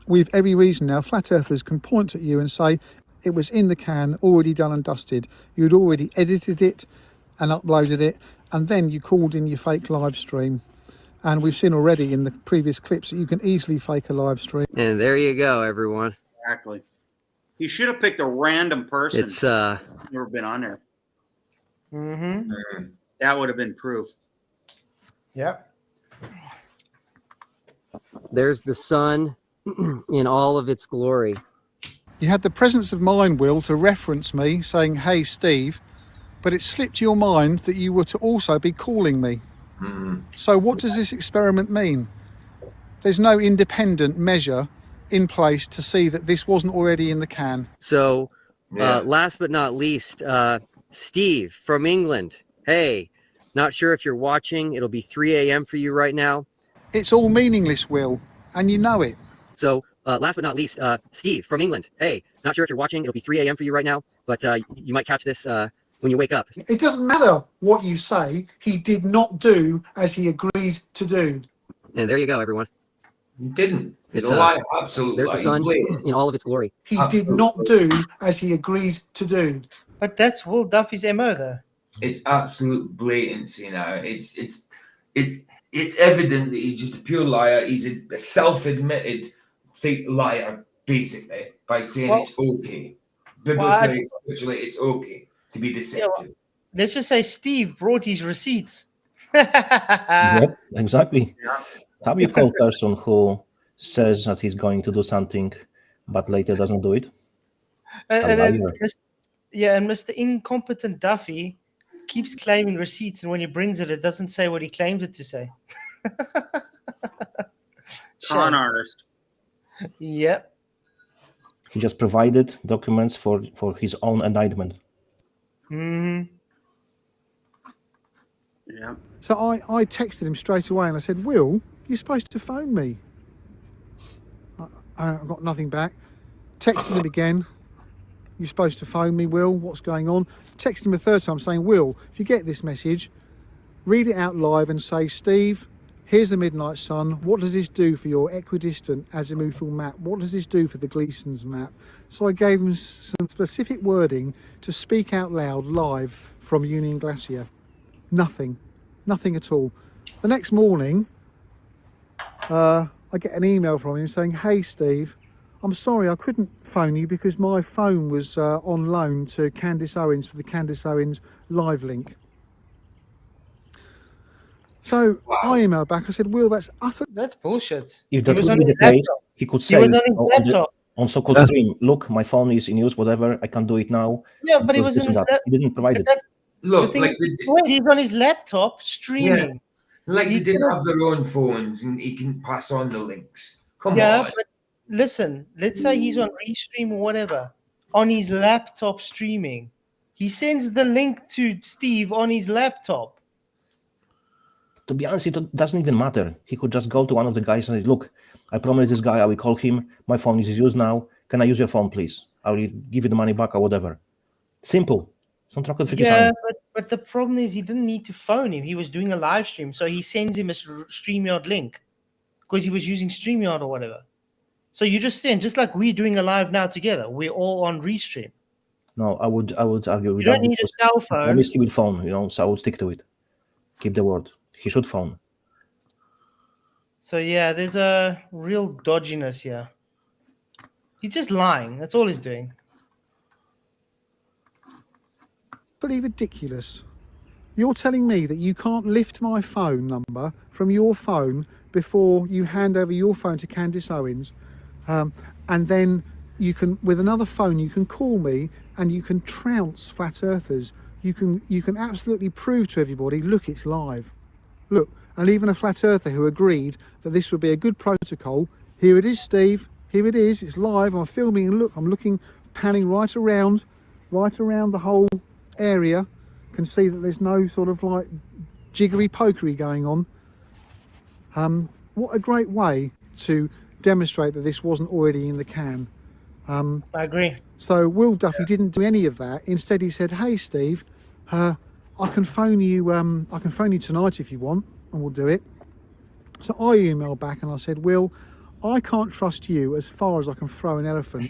We've every reason now, flat earthers can point at you and say it was in the can, already done and dusted. You'd already edited it and uploaded it, and then you called in your fake live stream. And we've seen already in the previous clips that you can easily fake a live stream. And there you go, everyone. Exactly. He should have picked a random person. It's never been on there. That would have been proof. Yep. There's the sun in all of its glory. You had the presence of mind, Will, to reference me saying, hey, Steve, but it slipped your mind that you were to also be calling me. So what does this experiment mean? There's no independent measure in place to see that this wasn't already in the can. So last but not least, Steve from England. Hey, not sure if you're watching. It'll be 3 a.m. for you right now. It's all meaningless, Will, and you know it. So last but not least, Steve from England. Hey, not sure if you're watching. It'll be 3 a.m. for you right now, but you might catch this when you wake up. It doesn't matter what you say. He did not do as he agreed to do. And there you go, everyone. He didn't. It's It's a lie, absolute there's lie. the sun Blatant. in all of its glory. He did not do as he agreed to do. But that's Will Duffy's MO, though. It's absolute blatancy now. It's evident that he's just a pure liar. He's a self-admitted liar, basically, by saying it's okay. Biblically, spiritually, it's okay to be deceptive. Let's just say Steve brought his receipts. Yep, exactly. How you call a person who says that he's going to do something, but later doesn't do it? And Mr. Incompetent Duffy keeps claiming receipts, and when he brings it, it doesn't say what he claimed it to say. Con artist. Yep. He just provided documents for his own indictment. Mm-hmm. Yeah. So I texted him straight away and I said, Will, you're supposed to phone me. I got nothing back. Texted him again. You're supposed to phone me, Will. What's going on? Texted him a third time saying, Will, if you get this message, read it out live and say, Steve, here's the midnight sun. What does this do for your equidistant azimuthal map? What does this do for the Gleason's map? So I gave him some specific wording to speak out loud live from Union Glacier. Nothing at all. The next morning, I get an email from him saying, hey Steve, I'm sorry I couldn't phone you because my phone was on loan to Candice Owens for the Candice Owens live link. So I emailed back, I said, Will, that's bullshit. If that would be the case, he could say on so-called stream, look, my phone is in use, whatever, I can't do it now. Yeah, but he was in his he didn't provide it. Look, he's on his laptop streaming. Yeah. They didn't have their own phones and he can pass on the links. Come on. But listen, let's say he's on Restream or whatever, on his laptop streaming. He sends the link to Steve on his laptop. To be honest, it doesn't even matter. He could just go to one of the guys and say, look, I promised this guy I will call him. My phone is used now. Can I use your phone, please? I will give you the money back or whatever. Simple. But the problem is he didn't need to phone him. He was doing a live stream, so he sends him a StreamYard link because he was using StreamYard or whatever. So you just send, just like we're doing a live now together. We're all on Restream. No, I would argue with you don't need a cell phone. I always keep it phone, so I would stick to it. Keep the word. He should phone. So yeah, there's a real dodginess here. He's just lying. That's all he's doing. Pretty ridiculous. You're telling me that you can't lift my phone number from your phone before you hand over your phone to Candice Owens, and then you can, with another phone, you can call me and you can trounce flat earthers. You can absolutely prove to everybody, look, it's live. Look, and even a flat earther who agreed that this would be a good protocol. Here it is, Steve. Here it is. It's live. I'm filming, and look, I'm looking, panning right around the whole area. Can see that there's no sort of like jiggery pokery going on. What a great way to demonstrate that this wasn't already in the can. I agree. So Will Duffy didn't do any of that. Instead, he said, "Hey, Steve, I can phone you. I can phone you tonight if you want, and we'll do it." So I emailed back and I said, "Will, I can't trust you as far as I can throw an elephant.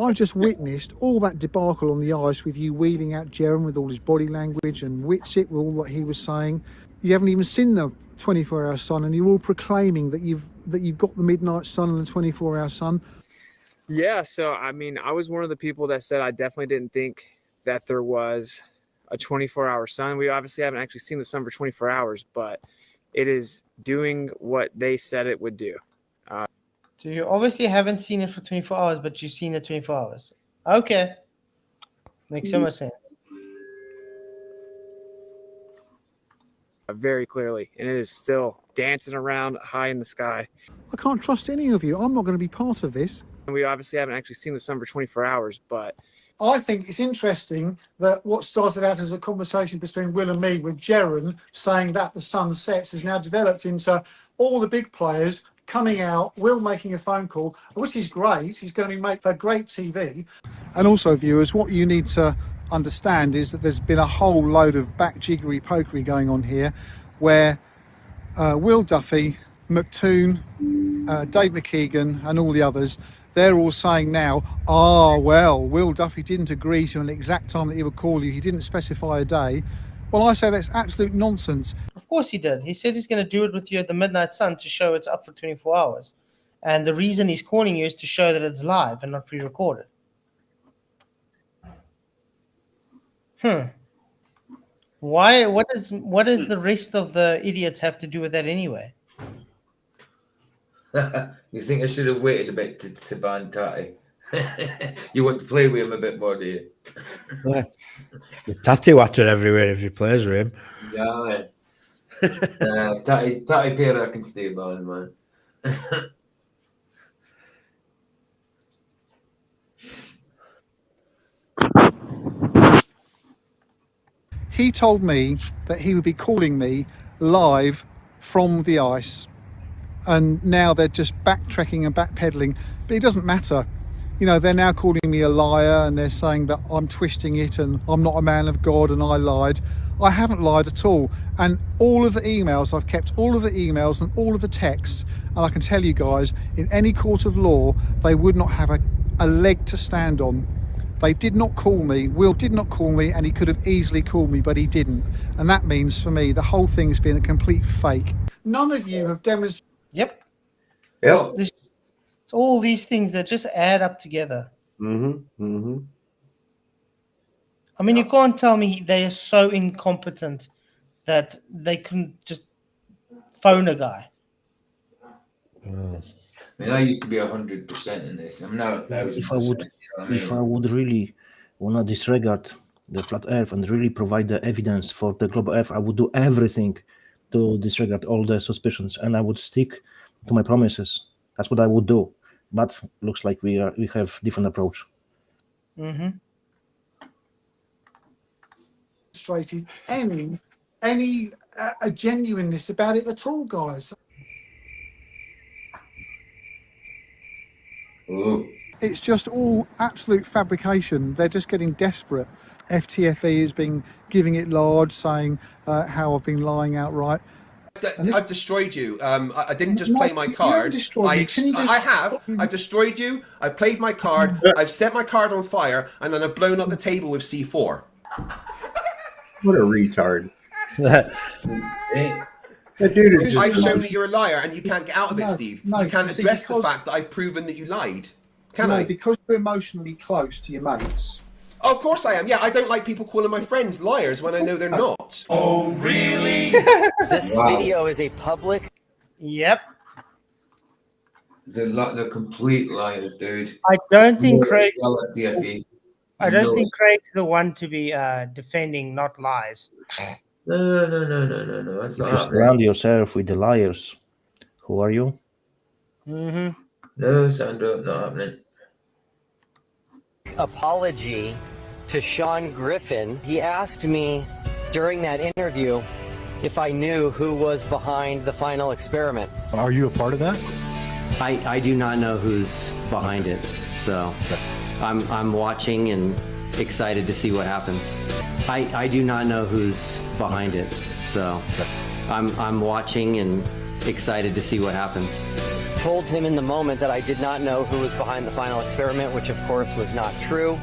I've just witnessed all that debacle on the ice with you wheeling out Jerem with all his body language and Whitsitt with all that he was saying. You haven't even seen the 24-hour sun, and you're all proclaiming that you've got the midnight sun and the 24-hour sun." Yeah, so I mean, I was one of the people that said I definitely didn't think that there was a 24-hour sun. We obviously haven't actually seen the sun for 24 hours, but it is doing what they said it would do. So you obviously haven't seen it for 24 hours, but you've seen it 24 hours. Okay. Makes so much sense. Very clearly, and it is still dancing around high in the sky. I can't trust any of you. I'm not going to be part of this. And we obviously haven't actually seen the sun for 24 hours, but I think it's interesting that what started out as a conversation between Will and me with Jerem saying that the sun sets has now developed into all the big players coming out, Will making a phone call, which is great. He's going to make for great TV. And also, viewers, what you need to understand is that there's been a whole load of back jiggery pokery going on here where Will Duffy, McToon, Dave McKeegan and all the others, they're all saying now, well, Will Duffy didn't agree to an exact time that he would call you. He didn't specify a day. Well, I say that's absolute nonsense. Of course he did. He said he's going to do it with you at the midnight sun to show it's up for 24 hours. And the reason he's calling you is to show that it's live and not pre-recorded. Why? What does the rest of the idiots have to do with that anyway? You think I should have waited a bit to ban Tatty? You want to play with him a bit more, do you? Yeah. The tattoo actor everywhere if he plays with him. Yeah. Tatty Pera can stay banned, man. He told me that he would be calling me live from the ice. And now they're just backtracking and backpedaling. But it doesn't matter. You know, they're now calling me a liar and they're saying that I'm twisting it and I'm not a man of God and I lied. I haven't lied at all. And all of the emails, I've kept all of the emails and all of the texts. And I can tell you guys, in any court of law, they would not have a leg to stand on. They did not call me. Will did not call me, and he could have easily called me, but he didn't. And that means, for me, the whole thing has been a complete fake. None of you have demonstrated. Yep. Yep. It's all these things that just add up together. Mm-hmm. Mm-hmm. I mean, you can't tell me they are so incompetent that they couldn't just phone a guy. I mean, I used to be 100% in this. I'm now 1,000%. If I would really want to disregard the flat Earth and really provide the evidence for the global Earth, I would do everything to disregard all the suspicions, and I would stick to my promises. That's what I would do. But looks like we have different approach. Mm-hmm. Any a genuineness about it at all, guys. Ooh. It's just all absolute fabrication. They're just getting desperate. FTFE has been giving it large, saying how I've been lying outright. I've destroyed you. I didn't just play my card. I have. I've destroyed you. I've played my card. I've set my card on fire, and then I've blown up the table with C4. What a retard. That dude is just. I've shown that you're a liar, and you can't get out of it, Steve. No, you can't see, address the fact that I've proven that you lied. Can no, I? because you're emotionally close to your mates. Oh, of course I am. Yeah, I don't like people calling my friends liars when I know they're not. Oh, really? This video is a public. Yep. The complete liars, dude. I don't think Craig. TFE. I don't think Craig's the one to be defending, not lies. No. That's If not you happening. surround yourself with the liars, who are you? Mm-hmm. No, Sandra, not happening. Apology to Sean Griffin. He asked me during that interview if I knew who was behind the final experiment. Are you a part of that? I do not know who's behind it, so I'm watching and excited to see what happens. I do not know who's behind it, so I'm watching and excited to see what happens. Told him in the moment that I did not know who was behind the final experiment, which of course was not true.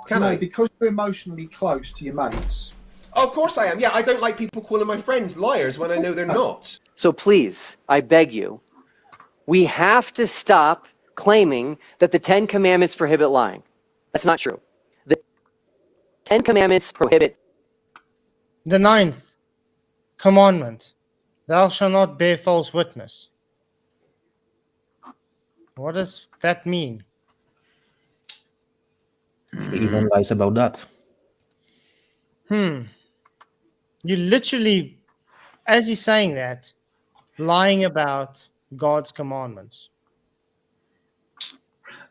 Can I? Because you're emotionally close to your mates. Oh, of course I am. Yeah, I don't like people calling my friends liars when I know they're not. So please, I beg you, we have to stop claiming that the 10 Commandments prohibit lying. That's not true. The 10 Commandments prohibit. The 9th commandment: thou shalt not bear false witness. What does that mean? He even lies about that. You literally, as he's saying that, lying about God's commandments.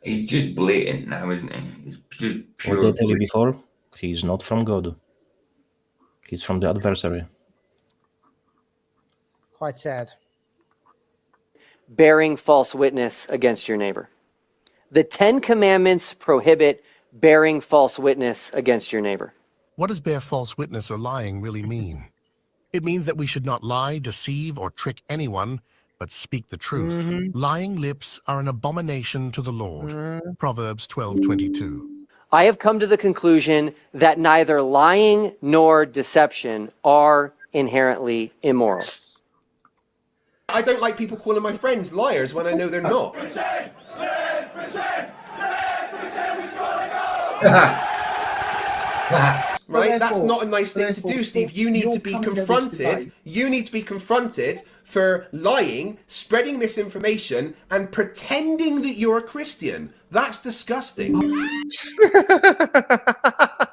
He's just blatant now, isn't he? He's just pure. What did I tell you before? He's not from God. He's from the adversary. Quite sad. Bearing false witness against your neighbor. The 10 Commandments prohibit bearing false witness against your neighbor. What does bear false witness or lying really mean? It means that we should not lie, deceive, or trick anyone, but speak the truth. Mm-hmm. Lying lips are an abomination to the Lord. Proverbs 12:22. I have come to the conclusion that neither lying nor deception are inherently immoral. I don't like people calling my friends liars when I know they're not. Right? That's not a nice thing to do, Steve. You need to be confronted. You need to be confronted for lying, spreading misinformation, and pretending that you're a Christian. That's disgusting.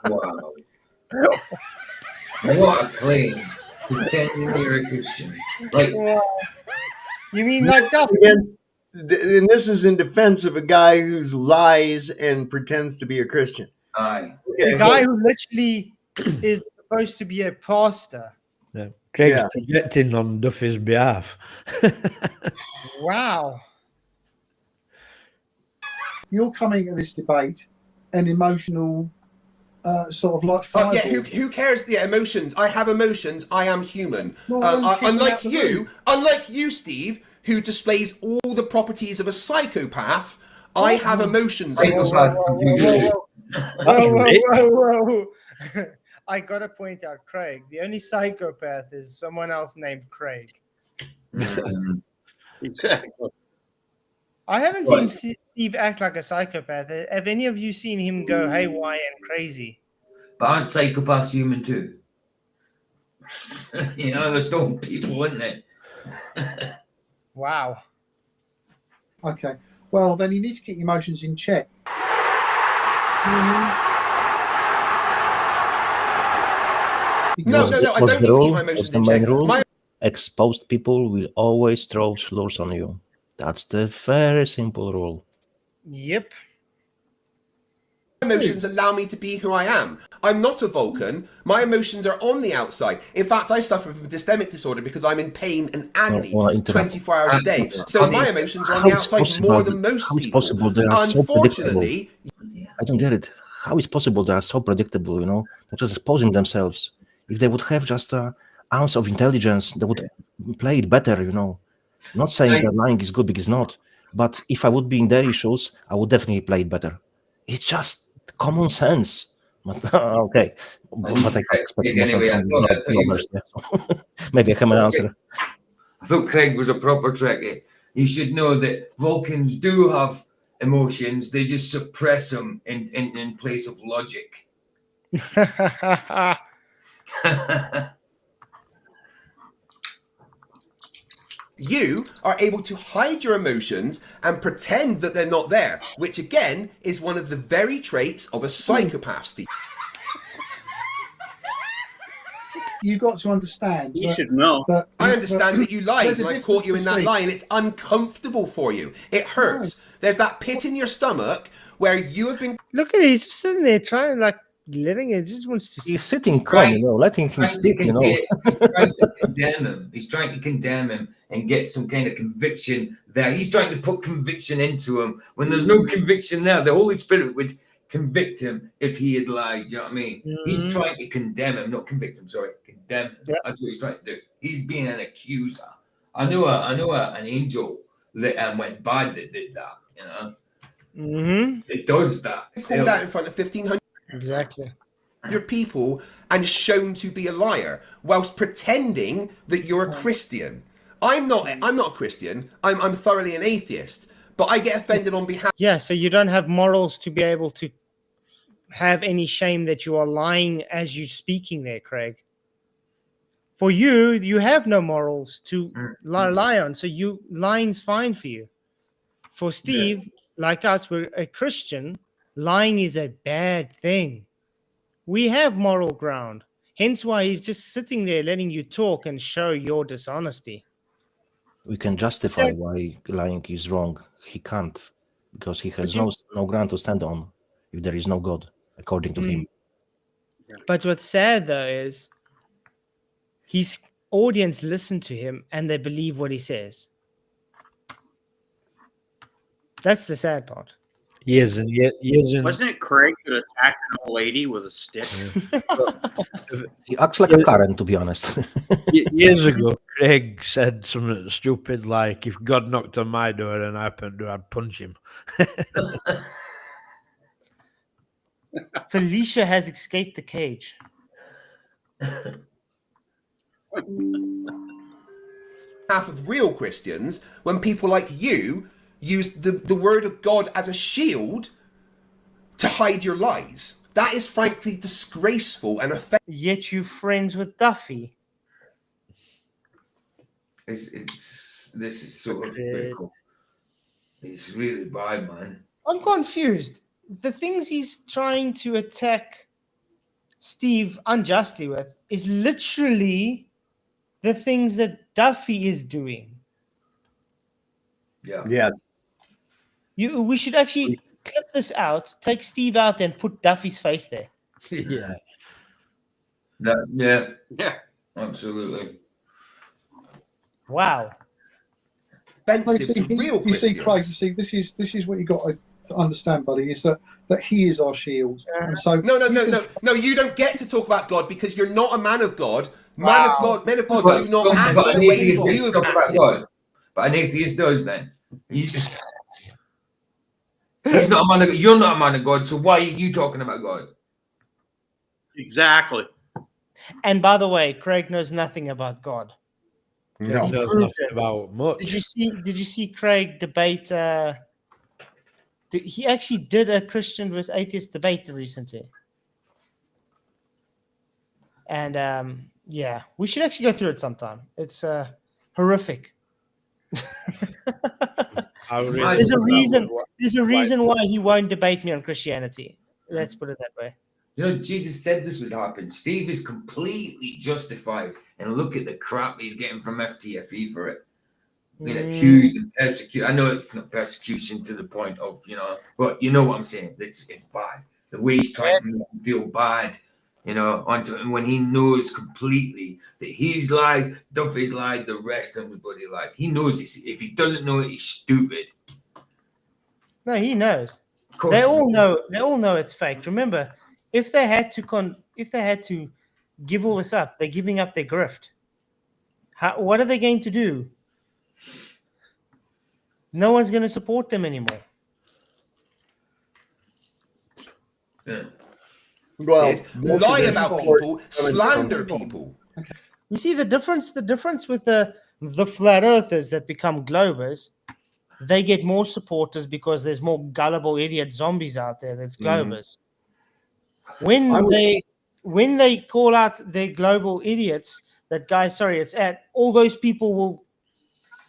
Wow. What a claim. Pretending you're a Christian. Like, you mean like that? And this is in defense of a guy who lies and pretends to be a Christian. Aye. The guy who literally is supposed to be a pastor. Yeah. Craig's projecting on Duffy's behalf. Wow. You're coming at this debate an emotional sort of like Yeah, who cares? Yeah, emotions. I have emotions. I am human. Unlike you, Steve, who displays all the properties of a psychopath, I have emotions. Whoa. I gotta point out Craig. The only psychopath is someone else named Craig. Exactly. I haven't seen Steve act like a psychopath. Have any of you seen him go haywire and crazy? but aren't psychopaths human too? You know, there's still people, isn't it? Wow. Okay. Well, then you need to keep your emotions in check. No, I don't need to keep my emotions in check. Exposed people will always throw slurs on you. That's the very simple rule. Yep. Emotions allow me to be who I am. I'm not a Vulcan. My emotions are on the outside. In fact, I suffer from dystemic disorder because I'm in pain and agony 24 hours a day. So my emotions are on the outside more than most how is people. Possible they are Unfortunately, so predictable? I don't get it. How is possible they are so predictable? You know, they're just exposing themselves. If they would have just an ounce of intelligence, they would play it better. You know, not saying that lying is good because it's not. But if I would be in their issues, I would definitely play it better. It's just common sense. Okay, but I can't expect anyway, maybe I have an answer. I thought Craig was a proper trekkie. You should know that Vulcans do have emotions. They just suppress them in place of logic. you are able to hide your emotions and pretend that they're not there, which again is one of the very traits of a psychopath, Steve. You've got to understand. You should know. I understand that you lied and I caught you in that lie, and it's uncomfortable for you. It hurts. There's that pit in your stomach where you have been. Look at it. He's just sitting there trying, like, letting it. Just wants to. He's sitting calm, you know, letting him speak, you know. He's trying to condemn him. He's trying to condemn him and get some kind of conviction there. He's trying to put conviction into him when there's no conviction there. The Holy Spirit would convict him if he had lied. You know what I mean? He's trying to condemn him, not convict him. Sorry, condemn him. Yep. That's what he's trying to do. He's being an accuser. I know an angel that went bad that did that. You know, it does that. Called out in front of 1,500. Exactly. Your people and shown to be a liar whilst pretending that you're a Christian. I'm not a Christian. I'm thoroughly an atheist, but I get offended on behalf. Yeah, so you don't have morals to be able to have any shame that you are lying as you're speaking there, Craig. For you, you have no morals to lie on, so lying's fine for you. For Steve, like us, we're a Christian. Lying is a bad thing. We have moral ground. Hence why he's just sitting there letting you talk and show your dishonesty. We can justify why lying is wrong. He can't, because he has no ground to stand on if there is no God, according to him. But what's sad, though, is his audience listen to him and they believe what he says. That's the sad part. Years and years and Wasn't it Craig that attacked an old lady with a stick? He acts like a Karen, to be honest. years ago, Craig said something stupid like, "If God knocked on my door and I opened the door, I'd punch him." Felicia has escaped the cage. Half of real Christians when people like you use the word of God as a shield to hide your lies. That is frankly disgraceful and offensive. Yet you friends with Duffy. This is so hypocritical. It's really bad, man. I'm confused. The things he's trying to attack Steve unjustly with is literally the things that Duffy is doing. Yeah. Yes. We should actually clip this out, take Steve out, and put Duffy's face there. Yeah. Yeah. Absolutely. Wow. Offensive to real you see, Christians. Craig, you see, this is what you got to understand, buddy, is that he is our shield. And so No, you don't get to talk about God because you're not a man of God. Men of God do not act But the way you have acted. But an atheist does then. He's not a man of God. You're not a man of God, so why are you talking about God? Exactly. And by the way, Craig knows nothing about God. No, He knows proved nothing it. about much. Did you see Craig debate? He actually did a Christian versus atheist debate recently, and yeah, we should actually go through it sometime. It's horrific. There's a reason why he won't debate me on Christianity. Let's put it that way. You know, Jesus said this would happen. Steve is completely justified, and look at the crap he's getting from FTFE for it. Being accused and persecuted. I know it's not persecution to the point of, but you know what I'm saying. It's bad. The way he's trying to make him feel bad, onto him when he knows completely that he's lied, Duffy's lied, the rest of everybody lied. He knows this. If he doesn't know it, he's stupid. No, he knows. They all know. They all know it's fake. Remember, if they had to give all this up, they're giving up their grift. What are they going to do? No one's going to support them anymore. Yeah. Well, lie about people, slander people. You see the difference with the flat earthers that become globers, they get more supporters because there's more gullible idiot zombies out there that's globers. When they call out their global idiots, that guy, sorry, it's at, all those people will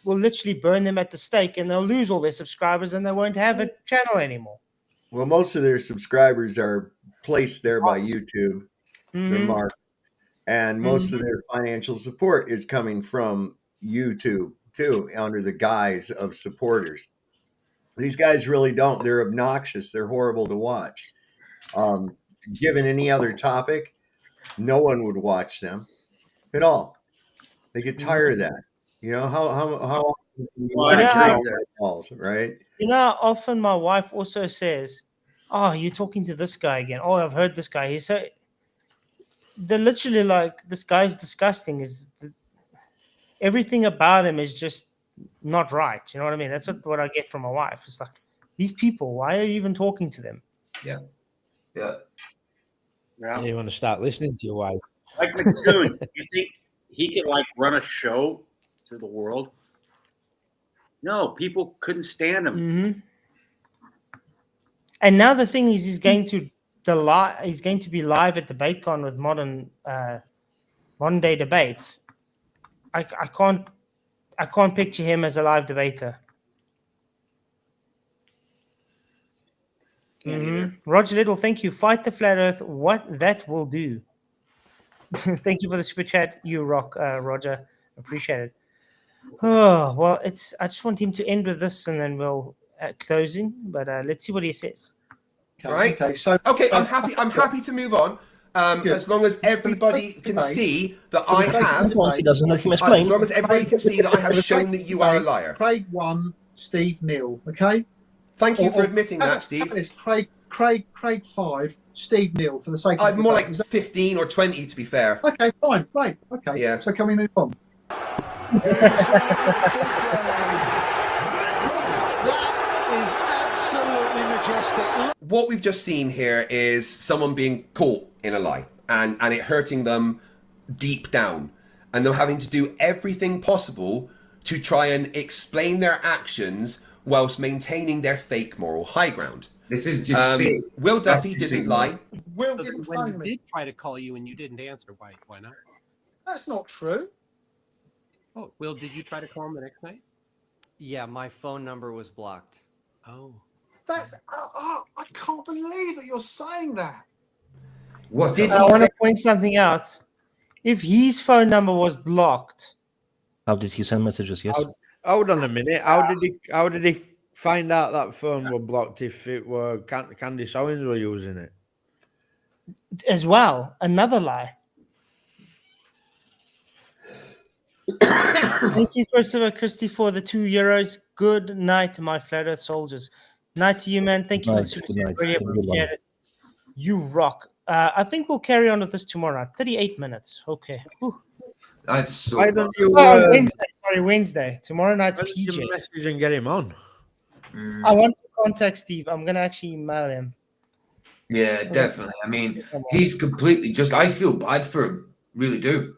literally burn them at the stake, and they'll lose all their subscribers, and they won't have a channel anymore. Well, most of their subscribers are placed there by YouTube. They're marked. And most of their financial support is coming from YouTube, too, under the guise of supporters. These guys really don't. They're obnoxious. They're horrible to watch. Given any other topic, no one would watch them at all. They get tired of that. How balls, right? Often my wife also says, "Oh, you're talking to this guy again. Oh, I've heard this guy." He's so they're literally like, "This guy's disgusting." Everything about him is just not right. You know what I mean? That's what I get from my wife. It's like, these people, why are you even talking to them? Yeah. You want to start listening to your wife. Like McToon, you think he could run a show to the world? No, people couldn't stand him. Mm-hmm. And now the thing is, he's going to be live at DebateCon with modern day debates. I can't picture him as a live debater. Roger Little, thank you. Fight the flat Earth. What that will do. Thank you for the super chat. You rock, Roger. Appreciate it. Oh well, I just want him to end with this, and then we'll closing. But let's see what he says. Right. Okay. I'm happy to move on. As long as everybody can see that I have. As long as everybody can see that I have shown that you are a liar. Craig 1, Steve 0. Okay. Thank you for admitting that, Steve. It's Craig 5, Steve 0 for the sake of more like 15 or 20 to be fair. Okay, fine, great. Okay, yeah. So can we move on? What we've just seen here is someone being caught in a lie and it hurting them deep down, and them having to do everything possible to try and explain their actions whilst maintaining their fake moral high ground. This is just fake. Will Duffy didn't lie. Will So didn't when phone he me. did try to call you and you didn't answer, why not? That's not true. Oh, Will, did you try to call him the next night? Yeah, my phone number was blocked. Oh. That's I can't believe that you're saying that. What? I want to point something out. If his phone number was blocked, How did he send messages? Yes. Hold on a minute. How did he find out that phone were blocked if it were Candice Owens were using it? as well, another lie. Thank you, Christopher Christie, for the €2. Good night, my flat earth soldiers. Night to you, man. Thank you for the super chat. Really appreciate it. You rock. I think we'll carry on with this tomorrow night. 38 minutes. Okay. Whew. That's so. Why don't you? Wednesday. Sorry, Wednesday. Tomorrow night's PJ. You message and get him on. I want to contact Steve. I'm gonna actually email him. Yeah, definitely. I mean, he's completely just. I feel bad for him. Really do.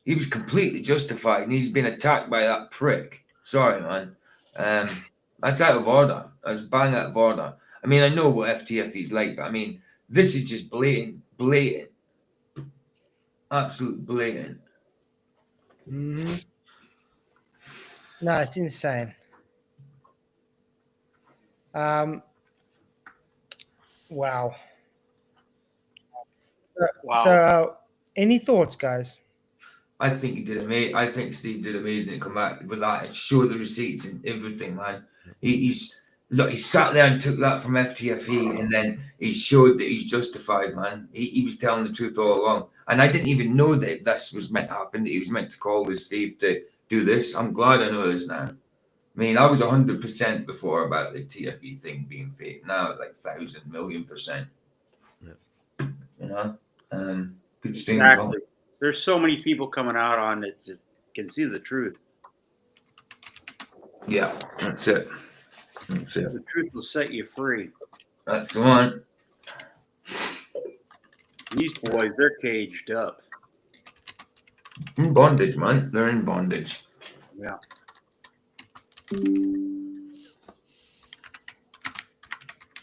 He was completely justified, and he's been attacked by that prick. Sorry, man. That's out of order. That's bang out of order. I mean, I know what FTFE is like, but I mean, this is just blatant, absolute blatant. Mm-hmm. No, it's insane. Wow. So, any thoughts, guys? I think he did amazing. I think Steve did amazing to come out with that and show the receipts and everything, man. He sat there and took that from FTFE, and then he showed that he's justified, man. He was telling the truth all along, and I didn't even know that this was meant to happen. That he was meant to call with Steve to do this. I'm glad I know this now. I mean, I was 100% before about the TFE thing being fake. Now, like 1,000,000,000%. Yeah. You know, good stream. Exactly. There's so many people coming out on it that can see the truth. Yeah, that's it. That's it. The truth will set you free. That's the one. These boys, they're caged up. In bondage, man. They're in bondage. Yeah.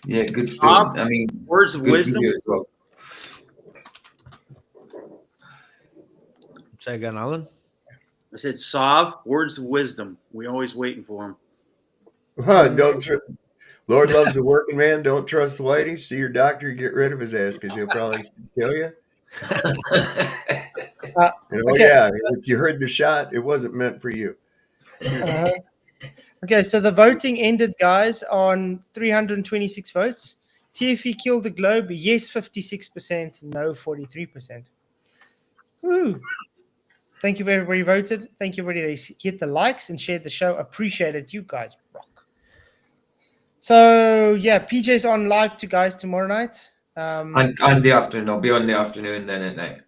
Yeah, good stuff. I mean, words of wisdom. As well. Say again, Alan. I said, Sav, words of wisdom. We always waiting for them. Lord loves a working man. Don't trust Whitey. See your doctor. Get rid of his ass because he'll probably kill you. Yeah, if you heard the shot, it wasn't meant for you. Okay, so the voting ended, guys, on 326 votes. TFE killed the globe. Yes, 56%. No, 43%. Woo. Thank you for everybody who voted. Thank you everybody that hit the likes and shared the show. Appreciate it. You guys rock. So, yeah, PJ's on live to guys tomorrow night. And the afternoon. I'll be on the afternoon then at night.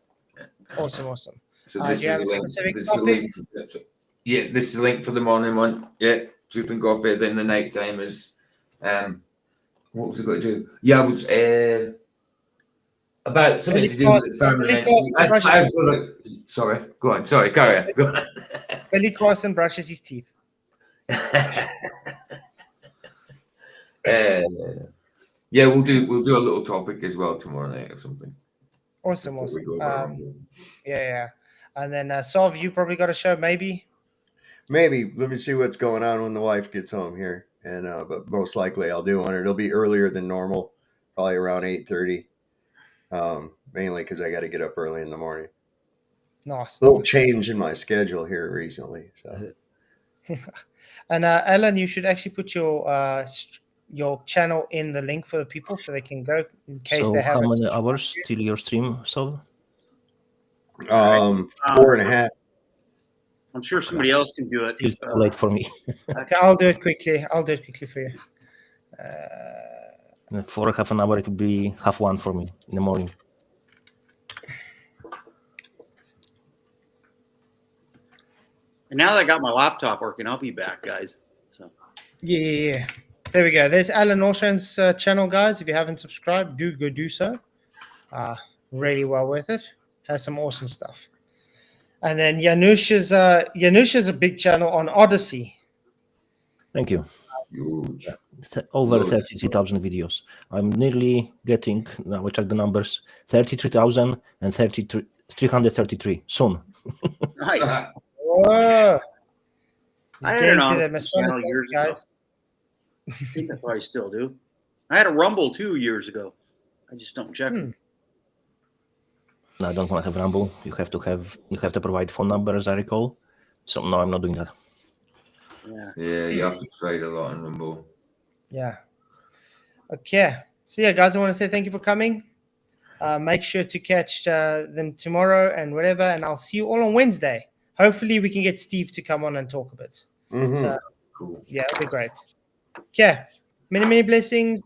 Awesome. So this is a link. Yeah, this is a link for the morning one. Yeah, Truth and Coffee. Then the night time is, what was I going to do? Yeah, I was about something to do with the family. Sorry, go on. Sorry, carry on. Go on. Billy Carson brushes his teeth. Yeah, we'll do a little topic as well tomorrow night or something. Awesome. Yeah. And then Sav, you probably got a show, maybe. Maybe. Let me see what's going on when the wife gets home here, and but most likely I'll do one. It'll be earlier than normal, probably around 8:30. Mainly because I got to get up early in the morning. Nice. A little change in my schedule here recently. So. And Alan, you should actually put your channel in the link for the people so they can go in case they have. How many hours till your stream, so? 4.5. I'm sure somebody else can do it. It's late for me. Okay, I'll do it quickly. For you. For half an hour, it will be 1:30 for me in the morning. And now that I got my laptop working, I'll be back, guys. So Yeah. There we go. There's Alan Orshan's channel, guys. If you haven't subscribed, do go do so. Really well worth it. Has some awesome stuff. And then Janusz is a big channel on Odyssey. Thank you. Huge. Over Huge. 33,000 videos. I'm nearly getting, now we check the numbers, 33,000 and 333 soon. nice. Whoa. I had an Odyssey channel years ago. I think I probably still do. I had a Rumble 2 years ago. I just don't check them. No, I don't want to have Rumble. You have to provide phone number, as I recall. So no, I'm not doing that. Yeah, you have to trade a lot in Rumble. Yeah. Okay. So yeah, guys, I want to say thank you for coming. Make sure to catch them tomorrow and whatever, and I'll see you all on Wednesday. Hopefully, we can get Steve to come on and talk a bit. Mhm. So, cool. Yeah, it'll be great. Okay. Many blessings.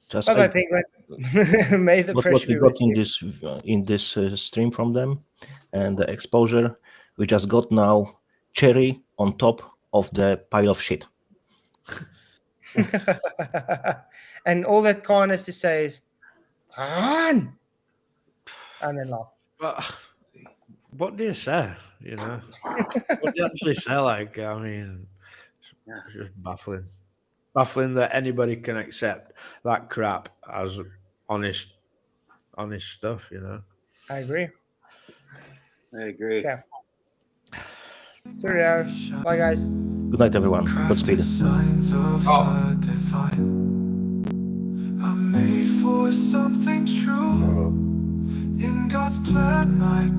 Just Bye-bye, Penguin. May the what pressure we be got with in this stream from them and the exposure, we just got now cherry on top of the pile of shit. you. And all that Khan has to say is, Khan! And then laugh. But what do you say? You know, what do you actually say? Like, I mean, it's just baffling. Baffling that anybody can accept that crap as honest stuff. You know. I agree. I agree. Okay. Cheerio. Bye, guys. Good night, everyone. Godspeed. I'm made for something true. In God's plan, my